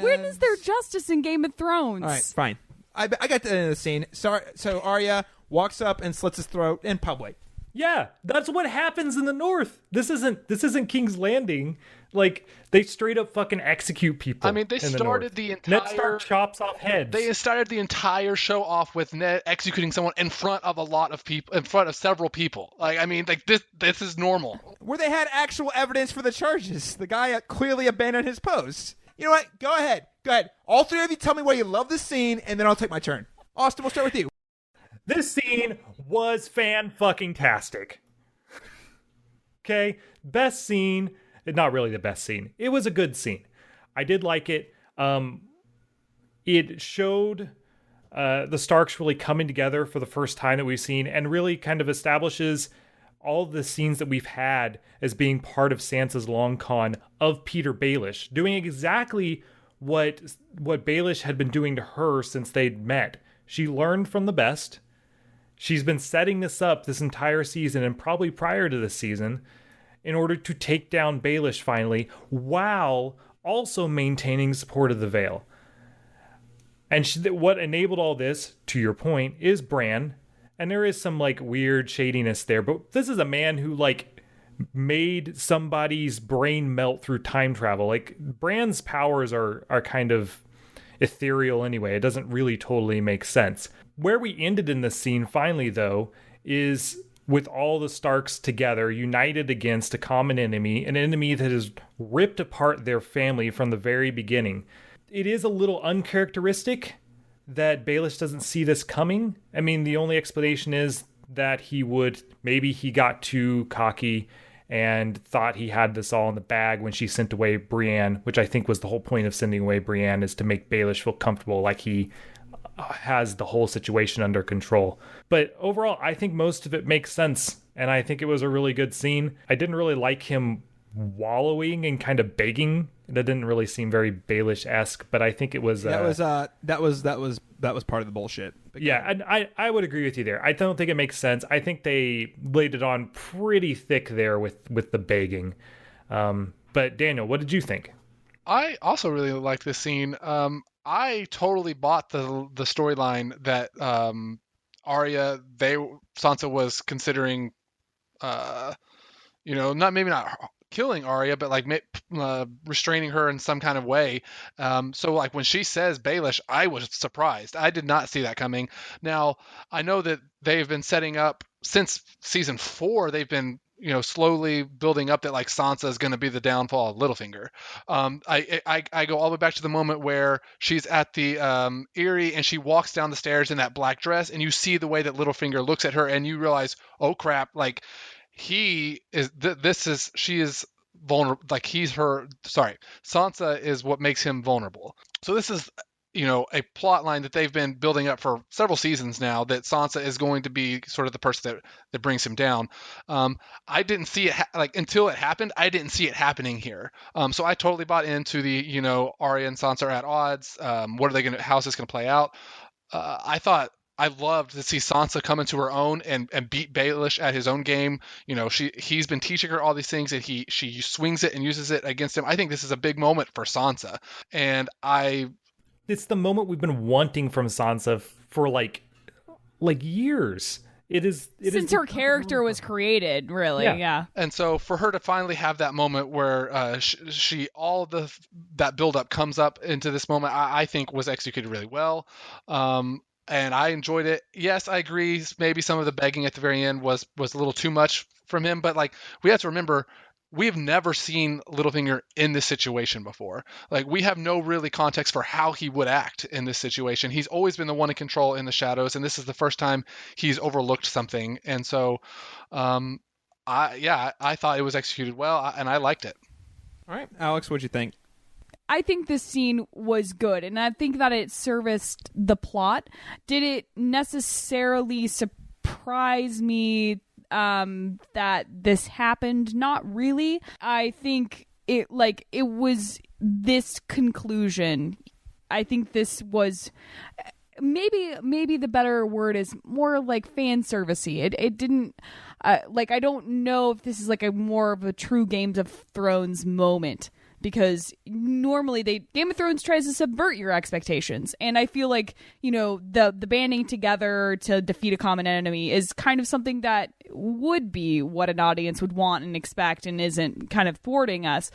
when is there justice in Game of Thrones? All right, fine. I got to the end of the scene. So Arya walks up and slits his throat in public. Yeah, that's what happens in the North. This isn't King's Landing. Like, they straight up fucking execute people. I mean, they started the entire... Ned Stark chops off heads. They started the entire show off with Ned executing someone in front of a lot of people, in front of several people. Like, I mean, like this is normal. Where they had actual evidence for the charges. The guy clearly abandoned his post. You know what? Go ahead. All three of you tell me why you love this scene, and then I'll take my turn. Austin, we'll start with you. This scene was fan-fucking-tastic. Okay? Best scene. Not really the best scene. It was a good scene. I did like it. It showed the Starks really coming together for the first time that we've seen, and really kind of establishes all the scenes that we've had as being part of Sansa's long con of Petyr Baelish, doing exactly what Baelish had been doing to her since they'd met. She learned from the best. She's been setting this up this entire season, and probably prior to this season, in order to take down Baelish finally, while also maintaining support of the Vale. And what enabled all this, to your point, is Bran. And there is some like weird shadiness there, but this is a man who like made somebody's brain melt through time travel. Like, Bran's powers are kind of ethereal anyway. It doesn't really totally make sense. Where we ended in this scene finally, though, is with all the Starks together, united against a common enemy, an enemy that has ripped apart their family from the very beginning. It is a little uncharacteristic that Baelish doesn't see this coming. I mean, the only explanation is that maybe he got too cocky and thought he had this all in the bag when she sent away Brienne, which I think was the whole point of sending away Brienne, is to make Baelish feel comfortable, like he has the whole situation under control. But overall, I think most of it makes sense, and I think it was a really good scene. I didn't really like him wallowing and kind of begging. That didn't really seem very Baelish-esque, but I think it was that was part of the bullshit. Yeah, and I would agree with you there. I don't think it makes sense. I think they laid it on pretty thick there with the begging. But Daniel, what did you think? I also really liked this scene. I totally bought the storyline that Sansa was considering, not killing Arya, but like restraining her in some kind of way. So like when she says Baelish, I was surprised. I did not see that coming. Now I know that they've been setting up since season 4. They've been slowly building up that like Sansa is going to be the downfall of Littlefinger. I go all the way back to the moment where she's at the Eyrie and she walks down the stairs in that black dress, and you see the way that Littlefinger looks at her, and you realize, oh crap, like he is she is vulnerable. Like Sansa is what makes him vulnerable. So this is a plot line that they've been building up for several seasons now, that Sansa is going to be sort of the person that brings him down. I didn't see it until it happened. I didn't see it happening here. So I totally bought into the Arya and Sansa are at odds. How is this going to play out? I loved to see Sansa come into her own and beat Baelish at his own game. He's been teaching her all these things, and she swings it and uses it against him. I think this is a big moment for Sansa, and it's the moment we've been wanting from Sansa for like years. Since her character was created, really, yeah. And so for her to finally have that moment where that buildup comes up into this moment, I think was executed really well. And I enjoyed it. Yes, I agree. Maybe some of the begging at the very end was a little too much from him, but like we have to remember, we've never seen Littlefinger in this situation before. Like we have no really context for how he would act in this situation. He's always been the one in control in the shadows, and this is the first time he's overlooked something. And so, I thought it was executed well, and I liked it. All right, Alex, what'd you think? I think this scene was good, and I think that it serviced the plot. Did it necessarily surprise me that this happened? Not really. I think it was this conclusion. I think this was maybe the better word is more like fan servicey. It didn't I don't know if this is like a more of a true Games of Thrones moment, because normally Game of Thrones tries to subvert your expectations, and I feel like the banding together to defeat a common enemy is kind of something that would be what an audience would want and expect, and isn't kind of thwarting us.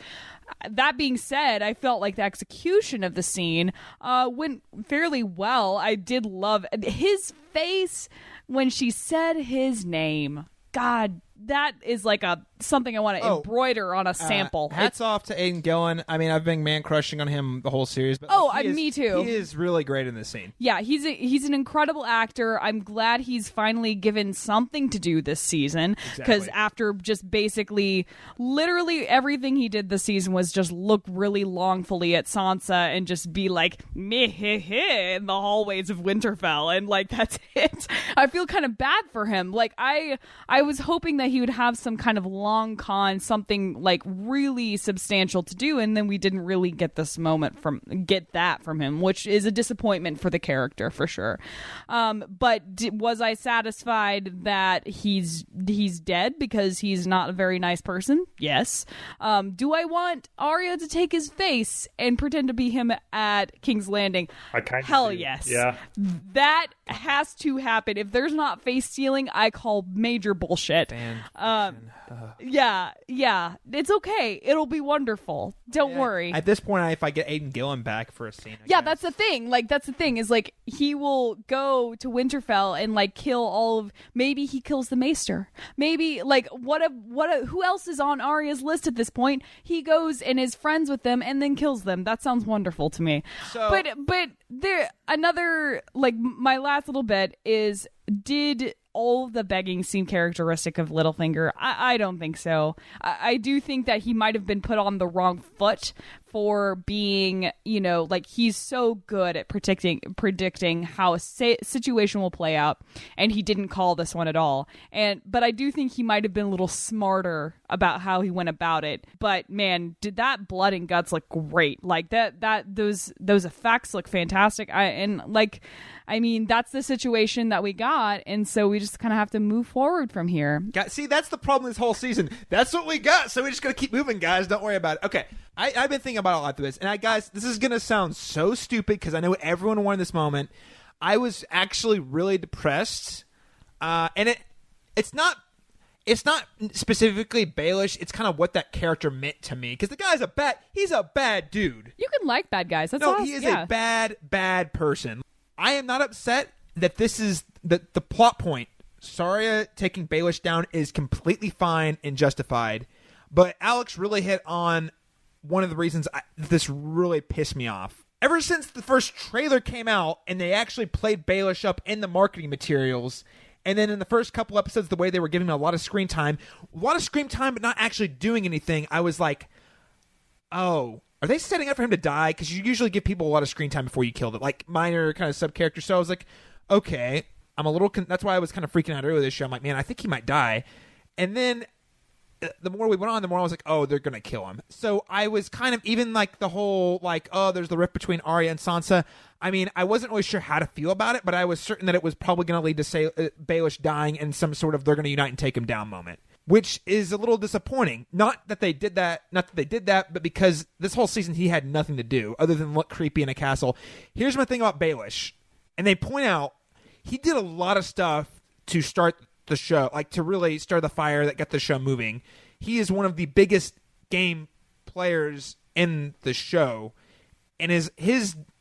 That being said, I felt like the execution of the scene went fairly well. I did love his face when she said his name. God, that is like something I want to embroider on a sample. Hats off to Aidan Gillen. I mean, I've been man crushing on him the whole series, but me too. He is really great in this scene. Yeah, he's an incredible actor. I'm glad he's finally given something to do this season, because after just basically literally everything he did this season was just look really longfully at Sansa and just be like meh in the hallways of Winterfell, and like that's it. I feel kind of bad for him. Like I was hoping that he would have some kind of long con, something like really substantial to do, and then we didn't really get that from him, which is a disappointment for the character for sure. But was I satisfied that he's dead because he's not a very nice person? Yes. Do I want Arya to take his face and pretend to be him at King's Landing? Hell yes. Yeah. That has to happen. If there's not face stealing, I call major bullshit. Yeah, it's okay. It'll be wonderful. Don't worry. At this point, if I get Aidan Gillen back for a scene, that's the thing. Like, that's the thing is like he will go to Winterfell and like kill all of. Maybe he kills the Maester. Maybe like who else is on Arya's list at this point? He goes and is friends with them and then kills them. That sounds wonderful to me. But there another like my last little bit is, did all the begging seem characteristic of Littlefinger? I don't think so. I do think that he might have been put on the wrong foot for being, like he's so good at predicting how a situation will play out, and he didn't call this one at all. But I do think he might have been a little smarter about how he went about it. But man, did that blood and guts look great? Like those effects look fantastic. I mean, that's the situation that we got, and so we just kind of have to move forward from here. See, that's the problem this whole season. That's what we got, so we just got to keep moving, guys. Don't worry about it. Okay, I've been thinking about a lot of this, and guys, this is going to sound so stupid because I know everyone wanted this moment. I was actually really depressed, and it's not it's not specifically Baelish. It's kind of what that character meant to me. Because the guy's he's a bad dude. You can like bad guys. That's no, awesome. he is a bad person. I am not upset that this is the plot point. Saria taking Baelish down is completely fine and justified. But Alex really hit on one of the reasons this really pissed me off. Ever since the first trailer came out and they actually played Baelish up in the marketing materials, and then in the first couple episodes, the way they were giving him a lot of screen time, but not actually doing anything, I was like, oh, are they setting up for him to die? Because you usually give people a lot of screen time before you kill them, like minor kind of sub-characters. So I was like, okay, I'm a little... that's why I was kind of freaking out earlier this show. I'm like, man, I think he might die. And then the more we went on, the more I was like, oh, they're going to kill him. So I was kind of, even like the whole, like, oh, there's the rift between Arya and Sansa. I mean, I wasn't really sure how to feel about it, but I was certain that it was probably going to lead to Baelish dying and some sort of they're going to unite and take him down moment, which is a little disappointing. Not that they did that, but because this whole season he had nothing to do other than look creepy in a castle. Here's my thing about Baelish, and they point out he did a lot of stuff to start the show, like to really start the fire that got the show moving. He is one of the biggest game players in the show, and his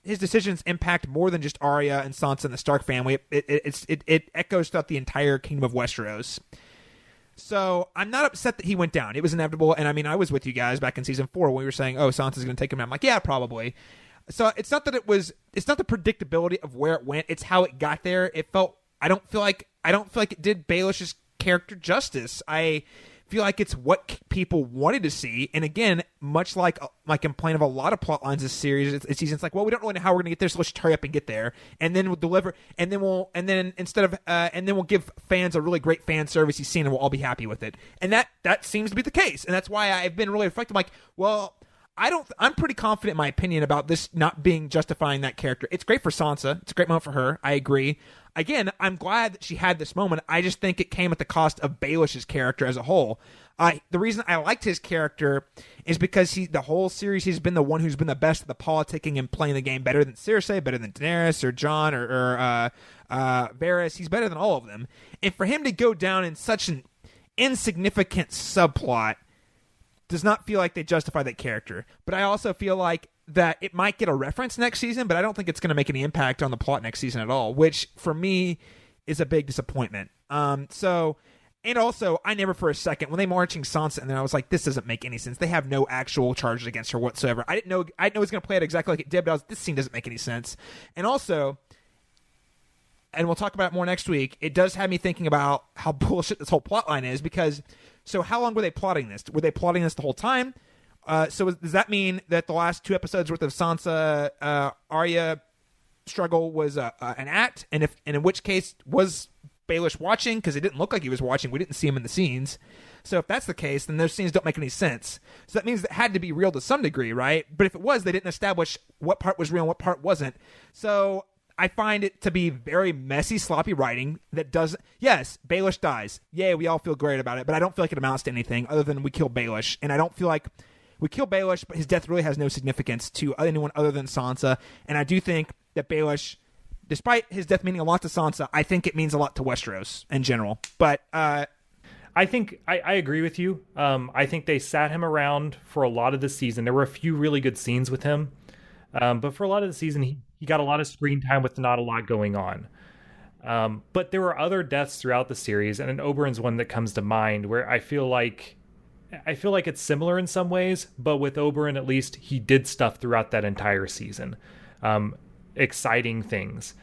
decisions impact more than just Arya and Sansa and the Stark family. It echoes throughout the entire Kingdom of Westeros. So I'm not upset that he went down. It was inevitable, and I mean, I was with you guys back in season 4 when we were saying, "Oh, Sansa's going to take him down." I'm like, "Yeah, probably." So it's not that it's not the predictability of where it went. It's how it got there. It felt. I don't feel like it did Baelish's character justice. I feel like it's what people wanted to see, and again, much like I complain of a lot of plot lines this series, it's seasons like, well, we don't really know how we're going to get there, so let's just hurry up and get there, and then we'll deliver, and then we'll give fans a really great fan service scene, and we'll all be happy with it, and that seems to be the case, and that's why I've been really reflective. I'm like, well, I'm pretty confident in my opinion about this not being justifying that character. It's great for Sansa. It's a great moment for her. I agree. Again, I'm glad that she had this moment. I just think it came at the cost of Baelish's character as a whole. The reason I liked his character is because the whole series he's been the one who's been the best at the politicking and playing the game better than Cersei, better than Daenerys or Jon or Varys. He's better than all of them. And for him to go down in such an insignificant subplot does not feel like they justify that character. But I also feel like that it might get a reference next season, but I don't think it's going to make any impact on the plot next season at all, which for me is a big disappointment. And also, I never for a second, when they marching Sansa and then I was like, this doesn't make any sense. They have no actual charges against her whatsoever. I didn't know it was going to play out exactly like it did, but this scene doesn't make any sense. And also, and we'll talk about it more next week, it does have me thinking about how bullshit this whole plot line is, because so how long were they plotting this? Were they plotting this the whole time? So does that mean that the last 2 episodes worth of Sansa Arya struggle was an act? And in which case was Baelish watching? Because it didn't look like he was watching. We didn't see him in the scenes. So if that's the case, then those scenes don't make any sense. So that means it had to be real to some degree, right? But if it was, they didn't establish what part was real and what part wasn't. So I find it to be very messy, sloppy writing that doesn't... Yes, Baelish dies. Yay, we all feel great about it, but I don't feel like it amounts to anything other than we kill Baelish. And I don't feel like we kill Baelish, but his death really has no significance to anyone other than Sansa. And I do think that Baelish, despite his death meaning a lot to Sansa, I think it means a lot to Westeros in general. But I think I agree with you. I think they sat him around for a lot of the season. There were a few really good scenes with him. But for a lot of the season, he got a lot of screen time with not a lot going on. But there were other deaths throughout the series, and Oberyn's one that comes to mind, where I feel like it's similar in some ways, but with Oberyn, at least, he did stuff throughout that entire season. Exciting things.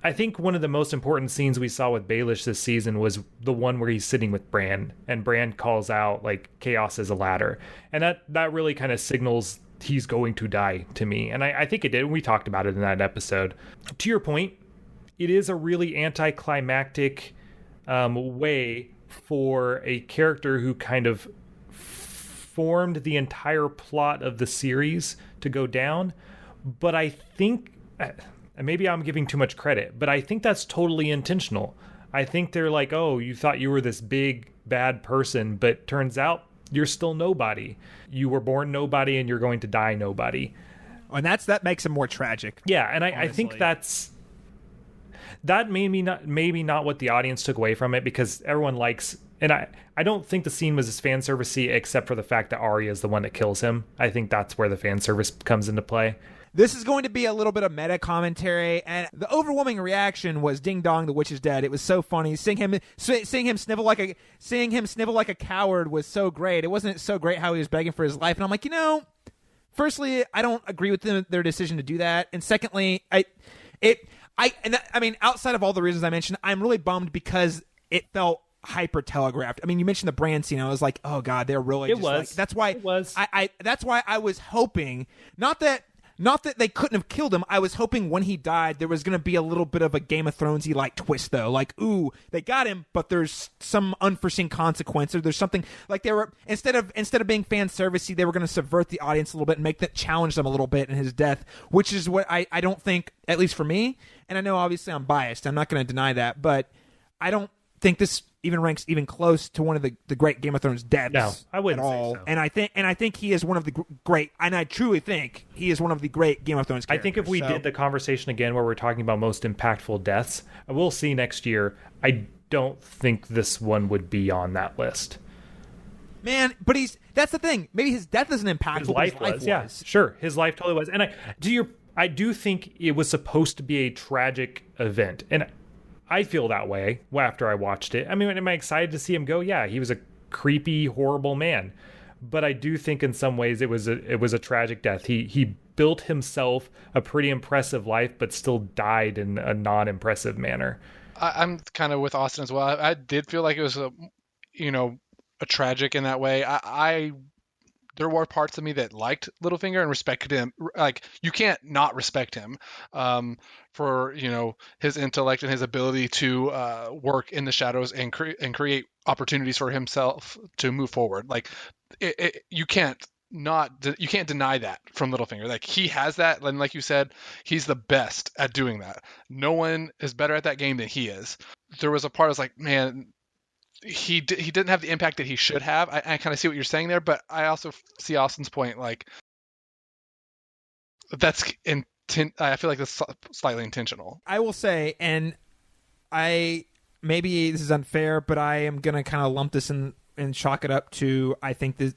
I think one of the most important scenes we saw with Baelish this season was the one where he's sitting with Bran, and Bran calls out, like, chaos is a ladder. And that really kind of signals he's going to die to me. And I think it did. We talked about it in that episode. To your point, it is a really anticlimactic way for a character who kind of formed the entire plot of the series to go down. But I think, and maybe I'm giving too much credit, but I think that's totally intentional. I think they're like, oh, you thought you were this big, bad person, but turns out you're still nobody. You were born nobody and you're going to die nobody. And that makes him more tragic. Yeah, and I think that maybe not what the audience took away from it, because everyone likes And I don't think the scene was as fan servicey, except for the fact that Arya is the one that kills him. I think that's where the fan service comes into play. This is going to be a little bit of meta commentary, and the overwhelming reaction was "Ding dong, the witch is dead." It was so funny. Seeing him snivel like a coward was so great. It wasn't so great how he was begging for his life, and I'm like, firstly, I don't agree with their decision to do that, and secondly, I mean, outside of all the reasons I mentioned, I'm really bummed because it felt hyper telegraphed. I mean, you mentioned the brand scene. I was like, oh god, they're really. That's why I was hoping not that they couldn't have killed him. I was hoping when he died, there was going to be a little bit of a Game of Thrones-y like twist, though. Like, ooh, they got him, but there's some unforeseen consequence, or there's something like they were instead of being fan servicey, they were going to subvert the audience a little bit and make that challenge them a little bit in his death, which is what I don't think, at least for me. And I know obviously I'm biased. I'm not going to deny that, but I don't think this even ranks even close to one of the great Game of Thrones deaths. No, I wouldn't at all. say so. And I think he is one of the great, and I truly think he is one of the great Game of Thrones characters. I think if we did the conversation again where we're talking about most impactful deaths, we'll see next year. I don't think this one would be on that list. Man, but that's the thing. Maybe his death isn't impactful. His life was. Yeah, sure. His life totally was. And I do think it was supposed to be a tragic event. And I feel that way after I watched it. I mean, am I excited to see him go? Yeah, he was a creepy, horrible man. But I do think in some ways it was a tragic death. He built himself a pretty impressive life, but still died in a non-impressive manner. I'm kind of with Austin as well. I did feel like it was a tragic in that way. There were parts of me that liked Littlefinger and respected him. Like, you can't not respect him for his intellect and his ability to work in the shadows and create opportunities for himself to move forward. Like, you can't deny that from Littlefinger. Like, he has that, and like you said, he's the best at doing that. No one is better at that game than he is. There was a part I was like, man, he didn't have the impact that he should have. I kind of see what you're saying there, but I also see Austin's point. Like, I feel like that's slightly intentional. I will say, and maybe this is unfair, but I am gonna kind of lump this in and chalk it up to, I think that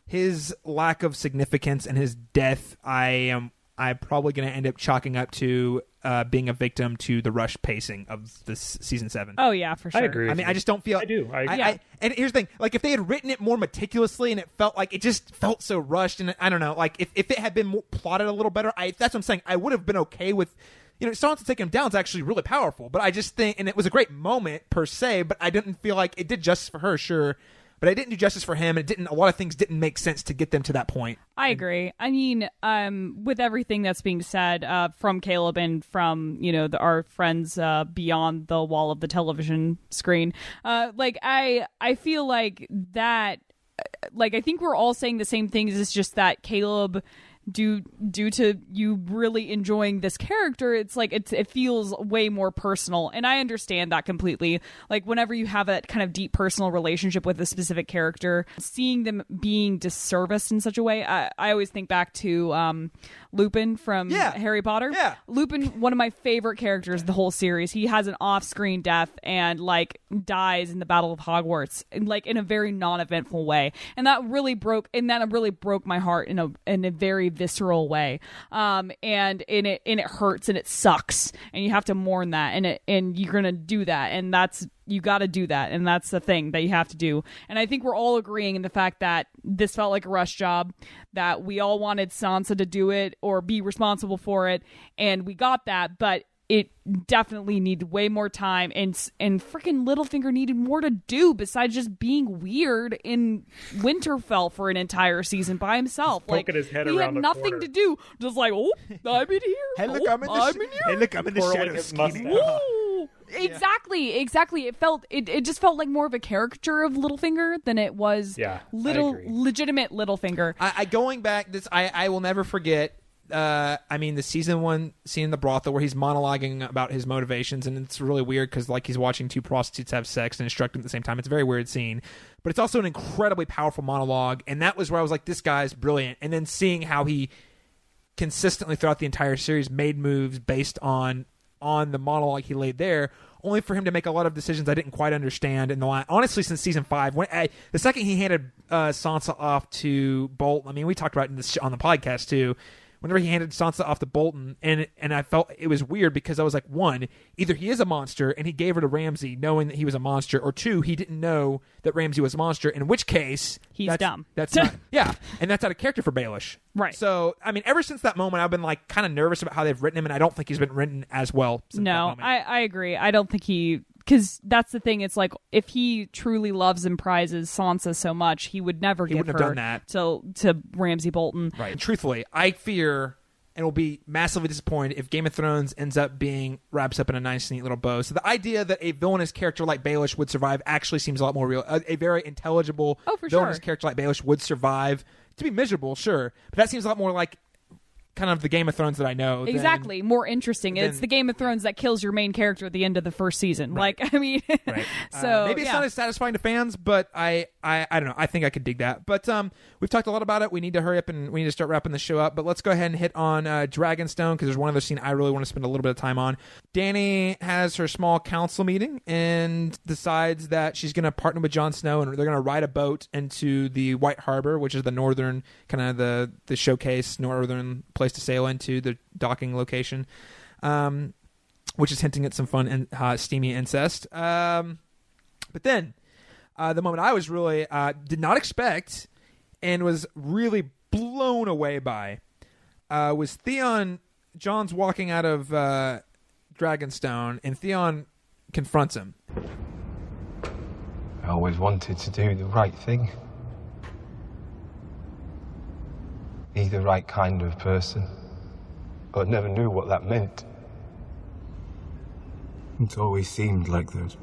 his lack of significance and his death, I'm probably going to end up chalking up to being a victim to the rush pacing of this season 7. Oh yeah, for sure. I agree. I mean, I just don't feel. I do. And here's the thing: like, if they had written it more meticulously, and it felt like it just felt so rushed, and I don't know, like if it had been more plotted a little better, that's what I'm saying. I would have been okay with. Sansa taking him down is actually really powerful, but I just think, and it was a great moment per se, but I didn't feel like it did justice for her, sure. But I didn't do justice for him. A lot of things didn't make sense to get them to that point. I agree. I mean, with everything that's being said from Caleb and from our friends beyond the wall of the television screen, I feel like that. I think we're all saying the same things. It's just that Caleb, due to you really enjoying this character, it's like it feels way more personal, and I understand that completely. Like, whenever you have that kind of deep personal relationship with a specific character, seeing them being disserviced in such a way, I always think back to Lupin from Harry Potter. Yeah. Lupin, one of my favorite characters of the whole series. He has an off-screen death and dies in the Battle of Hogwarts in a very non-eventful way, and that really broke my heart in a very visceral way. And it hurts and it sucks, and you have to mourn that, and you're gonna do that, and you got to do that, and that's the thing that you have to do. And I think we're all agreeing in the fact that this felt like a rush job, that we all wanted Sansa to do it or be responsible for it, and we got that, but it definitely needed way more time, and freaking Littlefinger needed more to do besides just being weird in Winterfell for an entire season by himself. Poking his head he around had the nothing corner. to do, just I'm in here. Hey, look, I'm in the shadows. Woo! Exactly. It just felt like more of a caricature of Littlefinger than it was legitimate Littlefinger. Going back, I will never forget. The season 1 scene in the brothel where he's monologuing about his motivations, and it's really weird because he's watching two prostitutes have sex and instructing at the same time. It's a very weird scene, but it's also an incredibly powerful monologue, and that was where I was like, this guy's brilliant. And then seeing how he consistently throughout the entire series made moves based on on the monologue he laid there, only for him to make a lot of decisions I didn't quite understand in the line. Honestly, since season 5, the second he handed Sansa off to Bolton, I mean, we talked about it on the podcast too. Whenever he handed Sansa off to Bolton, and I felt it was weird because I was like, one, either he is a monster and he gave her to Ramsay knowing that he was a monster, or two, he didn't know that Ramsay was a monster, in which case he's dumb. That's not, yeah, and that's out of character for Baelish. Right. So, I mean, ever since that moment, I've been like kind of nervous about how they've written him, and I don't think he's been written as well since that moment. I agree. I don't think because that's the thing. It's like, if he truly loves and prizes Sansa so much, he would never give wouldn't her have done that to Ramsay Bolton. Right. And truthfully, I fear and will be massively disappointed if Game of Thrones ends up being wraps up in a nice, neat little bow. So the idea that a villainous character like Baelish would survive actually seems a lot more real. A very intelligible villainous character like Baelish would survive. To be miserable, sure, but that seems a lot more like kind of the Game of Thrones that I know. Exactly. More interesting. It's the Game of Thrones that kills your main character at the end of the first season. Right. Like, I mean, right. So maybe it's not as satisfying to fans, but I don't know. I think I could dig that. But we've talked a lot about it. We need to hurry up and we need to start wrapping the show up. But let's go ahead and hit on Dragonstone, because there's one other scene I really want to spend a little bit of time on. Dany has her small council meeting and decides that she's going to partner with Jon Snow, and they're going to ride a boat into the White Harbor, which is the northern, kind of the showcase, northern place to sail into, the docking location, which is hinting at some fun and steamy incest. But then the moment I was really did not expect and was really blown away by was Theon. Jon's walking out of Dragonstone, and Theon confronts him. I always wanted to do the right thing. Be the right kind of person. But I never knew what that meant. It's always seemed like that.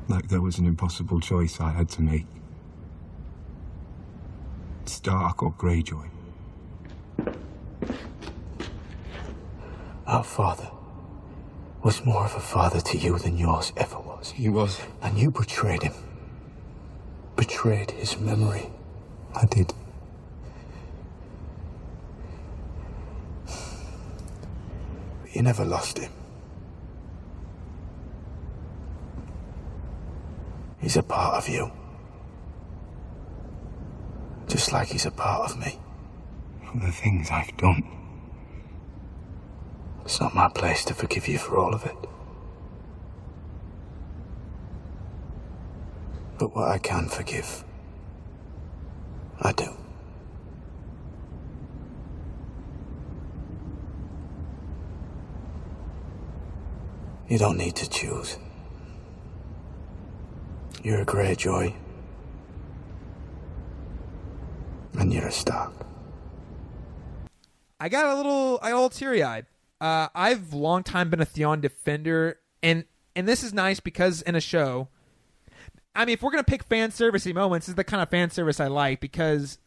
Like there was an impossible choice I had to make. Stark or Greyjoy. Our father was more of a father to you than yours ever was. He was. And you betrayed him. Betrayed his memory. I did. But you never lost him. He's a part of you. Just like he's a part of me. For the things I've done. It's not my place to forgive you for all of it. But what I can forgive, I do. You don't need to choose. You're a Greyjoy. And you're a Stark. I got a little teary-eyed. I've long time been a Theon defender, and this is nice because in a show, I mean, if we're going to pick fan servicey moments, this is the kind of fan service I like, because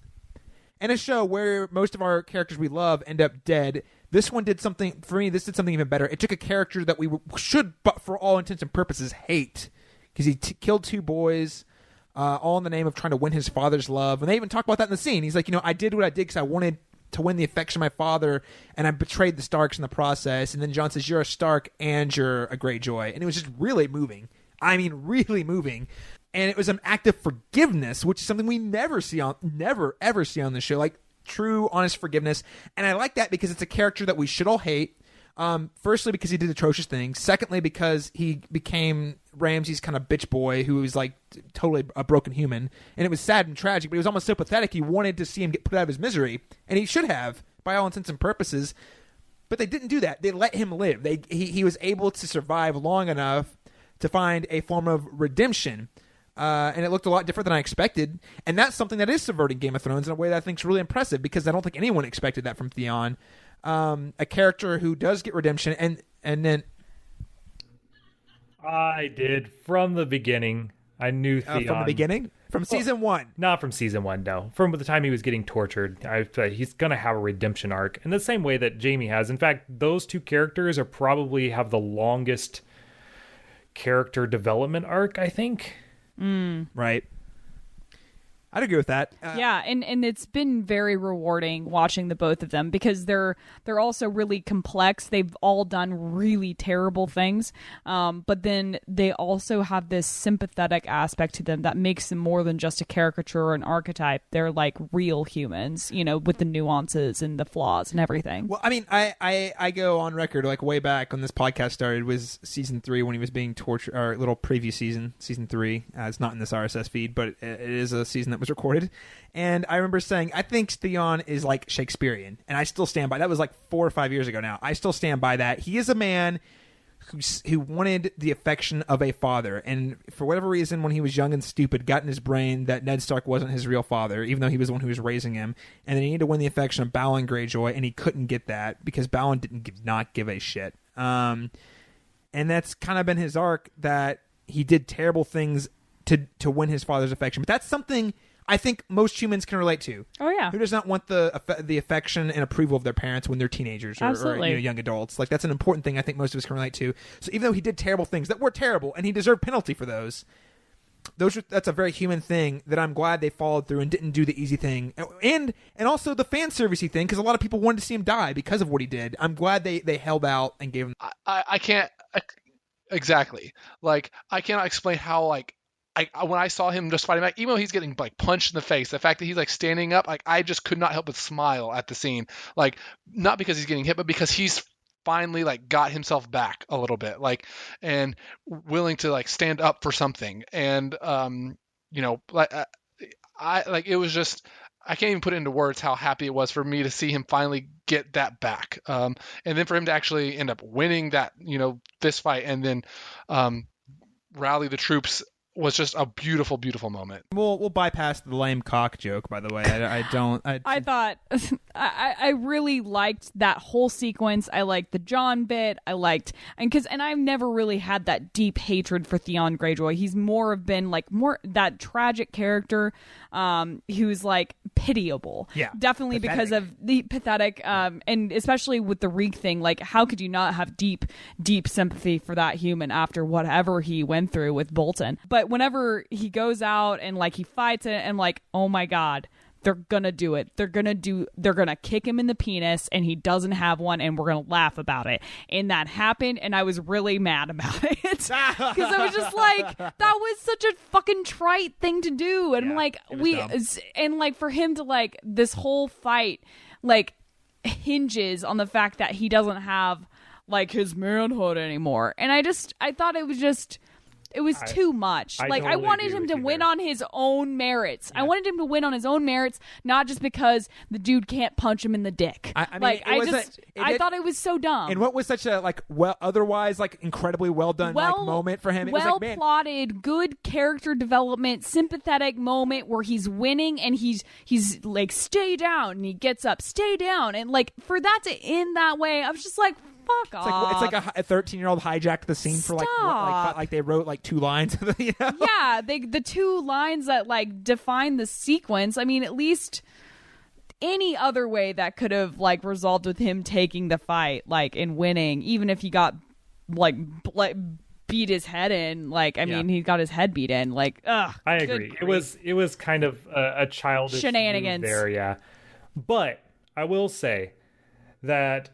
in a show where most of our characters we love end up dead, this one did something, for me, this did something even better. It took a character that we should, but for all intents and purposes, hate, because he killed two boys, all in the name of trying to win his father's love. And they even talk about that in the scene. He's like, I did what I did because I wanted to win the affection of my father, and I betrayed the Starks in the process. And then Jon says, you're a Stark and you're a Greyjoy. And it was just really moving. I mean, really moving. And it was an act of forgiveness, which is something we never ever see on the show, like true, honest forgiveness. And I like that because it's a character that we should all hate. Firstly, because he did atrocious things. Secondly, because he became Ramsay's kind of bitch boy who was like totally a broken human. And it was sad and tragic, but he was almost so pathetic. You wanted to see him get put out of his misery. And he should have, by all intents and purposes. But they didn't do that. They let him live. He was able to survive long enough to find a form of redemption. And it looked a lot different than I expected. And that's something that is subverting Game of Thrones in a way that I think is really impressive, because I don't think anyone expected that from Theon. A character who does get redemption, and then I did from the beginning. I knew Theon from the beginning, from season one. Not from season one, no. From the time he was getting tortured, I thought he's gonna have a redemption arc in the same way that Jaime has. In fact, those two characters are probably have the longest character development arc, I think. Right. I'd agree with that. Yeah, and it's been very rewarding watching the both of them because they're also really complex. They've all done really terrible things, but then they also have this sympathetic aspect to them that makes them more than just a caricature or an archetype. They're like real humans, with the nuances and the flaws and everything. Well, I mean, I go on record like way back when this podcast started was season 3 when he was being tortured, or little preview season 3. It's not in this RSS feed, but it is a season that was recorded. And I remember saying, I think Theon is like Shakespearean, and I still stand by that. Was like 4 or 5 years ago now. I still stand by that. He is a man who wanted the affection of a father, and for whatever reason, when he was young and stupid, got in his brain that Ned Stark wasn't his real father, even though he was the one who was raising him, and then he needed to win the affection of Balon Greyjoy, and he couldn't get that because Balon did not give a shit. And that's kind of been his arc, that he did terrible things to win his father's affection. But that's something I think most humans can relate to. Oh yeah, who does not want the affection and approval of their parents when they're teenagers or young adults? Like, that's an important thing I think most of us can relate to. So even though he did terrible things that were terrible and he deserved penalty for those, that's a very human thing that I'm glad they followed through and didn't do the easy thing, and also the fan servicey thing, because a lot of people wanted to see him die because of what he did. I'm glad they held out and gave him. I can't exactly, like, I cannot explain how, like, when I saw him just fighting back, even though he's getting like punched in the face, the fact that he's like standing up, like, I just could not help but smile at the scene. Like, not because he's getting hit, but because he's finally like got himself back a little bit, like, and willing to like stand up for something. And like, it was just, I can't even put it into words how happy it was for me to see him finally get that back. And then for him to actually end up winning that, this fight, and then rally the troops, was just a beautiful, beautiful moment. We'll bypass the lame cock joke, by the way. I thought I really liked that whole sequence. I liked the Jon bit. And I've never really had that deep hatred for Theon Greyjoy. He's more that tragic character, who's like pitiable. Yeah, definitely pathetic. Because of the pathetic, and especially with the Reek thing. Like, how could you not have deep sympathy for that human after whatever he went through with Bolton? But whenever he goes out and like he fights it, and like, oh my god, they're gonna do it. They're gonna kick him in the penis, and he doesn't have one, and we're gonna laugh about it. And that happened, and I was really mad about it because I was just like, that was such a fucking trite thing to do. And for him to like, this whole fight like hinges on the fact that he doesn't have like his manhood anymore. And I thought it was too much. I wanted him to win on his own merits. Yeah. I wanted him to win on his own merits, not just because the dude can't punch him in the dick. I thought it was so dumb. And what was such a otherwise incredibly well done moment for him? It was plotted, good character development, sympathetic moment where he's winning and he's like, stay down, and he gets up, stay down, and like, for that to end that way, I was just like, fuck off. It's like a 13-year-old hijacked the scene for like they wrote like 2 lines. Yeah, the 2 lines that like define the sequence. I mean, at least any other way that could have like resolved with him taking the fight, like, and winning, even if he got like beat his head in. Like, I mean, he got his head beat in. Like, ugh. I agree. It was kind of a childish shenanigans move there, yeah. But I will say that,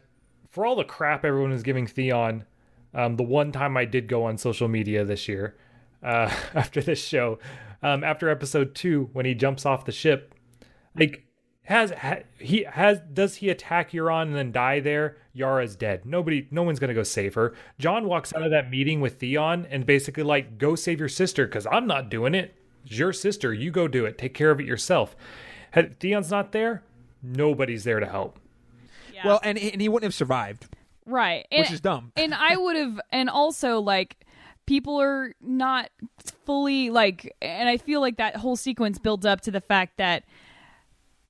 for all the crap everyone is giving Theon, the one time I did go on social media this year, after this show, after episode 2, when he jumps off the ship, like, does he attack Euron and then die there? Yara's dead. No one's gonna go save her. Jon walks out of that meeting with Theon and basically like, go save your sister, because I'm not doing it. It's your sister. You go do it. Take care of it yourself. Theon's not there. Nobody's there to help. Yeah. Well, and he wouldn't have survived. Right. Which is dumb. And I would have, and also like, people are not fully like, and I feel like that whole sequence builds up to the fact that,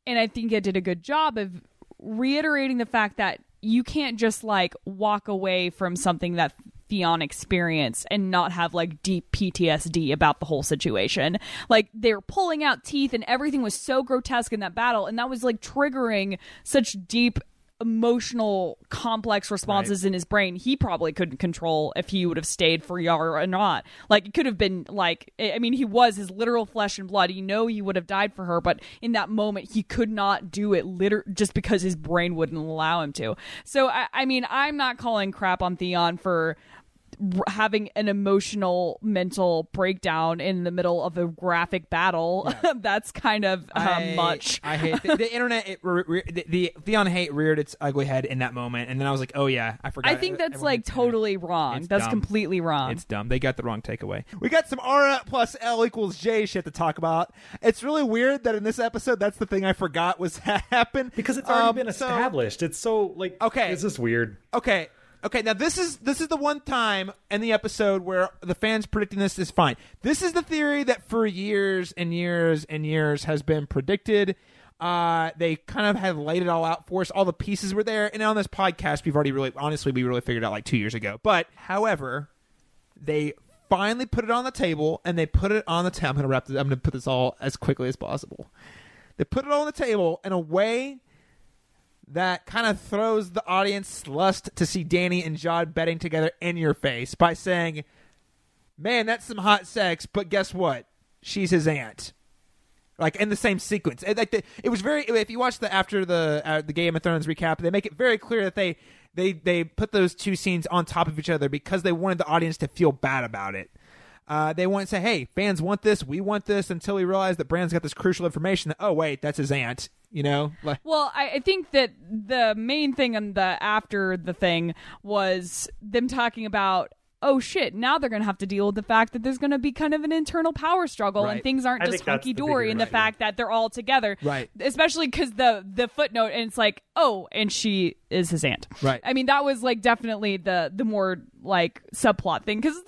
and I think it did a good job of reiterating the fact that you can't just like walk away from something that Theon experienced and not have like deep PTSD about the whole situation. Like, they were pulling out teeth and everything was so grotesque in that battle, and that was like triggering such deep emotional complex responses in his brain he probably couldn't control if he would have stayed for Yara or not. Like, it could have been like, I mean, he was his literal flesh and blood. You know, he would have died for her, but in that moment he could not do it just because his brain wouldn't allow him to. So I mean, I'm not calling crap on Theon for having an emotional mental breakdown in the middle of a graphic battle. That's kind of much. I hate the internet. The Theon hate reared its ugly head in that moment, and then I was like, oh yeah, I forgot. I think that's like totally wrong. That's dumb. Completely wrong. It's dumb. They got the wrong takeaway. We got some R+L J shit to talk about. It's really weird that in this episode that's the thing I forgot was happened because it's already been established. It's so like, okay, it's just weird. Okay, now this is the one time in the episode where the fans predicting this is fine. This is the theory that for years and years and years has been predicted. They kind of have laid it all out for us. All the pieces were there. And on this podcast, we really figured out like 2 years ago. But, however, they finally put it on the table, and they put it on the table. I'm going to put this all as quickly as possible. They put it on the table in a way that kind of throws the audience lust to see Dany and Jon betting together in your face by saying, man, that's some hot sex, but guess what? She's his aunt. Like, in the same sequence. It was very, if you watch after the Game of Thrones recap, they make it very clear that they put those two scenes on top of each other because they wanted the audience to feel bad about it. They want to say, hey, fans want this, we want this, until we realize that Bran's got this crucial information that, oh, wait, that's his aunt. You know, well, I think that the main thing on after the thing was them talking about, oh shit, now they're going to have to deal with the fact that there's going to be kind of an internal power struggle and things aren't just hunky-dory, and the fact that they're all together. Right. Especially because the footnote, and it's like, oh, and she is his aunt. Right. I mean, that was like definitely the more like subplot thing, because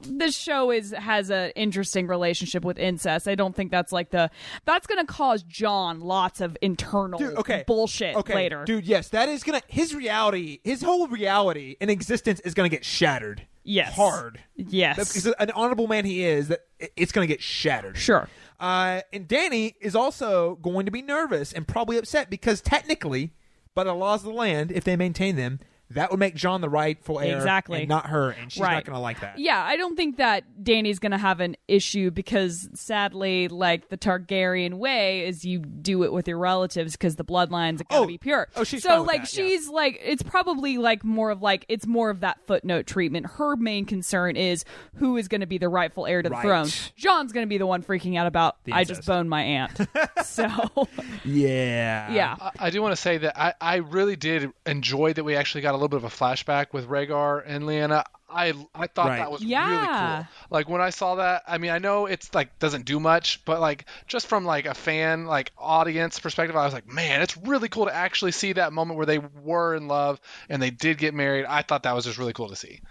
this show has an interesting relationship with incest. I don't think that's like that's going to cause Jon lots of internal bullshit later. Dude, yes, that is going to, his whole reality and existence is going to get shattered. Yes. Hard. Yes. Because an honorable man he is, that it's going to get shattered. Sure. And Dany is also going to be nervous and probably upset because technically, by the laws of the land, if they maintain them, that would make Jon the rightful heir and not her, and she's not going to like that. Yeah, I don't think that Dany's going to have an issue because, sadly, like the Targaryen way is you do it with your relatives because the bloodlines got to be pure. Oh, she's so fine with like that, she's like, it's probably like more of that footnote treatment. Her main concern is who is going to be the rightful heir to the throne. Jon's going to be the one freaking out about I just boned my aunt. So yeah. I do want to say that I really did enjoy that we actually got a little bit of a flashback with Rhaegar and Lyanna. I thought that was really cool. Like when I saw that, I mean, I know it's like doesn't do much, but like just from like a fan, like audience perspective, I was like, man, it's really cool to actually see that moment where they were in love and they did get married. I thought that was just really cool to see.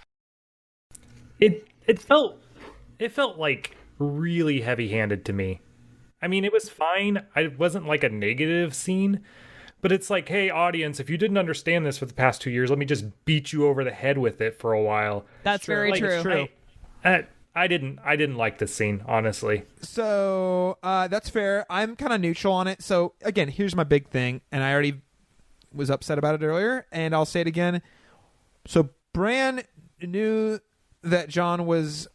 It felt like really heavy-handed to me. I mean, it was fine. It wasn't like a negative scene. But it's like, hey, audience, if you didn't understand this for the past 2 years, let me just beat you over the head with it for a while. That's very true. I didn't like this scene, honestly. So that's fair. I'm kind of neutral on it. So again, here's my big thing, and I already was upset about it earlier, and I'll say it again. So Bran knew that Jon was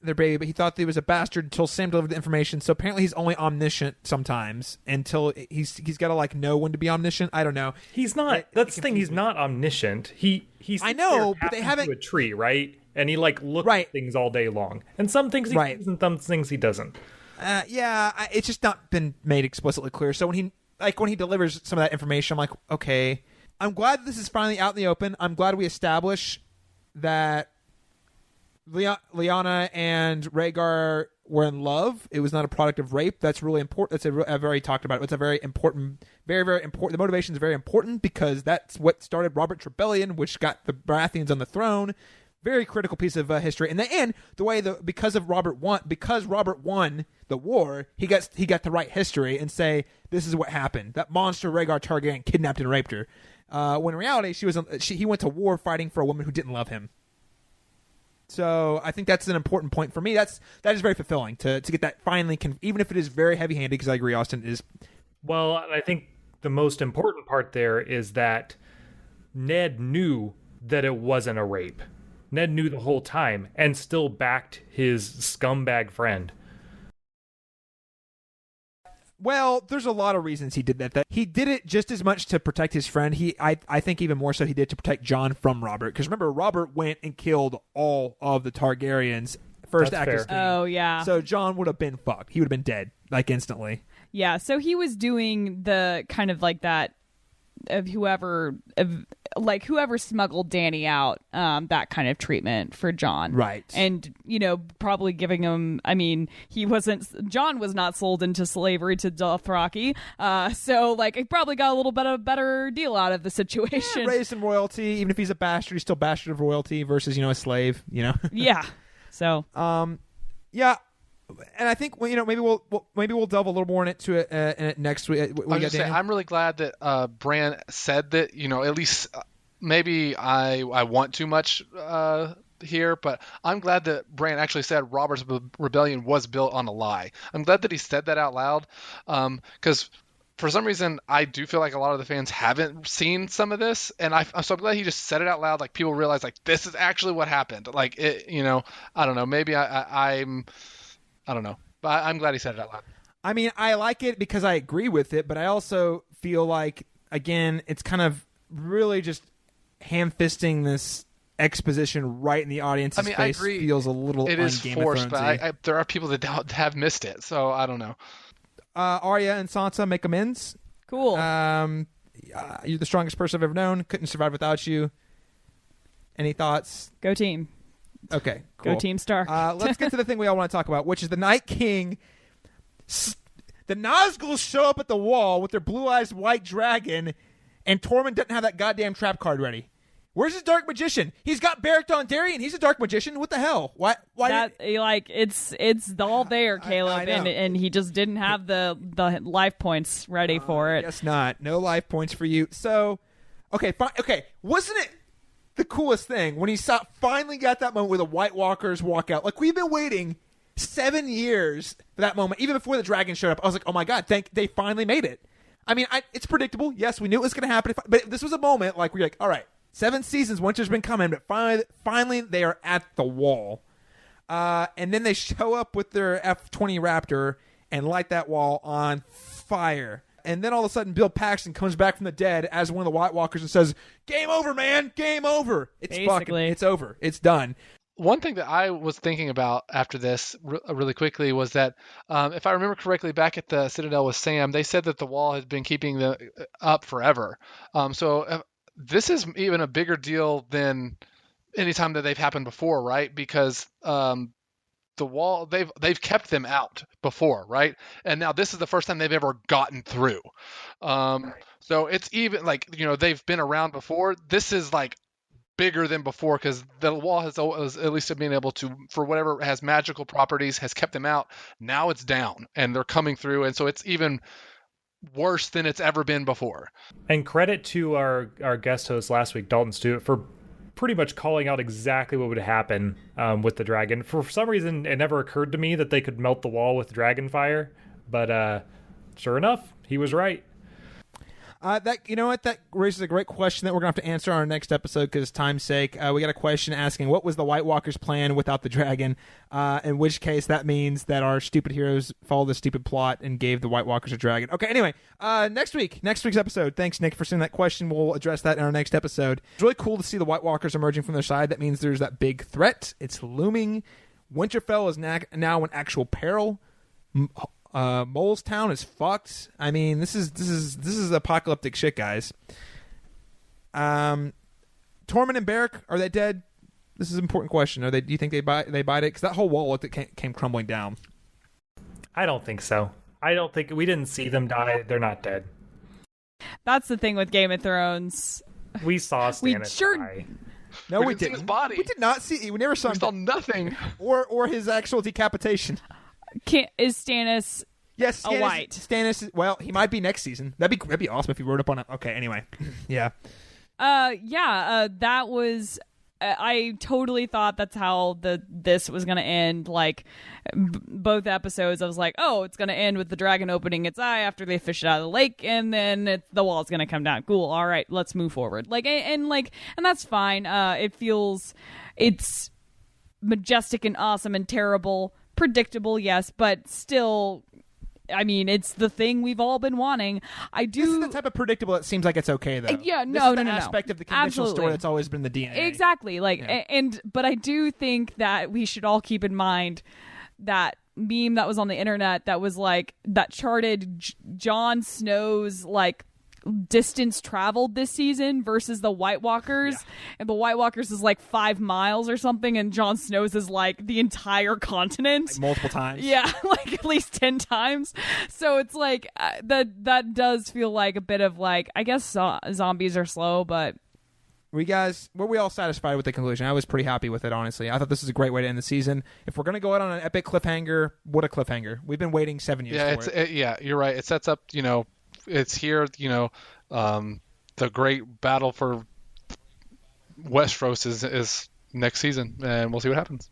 their baby, but he thought that he was a bastard until Sam delivered the information. So apparently he's only omniscient sometimes until he's got to like know when to be omniscient. I don't know. He's not. That's the thing. He's not omniscient. He's I know, but they haven't a tree, right? And he like looks at things all day long. And some things he does and some things he doesn't. It's just not been made explicitly clear. So when he delivers some of that information, I'm like, okay. I'm glad this is finally out in the open. I'm glad we establish that Lyanna and Rhaegar were in love. It was not a product of rape. That's really important. I've already talked about it. It's a very important, very, very important. The motivation is very important because that's what started Robert's rebellion, which got the Baratheons on the throne. Very critical piece of history. In the end, because Robert won the war, he got to write history and say this is what happened. That monster Rhaegar Targaryen kidnapped and raped her. When in reality, he went to war fighting for a woman who didn't love him. So I think that's an important point for me. That is very fulfilling to get that finally, even if it is very heavy-handed, because I agree, Austin is. Well, I think the most important part there is that Ned knew that it wasn't a rape. Ned knew the whole time and still backed his scumbag friend. Well, there's a lot of reasons he did that. He did it just as much to protect his friend. I think even more so he did to protect Jon from Robert. Because remember, Robert went and killed all of the Targaryens first act as king. Oh, yeah. So Jon would have been fucked. He would have been dead, like, instantly. Yeah, so he was doing the kind of like that of whoever smuggled Dany out, that kind of treatment for Jon. Right. And, probably giving him, Jon was not sold into slavery to Dothraki. So, like, he probably got a little bit of a better deal out of the situation. Yeah, raised in royalty. Even if he's a bastard, he's still bastard of royalty versus, a slave, Yeah. So. Yeah. And I think maybe we'll delve a little more into it next week. I'm really glad that Bran said that. At least maybe I want too much here, but I'm glad that Bran actually said Robert's rebellion was built on a lie. I'm glad that he said that out loud, because for some reason I do feel like a lot of the fans haven't seen some of this, and so I'm glad he just said it out loud. Like people realize like this is actually what happened. Like it, I don't know. Maybe I don't know, but I'm glad he said it out loud. I mean, I like it because I agree with it, but I also feel like, again, it's kind of really just ham-fisting this exposition right in the audience's face. I agree. Feels a little it is Game forced, of Thrones-y. but there are people that have missed it, so I don't know. Arya and Sansa make amends. Cool. You're the strongest person I've ever known. Couldn't survive without you. Any thoughts? Go team. Okay, cool. Go Team Stark. Let's get to the thing we all want to talk about, which is the Night King. The Nazguls show up at the wall with their blue-eyed white dragon, and Tormund doesn't have that goddamn trap card ready. Where's his dark magician? He's got Beric Dondarrion. He's a dark magician. What the hell? Why? It's all there, Caleb, and he just didn't have the life points ready for it. Guess not. No life points for you. So, okay, fine. Okay, wasn't it the coolest thing when he finally got that moment where the White Walkers walk out? Like, we've been waiting 7 years for that moment. Even before the dragon showed up, I was like, oh my god, they finally made it. I mean, it's predictable. Yes, we knew it was going to happen. But this was a moment like where you're like, all right, 7 seasons, winter's been coming, but finally they are at the wall. And then they show up with their F-20 Raptor and light that wall on fire. And then all of a sudden, Bill Paxton comes back from the dead as one of the White Walkers and says, "Game over, man! Game over! It's over. It's done." One thing that I was thinking about after this really quickly was that, if I remember correctly, back at the Citadel with Sam, they said that the wall has been keeping them up forever. So this is even a bigger deal than any time that they've happened before, right? Because the wall, they've kept them out before, right? And now this is the first time they've ever gotten through. So it's even like, they've been around before. This is like bigger than before because the wall has always, at least been able to, for whatever has magical properties, has kept them out. Now it's down and they're coming through. And so it's even worse than it's ever been before. And credit to our guest host last week, Dalton Stewart, for pretty much calling out exactly what would happen with the dragon. For some reason, it never occurred to me that they could melt the wall with dragon fire, but sure enough, he was right. That raises a great question that we're gonna have to answer on our next episode because time's sake. We got a question asking what was the White Walkers' plan without the dragon. In which case, that means that our stupid heroes followed the stupid plot and gave the White Walkers a dragon. Okay, anyway, next week's episode. Thanks, Nick, for sending that question. We'll address that in our next episode. It's really cool to see the White Walkers emerging from their side. That means there's that big threat. It's looming. Winterfell is now in actual peril. Mole's Town is fucked. I mean, this is apocalyptic shit, guys. Tormund and Beric, are they dead? This is an important question. Do you think they bite it? Because that whole wall came crumbling down. I don't think so. I don't think we didn't see them die. They're not dead. That's the thing with Game of Thrones. We saw Stannis die. No, we didn't see didn't. his body. We did not see. We never saw. We saw nothing. Or his actual decapitation. Is Stannis? Yes, a white. Stannis. Well, he might be next season. That'd be awesome if he wrote up on it. Okay, anyway, yeah. That was. I totally thought that's how this was going to end. Like, both episodes, I was like, oh, it's going to end with the dragon opening its eye after they fish it out of the lake, and then the wall's going to come down. Cool. All right, let's move forward. Like, and that's fine. It's majestic and awesome and terrible, predictable, yes, but still, I mean, it's the thing we've all been wanting. This is the type of predictable that seems like it's okay, though. Yeah, this is the aspect of the conventional story that's always been the DNA. Exactly. But I do think that we should all keep in mind that meme that was on the internet that was like, that charted Jon Snow's, like, distance traveled this season versus the White Walkers, and the White Walkers is like 5 miles or something, and Jon Snow's is like the entire continent, like multiple times. Yeah, like at least 10 times. So it's like that does feel like a bit of like, I guess zombies are slow, but were we all satisfied with the conclusion? I was pretty happy with it, honestly. I thought this is a great way to end the season. If we're going to go out on an epic cliffhanger, what a cliffhanger. We've been waiting 7 years for it. Yeah, you're right. It sets up, it's here, the great battle for Westeros is next season, and we'll see what happens.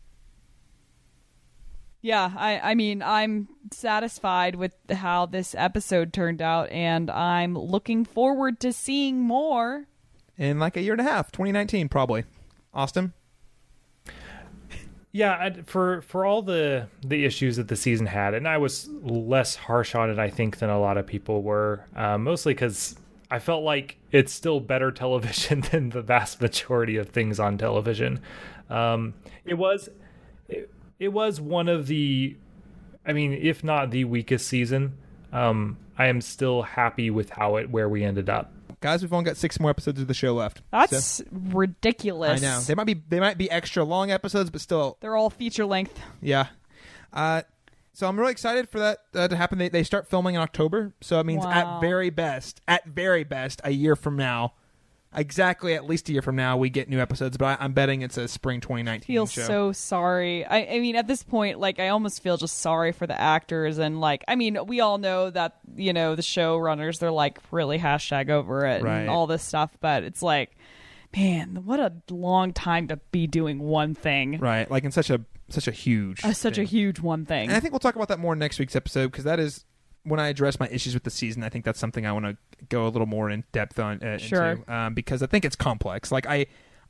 Yeah, I mean, I'm satisfied with how this episode turned out, and I'm looking forward to seeing more. In like a year and a half, 2019 probably. Austin? Yeah, for all the issues that the season had, and I was less harsh on it, I think, than a lot of people were, mostly because I felt like it's still better television than the vast majority of things on television. It was one of the, I mean, if not the weakest season. I am still happy with where we ended up. Guys, we've only got 6 more episodes of the show left. That's ridiculous. I know. They might be extra long episodes, but still. They're all feature length. Yeah. So I'm really excited for that to happen. They start filming in October, so it means at very best, a year from now, exactly at least a year from now, we get new episodes. But I'm betting it's a spring 2019 feel show. So sorry. I mean, at this point, like, I almost feel just sorry for the actors, and like, I mean, we all know that the showrunners, they're like really #over it and all this stuff, but it's like, man, what a long time to be doing one thing, right? Like in such a huge a huge one thing. And I think we'll talk about that more in next week's episode, because that is when I address my issues with the season. I think that's something I want to go a little more in depth on into, because I think it's complex. Like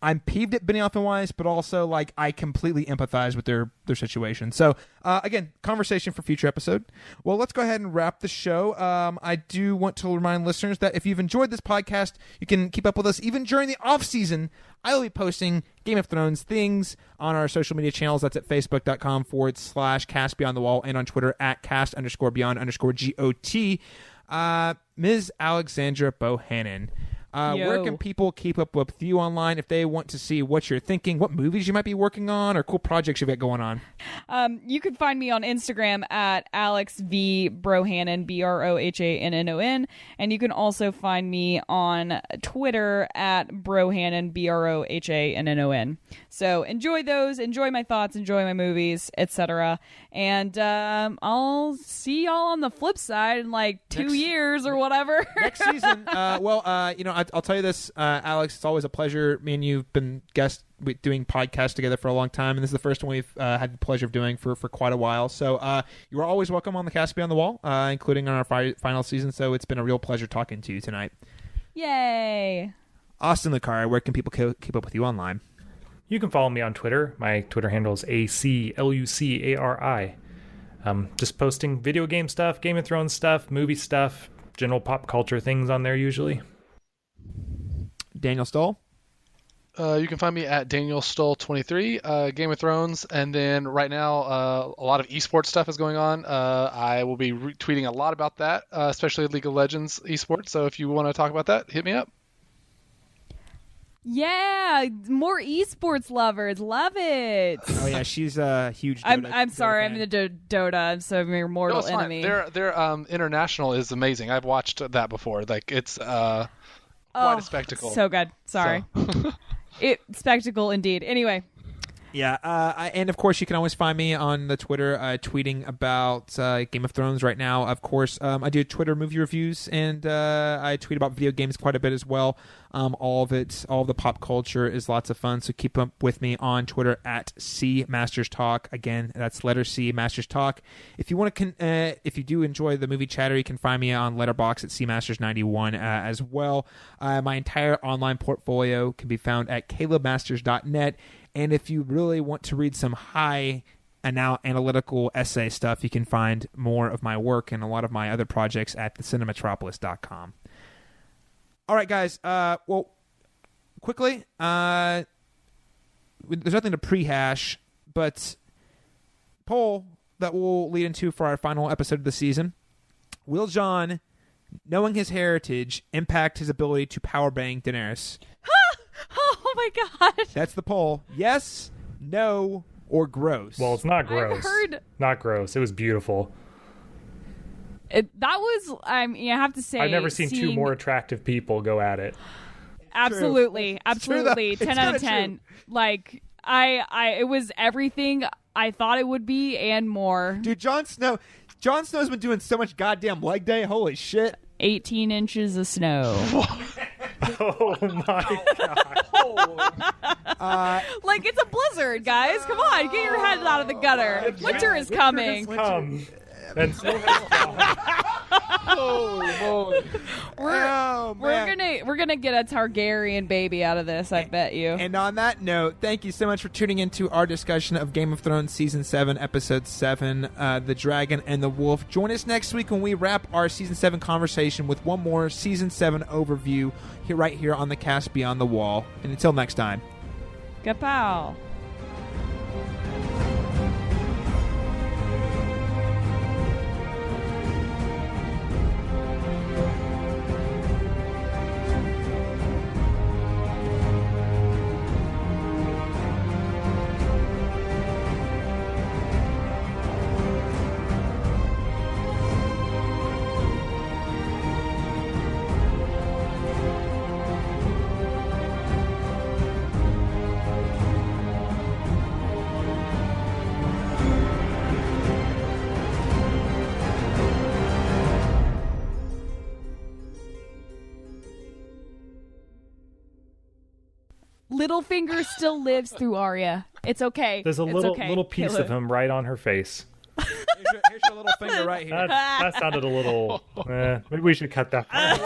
I'm peeved at Benioff and Weiss, but also like I completely empathize with their situation. So again, conversation for future episode. Well, let's go ahead and wrap the show. I do want to remind listeners that if you've enjoyed this podcast, you can keep up with us even during the off season. I will be posting Game of Thrones things on our social media channels. That's at facebook.com/cast beyond the wall, and on Twitter at cast_beyond_GOT. Ms. Alexandra Bohannon, where can people keep up with you online if they want to see what you're thinking, what movies you might be working on, or cool projects you've got going on? You can find me on Instagram at AlexVBrohannon, BROHANNON, and you can also find me on Twitter at Brohannon, BROHANNON. So enjoy those, enjoy my thoughts, enjoy my movies, etc. And I'll see y'all on the flip side in like 2 years or whatever. Next season. I'll tell you this, Alex, it's always a pleasure. Me and you've been guests doing podcasts together for a long time, and this is the first one we've had the pleasure of doing for quite a while. So you are always welcome on the Cast Beyond the Wall, including on our final season. So it's been a real pleasure talking to you tonight. Yay! Austin Licari, where can people keep up with you online? You can follow me on Twitter. My Twitter handle is ACLUCARI. Just posting video game stuff, Game of Thrones stuff, movie stuff, general pop culture things on there usually. Daniel Stoll? You can find me at Daniel Stoll 23, Game of Thrones, and then right now a lot of esports stuff is going on. I will be retweeting a lot about that, especially League of Legends esports. So if you want to talk about that, hit me up. Yeah, more esports lovers, love it. Oh yeah, she's a huge Dota. I'm sorry, I'm in the Dota. I'm so your mortal enemy. Their international is amazing. I've watched that before. Like it's quite a spectacle. So good. Sorry. Spectacle indeed. Anyway, Yeah, and of course you can always find me on the Twitter tweeting about Game of Thrones right now. Of course, I do Twitter movie reviews, and I tweet about video games quite a bit as well. All of the pop culture is lots of fun, so keep up with me on Twitter at CMastersTalk. Again, that's letter C, Masters Talk. If you want to, if you do enjoy the movie chatter, you can find me on Letterboxd at CMasters91 as well. My entire online portfolio can be found at calebmasters.net. And if you really want to read some high analytical essay stuff, you can find more of my work and a lot of my other projects at thecinematropolis.com. All right, guys. Well, quickly, there's nothing to prehash, but poll that we'll lead into for our final episode of the season. Will Jon, knowing his heritage, impact his ability to powerbang Daenerys? Oh my god. That's the poll. Yes, no, or gross. Well, it's not gross. Not gross. It was beautiful. That was, I mean, I have to say, I've never seen two more attractive people go at it. Absolutely. Absolutely. 10 out of 10. True. Like, it was everything I thought it would be and more. Dude, Jon Snow's been doing so much goddamn leg day. Holy shit. 18 inches of snow. Oh my god. Like, it's a blizzard, guys. Come on, get your head out of the gutter. Winter is coming. And snow has come. We're gonna get a Targaryen baby out of this, I bet you. And on that note, thank you so much for tuning into our discussion of Game of Thrones Season 7, Episode 7, The Dragon and the Wolf. Join us next week when we wrap our Season 7 conversation with one more Season 7 overview right here on the Cast Beyond the Wall. And until next time. Kapow. Littlefinger still lives through Arya. It's okay. There's a little piece of him right on her face. Here's your little finger right here. That sounded a little... maybe we should cut that part.